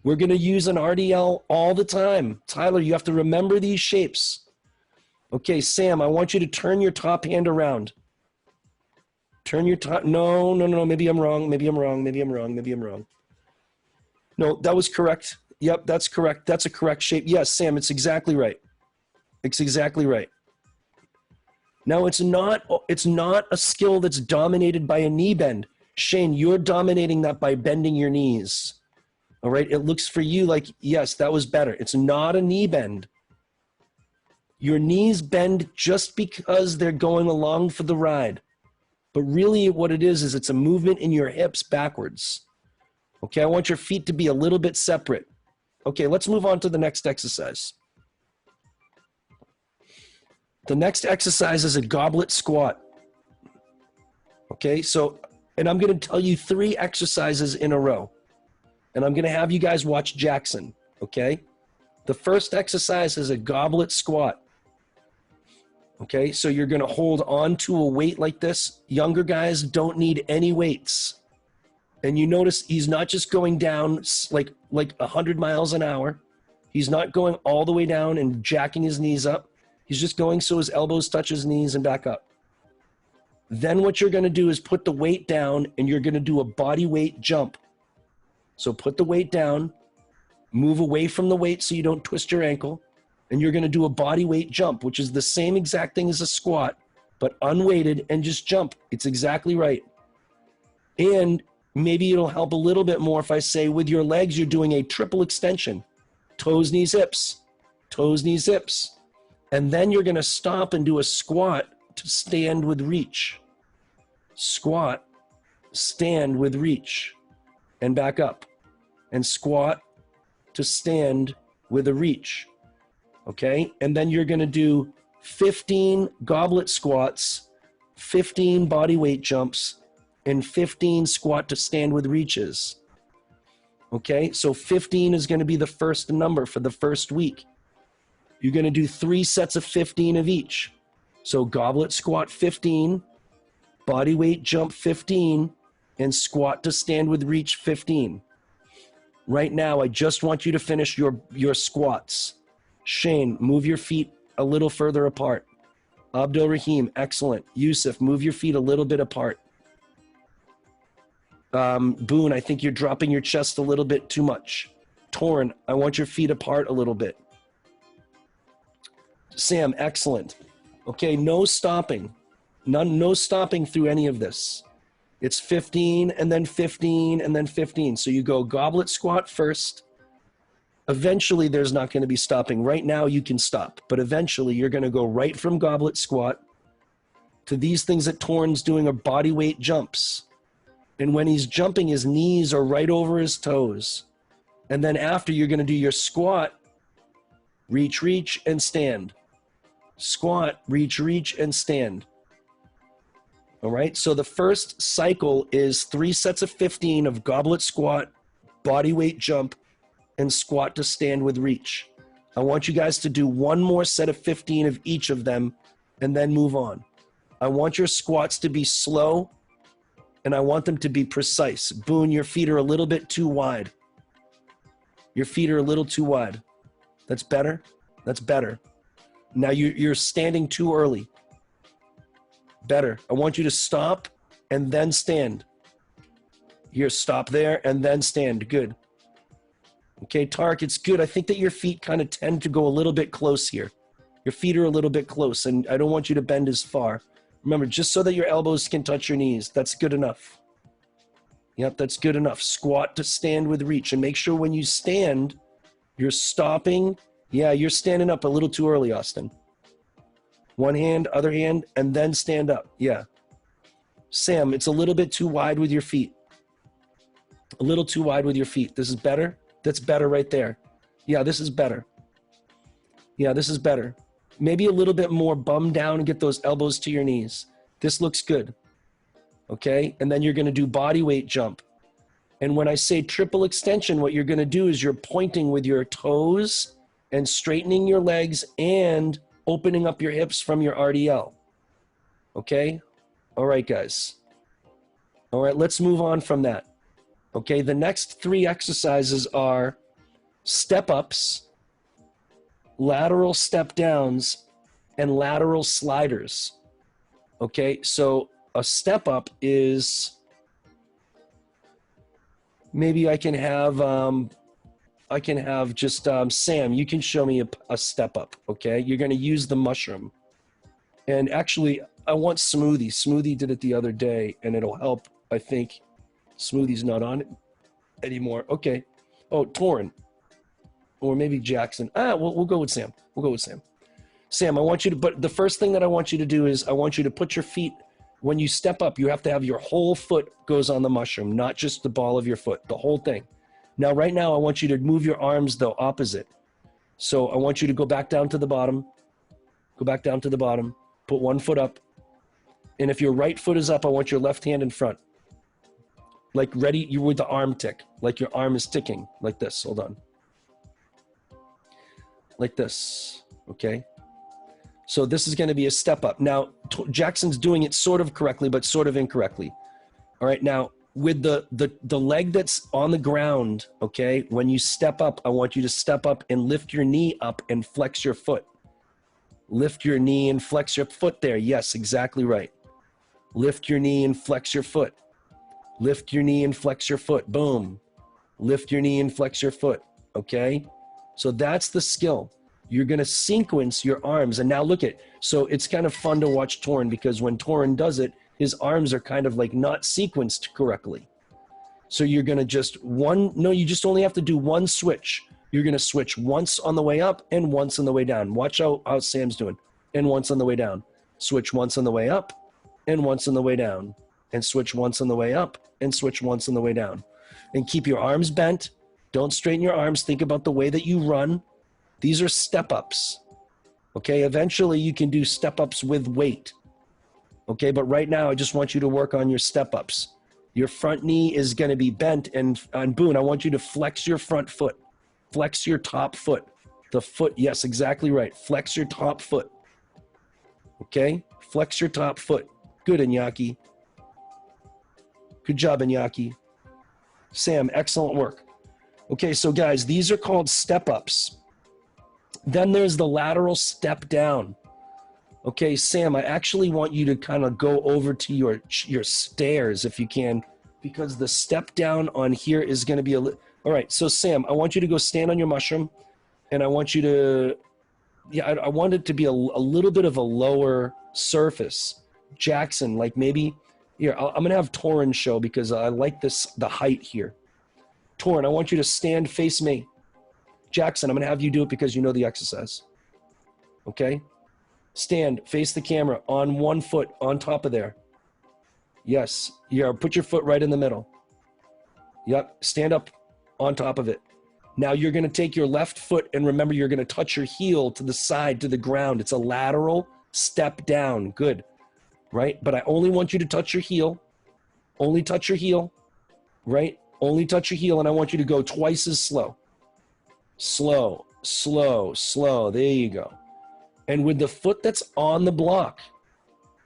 We're going to use an RDL all the time. Tyler, you have to remember these shapes. Okay, Sam, I want you to turn your top hand around. Turn your top. No. Maybe I'm wrong. No, that was correct. Yep, that's correct. That's a correct shape. Yes, Sam, it's exactly right. It's exactly right. Now, it's not a skill that's dominated by a knee bend. Shane, you're dominating that by bending your knees. All right, it looks for you like, yes, that was better. It's not a knee bend. Your knees bend just because they're going along for the ride. But really what it is it's a movement in your hips backwards. Okay, I want your feet to be a little bit separate. Okay, let's move on to the next exercise. The next exercise is a goblet squat. Okay, so, and I'm going to tell you 3 exercises in a row. And I'm going to have you guys watch Jackson, okay? The first exercise is a goblet squat. Okay, so you're going to hold on to a weight like this. Younger guys don't need any weights. And you notice he's not just going down like 100 miles an hour. He's not going all the way down and jacking his knees up. He's just going so his elbows touch his knees and back up. Then what you're going to do is put the weight down and you're going to do a body weight jump. So put the weight down, move away from the weight so you don't twist your ankle, and you're going to do a body weight jump, which is the same exact thing as a squat, but unweighted, and just jump. It's exactly right. And maybe it'll help a little bit more if I say with your legs, you're doing a triple extension. Toes, knees, hips. Toes, knees, hips. And then you're going to stop and do a squat to stand with reach. Squat, stand with reach, and back up. And squat to stand with a reach. Okay? And then you're going to do 15 goblet squats, 15 body weight jumps, and 15 squat to stand with reaches. Okay? So 15 is going to be the first number for the first week. You're going to do 3 sets of 15 of each. So goblet squat 15, body weight jump 15, and squat to stand with reach 15. Right now, I just want you to finish your squats. Shane, move your feet a little further apart. Abdul Rahim, excellent. Yusuf, move your feet a little bit apart. Boone, I think you're dropping your chest a little bit too much. Torn, I want your feet apart a little bit. Sam, excellent. Okay, no stopping. No stopping through any of this. It's 15 and then 15 and then 15. So you go goblet squat first. Eventually there's not going to be stopping. Right now you can stop, but eventually you're going to go right from goblet squat to these things that Torn's doing are body weight jumps. And when he's jumping, his knees are right over his toes. And then after, you're going to do your squat, reach, reach, and stand. Squat, reach, reach, and stand. All right, so the first cycle is 3 sets of 15 of goblet squat, body weight jump, and squat to stand with reach. I want you guys to do one more set of 15 of each of them and then move on. I want your squats to be slow and I want them to be precise. Boone, your feet are a little bit too wide. Your feet are a little too wide. That's better. That's better. Now you're standing too early. Better. I want you to stop and then stand. Here, stop there and then stand. Good. Okay, Tarek, it's good. I think that your feet kind of tend to go a little bit close here. Your feet are a little bit close, and I don't want you to bend as far. Remember, just so that your elbows can touch your knees. That's good enough. Yep, that's good enough. Squat to stand with reach, and make sure when you stand, you're stopping. Yeah, you're standing up a little too early, Austin. One hand, other hand, and then stand up. Yeah. Sam, it's a little bit too wide with your feet. A little too wide with your feet. This is better. That's better right there. Yeah, this is better. Yeah, this is better. Maybe a little bit more bum down and get those elbows to your knees. This looks good. Okay, and then you're going to do body weight jump. And when I say triple extension, what you're going to do is you're pointing with your toes and straightening your legs and opening up your hips from your RDL. Okay? All right, guys. All right, let's move on from that. Okay, the next 3 exercises are step-ups, lateral step-downs, and lateral sliders. Okay, so a step-up is, maybe I can have just, Sam, you can show me a step-up, okay? You're gonna use the mushroom. And actually, I want Smoothie. Smoothie did it the other day, and it'll help, I think. Smoothie's not on it anymore. Okay. Oh, Torrin. Or maybe Jackson. We'll go with Sam. We'll go with Sam. Sam, I want you to, but the first thing that I want you to do is I want you to put your feet, when you step up, you have to have your whole foot goes on the mushroom, not just the ball of your foot, the whole thing. Now, right now, I want you to move your arms, though, opposite. So I want you to go back down to the bottom. Go back down to the bottom. Put one foot up. And if your right foot is up, I want your left hand in front. Like ready, you with the arm tick. Like your arm is ticking. Like this. Hold on. Like this. Okay? So this is going to be a step up. Now, Jackson's doing it sort of correctly, but sort of incorrectly. All right, now, with the leg that's on the ground, okay, when you step up, I want you to step up and lift your knee up and flex your foot. Lift your knee and flex your foot there. Yes, exactly right. Lift your knee and flex your foot. Lift your knee and flex your foot. Boom. Lift your knee and flex your foot. Okay? So that's the skill. You're going to sequence your arms. And now look at, so it's kind of fun to watch Torrin because when Torrin does it, his arms are kind of like not sequenced correctly. So you're going to just you just only have to do one switch. You're going to switch once on the way up and once on the way down. Watch how Sam's doing. And once on the way down. Switch once on the way up and once on the way down. And switch once on the way up and switch once on the way down. And keep your arms bent. Don't straighten your arms. Think about the way that you run. These are step-ups. Okay, eventually you can do step-ups with weight. Okay, but right now I just want you to work on your step-ups. Your front knee is going to be bent, and on Boone, I want you to flex your front foot. Flex your top foot. The foot, yes, exactly right. Flex your top foot. Okay, flex your top foot. Good, Iñaki. Good job, Iñaki. Sam, excellent work. Okay, so guys, these are called step-ups. Then there's the lateral step down. Okay, Sam, I actually want you to kind of go over to your stairs if you can, because the step down on here is going to be all right. So Sam, I want you to go stand on your mushroom, and I want you to, yeah, I want it to be a little bit of a lower surface. Jackson, like maybe, here, I'm going to have Torin show because I like the height here. Torin, I want you to stand face me. Jackson, I'm going to have you do it because you know the exercise. Okay? Stand, face the camera, on one foot, on top of there. Yes. Yeah, put your foot right in the middle. Yep, stand up on top of it. Now you're going to take your left foot, and remember, you're going to touch your heel to the side, to the ground. It's a lateral step down. Good. Right? But I only want you to touch your heel. Only touch your heel. Right? Only touch your heel, and I want you to go twice as slow. Slow, slow, slow. There you go. And with the foot that's on the block,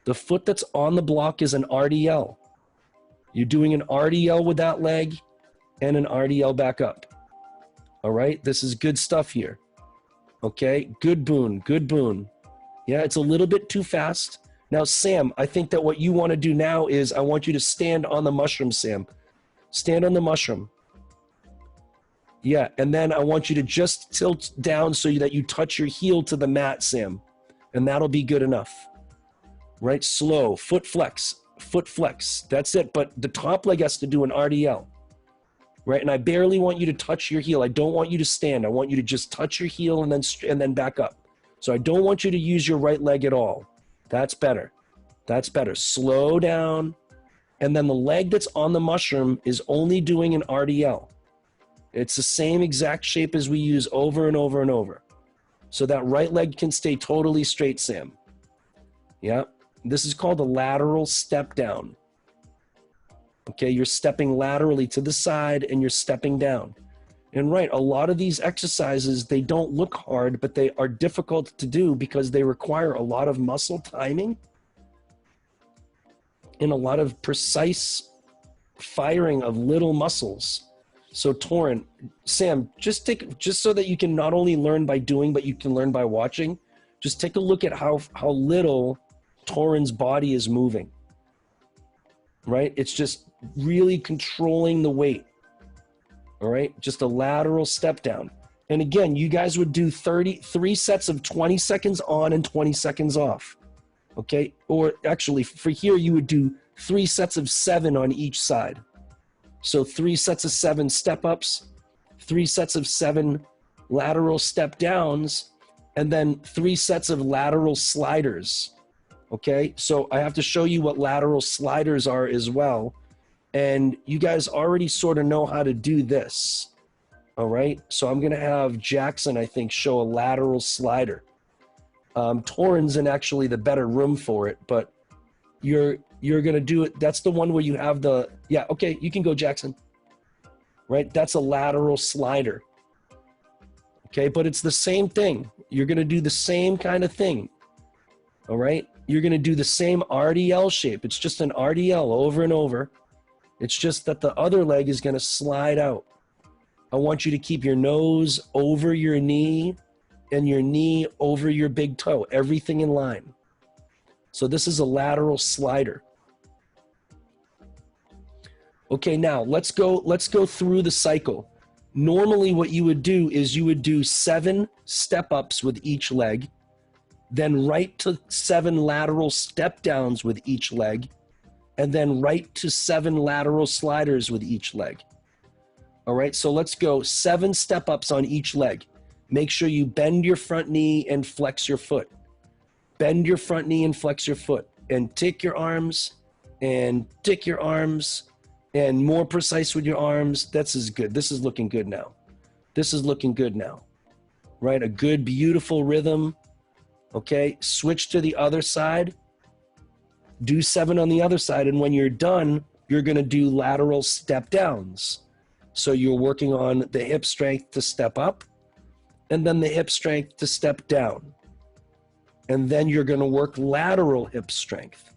the foot that's on the block is an RDL. You're doing an RDL with that leg and an RDL back up. All right? This is good stuff here. Okay? Good boon, good boon. Yeah, it's a little bit too fast. Now, Sam, I think that what you want to do now is I want you to stand on the mushroom, Sam. Stand on the mushroom. Yeah, and then I want you to just tilt down so that you touch your heel to the mat, Sam. And that'll be good enough. Right? Slow. Foot flex. Foot flex. That's it. But the top leg has to do an RDL. Right? And I barely want you to touch your heel. I don't want you to stand. I want you to just touch your heel and then back up. So I don't want you to use your right leg at all. That's better. That's better. Slow down. And then the leg that's on the mushroom is only doing an RDL. It's the same exact shape as we use over and over and over. So that right leg can stay totally straight, Sam. Yeah. This is called a lateral step down. Okay, you're stepping laterally to the side and you're stepping down. And right, a lot of these exercises, they don't look hard, but they are difficult to do because they require a lot of muscle timing and a lot of precise firing of little muscles. So Torin, Sam, just so that you can not only learn by doing, but you can learn by watching, just take a look at how little Torin's body is moving, right? It's just really controlling the weight, all right? Just a lateral step down. And again, you guys would do 3 sets of 20 seconds on and 20 seconds off, okay? Or actually, for here, you would do 3 sets of 7 on each side. So 3 sets of 7 step-ups, 3 sets of 7 lateral step-downs, and then 3 sets of lateral sliders, okay? So I have to show you what lateral sliders are as well. And you guys already sort of know how to do this, all right? So I'm going to have Jackson, I think, show a lateral slider. Torin's in actually the better room for it, but you're going to do it. That's the one where you have the, yeah, okay, you can go, Jackson. Right? That's a lateral slider. Okay, but it's the same thing. You're going to do the same kind of thing. All right? You're going to do the same RDL shape. It's just an RDL over and over. It's just that the other leg is going to slide out. I want you to keep your nose over your knee and your knee over your big toe, everything in line. So this is a lateral slider. Okay, now let's go through the cycle. Normally what you would do is you would do 7 step-ups with each leg, then right to 7 lateral step-downs with each leg, and then right to 7 lateral sliders with each leg. All right, so let's go 7 step-ups on each leg. Make sure you bend your front knee and flex your foot. Bend your front knee and flex your foot. And tick your arms, and tick your arms, and more precise with your arms. That's as good. This is looking good now. This is looking good now. Right, a good, beautiful rhythm. Okay, switch to the other side. Do 7 on the other side, and when you're done, you're gonna do lateral step downs. So you're working on the hip strength to step up, and then the hip strength to step down. And then you're gonna work lateral hip strength.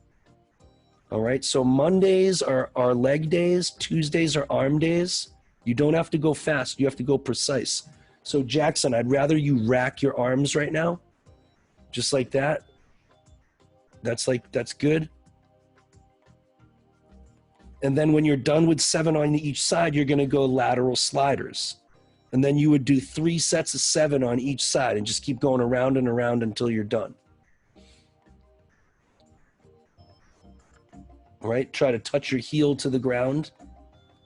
All right, so Mondays are leg days, Tuesdays are arm days. You don't have to go fast, you have to go precise. So Jackson, I'd rather you rack your arms right now, just like that. That's good. And then when you're done with 7 on each side, you're gonna go lateral sliders. And then you would do 3 sets of 7 on each side and just keep going around and around until you're done. All right, try to touch your heel to the ground.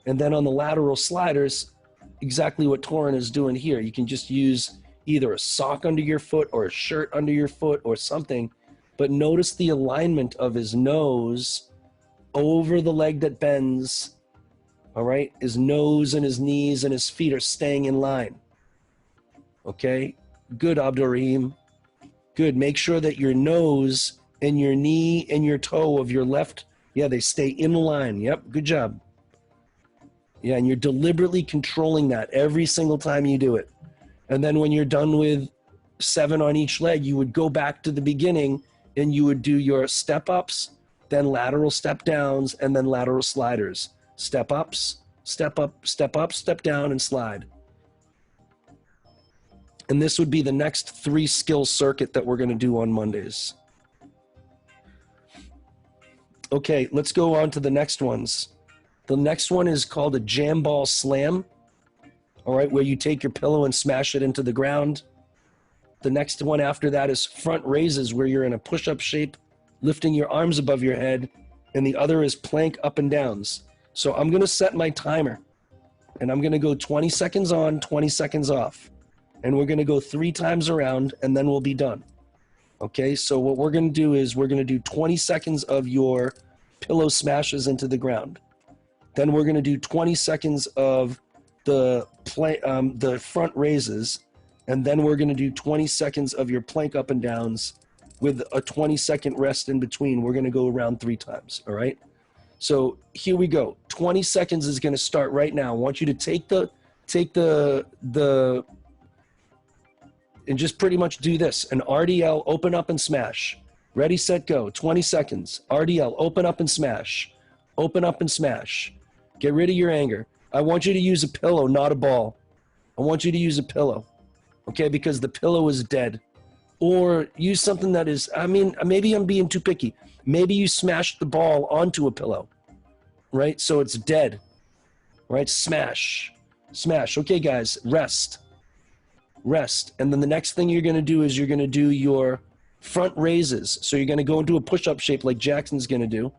And then on the lateral sliders, exactly what Torin is doing here. You can just use either a sock under your foot or a shirt under your foot or something, but notice the alignment of his nose over the leg that bends. All right, his nose and his knees and his feet are staying in line. Okay, good, Abdurrahim. Good, make sure that your nose and your knee and your toe of your left, yeah, they stay in line. Yep, good job. Yeah, and you're deliberately controlling that every single time you do it. And then when you're done with 7 on each leg, you would go back to the beginning and you would do your step ups, then lateral step downs, and then lateral sliders. Step ups, step up, step down, and slide. And this would be the next 3 skill circuit that we're going to do on Mondays. Okay, let's go on to the next ones. The next one is called a jam ball slam. All right, where you take your pillow and smash it into the ground. The next one after that is front raises, where you're in a push-up shape, lifting your arms above your head, and the other is plank up and downs. So I'm going to set my timer, and I'm going to go 20 seconds on, 20 seconds off. And we're going to go 3 times around, and then we'll be done. Okay, so what we're going to do is we're going to do 20 seconds of your pillow smashes into the ground. Then we're going to do 20 seconds of the front raises, and then we're going to do 20 seconds of your plank up and downs with a 20-second rest in between. We're going to go around 3 times, all right? So here we go. 20 seconds is going to start right now. I want you to take the and just pretty much do this. An RDL, open up and smash. Ready, set, go. 20 seconds. RDL, open up and smash. Open up and smash. Get rid of your anger. I want you to use a pillow, not a ball. I want you to use a pillow, okay? Because the pillow is dead. Or use something that is, I mean, maybe I'm being too picky. Maybe you smash the ball onto a pillow, right? So it's dead, right? Smash, smash. Okay, guys, rest, rest. And then the next thing you're gonna do is you're gonna do your front raises. So you're gonna go into a push-up shape like Jackson's gonna do.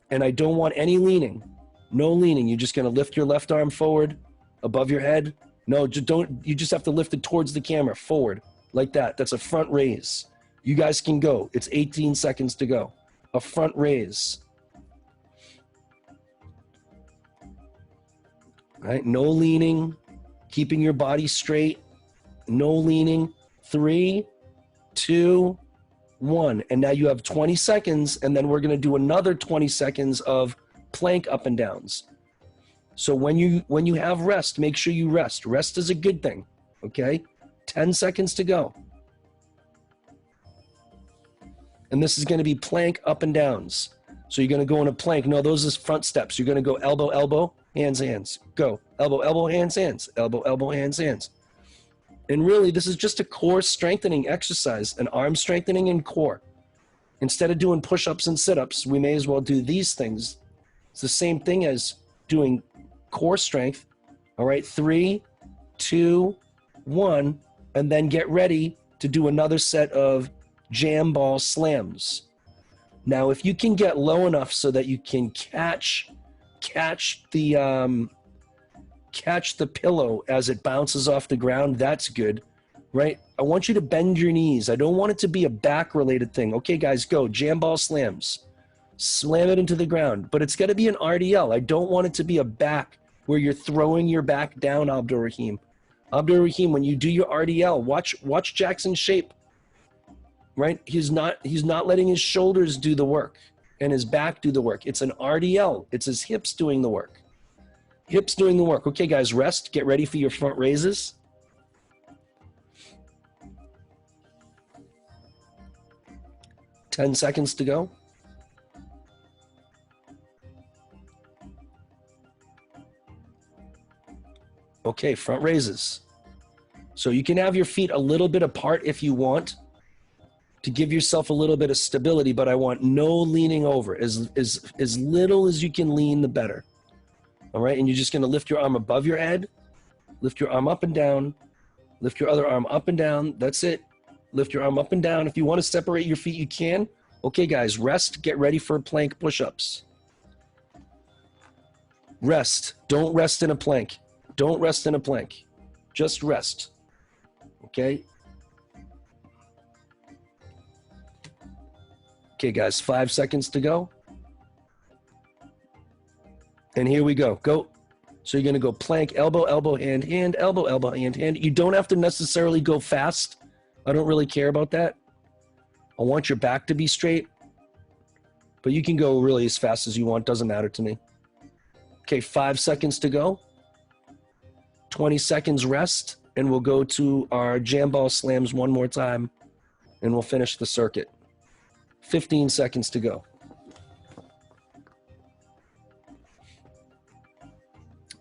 And I don't want any leaning. No leaning. You're just going to lift your left arm forward above your head. No, just don't. You just have to lift it towards the camera, forward, like that. That's a front raise. You guys can go. It's 18 seconds to go. A front raise. All right, no leaning. Keeping your body straight. No leaning. 3, 2, 1. And now you have 20 seconds, and then we're going to do another 20 seconds of plank up and downs. So when you have rest, make sure you rest. Rest is a good thing, okay? 10 seconds to go. And this is going to be plank up and downs. So you're going to go in a plank. No, those are front steps. You're going to go elbow, elbow, hands, hands. Go. Elbow, elbow, hands, hands. Elbow, elbow, hands, hands. And really, this is just a core strengthening exercise, an arm strengthening and core. Instead of doing push-ups and sit-ups, we may as well do these things. It's the same thing as doing core strength. All right, 3, 2, 1, and then get ready to do another set of jam ball slams. Now, if you can get low enough so that you can catch the pillow as it bounces off the ground, that's good, right? I want you to bend your knees. I don't want it to be a back-related thing. Okay, guys, go. Jam ball slams. Slam it into the ground, but it's got to be an RDL. I don't want it to be a back where you're throwing your back down, Abdurrahim. Abdurrahim, when you do your RDL, watch Jackson's shape, right? He's not letting his shoulders do the work and his back do the work. It's an RDL. It's his hips doing the work. Hips doing the work. Okay, guys, rest. Get ready for your front raises. Ten seconds to go. Okay, front raises. So you can have your feet a little bit apart if you want. to give yourself a little bit of stability, but I want no leaning over. As little as you can lean, the better. All right, and you're just gonna lift your arm above your head, lift your arm up and down, lift your other arm up and down. That's it. Lift your arm up and down. If you want to separate your feet, you can. Okay, guys, rest. Get ready for plank push-ups. Rest. Don't rest in a plank. Don't rest in a plank. Just rest. Okay? Okay, guys, 5 seconds to go. And here we go. Go. So you're going to go plank, elbow, elbow, hand, hand, elbow, elbow, hand, hand. You don't have to necessarily go fast. I don't really care about that. I want your back to be straight. But you can go really as fast as you want. Doesn't matter to me. Okay, 5 seconds to go. 20 seconds rest. And we'll go to our jam ball slams one more time. And we'll finish the circuit. 15 seconds to go.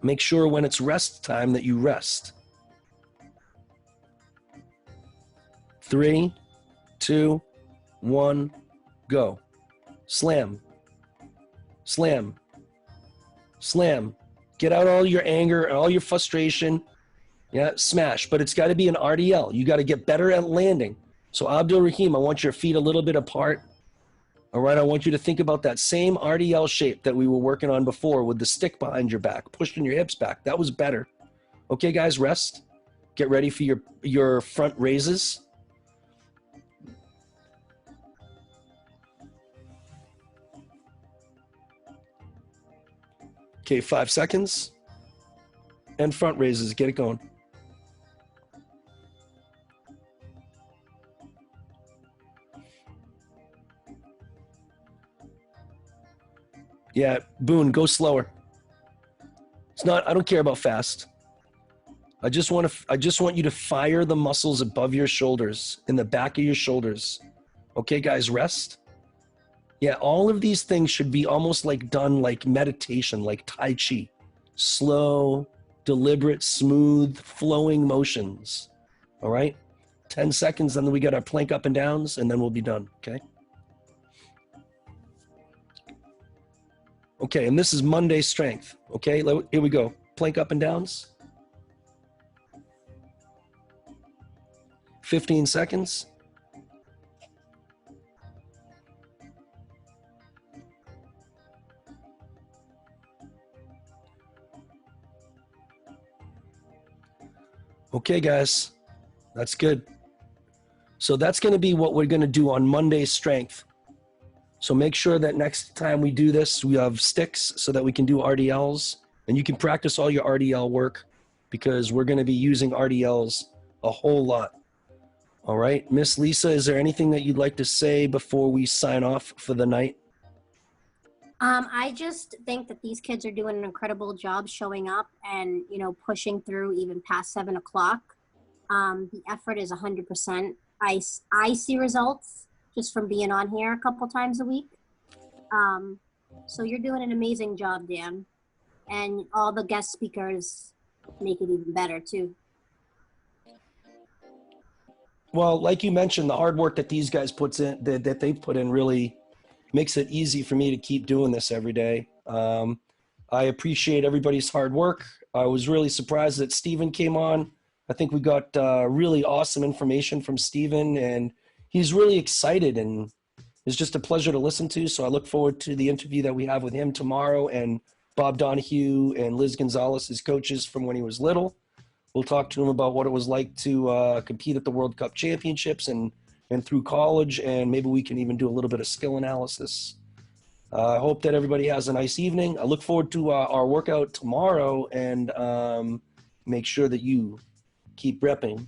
Make sure when it's rest time that you rest. 3, 2, 1, go. Slam. Slam. Slam. Get out all your anger and all your frustration. Yeah, smash. But it's got to be an RDL. You got to get better at landing. So Abdul Rahim, I want your feet a little bit apart. All right, I want you to think about that same RDL shape that we were working on before with the stick behind your back, pushing your hips back. That was better. Okay, guys, rest. Get ready for your front raises. Okay, 5 seconds. And front raises. Get it going. Yeah, Boone, go slower. It's not, I don't care about fast. I just want you to fire the muscles above your shoulders, in the back of your shoulders. Okay, guys, rest. Yeah, all of these things should be almost like done like meditation, like Tai Chi. Slow, deliberate, smooth, flowing motions. All right? 10 seconds, and then we got our plank up and downs, and then we'll be done, okay? Okay, and this is Monday strength. Okay, here we go. Plank up and downs. 15 seconds. Okay, guys, that's good. So that's going to be what we're going to do on Monday's strength. So make sure that next time we do this, we have sticks so that we can do RDLs. And you can practice all your RDL work because we're going to be using RDLs a whole lot. All right. Miss Lisa, is there anything that you'd like to say before we sign off for the night? I just think that these kids are doing an incredible job showing up and, you know, pushing through even past 7 o'clock. The effort is 100%. I see results just from being on here a couple times a week. So you're doing an amazing job, Dan. And all the guest speakers make it even better too. Well, like you mentioned, the hard work that these guys that they've put in really makes it easy for me to keep doing this every day. I appreciate everybody's hard work. I was really surprised that Steven came on. I think we got really awesome information from Steven, and he's really excited, and it's just a pleasure to listen to. So I look forward to the interview that we have with him tomorrow, and Bob Donahue and Liz Gonzalez, his coaches from when he was little. We'll talk to him about what it was like to compete at the World Cup Championships and through college, and maybe we can even do a little bit of skill analysis. I hope that everybody has a nice evening. I look forward to our workout tomorrow, and make sure that you keep repping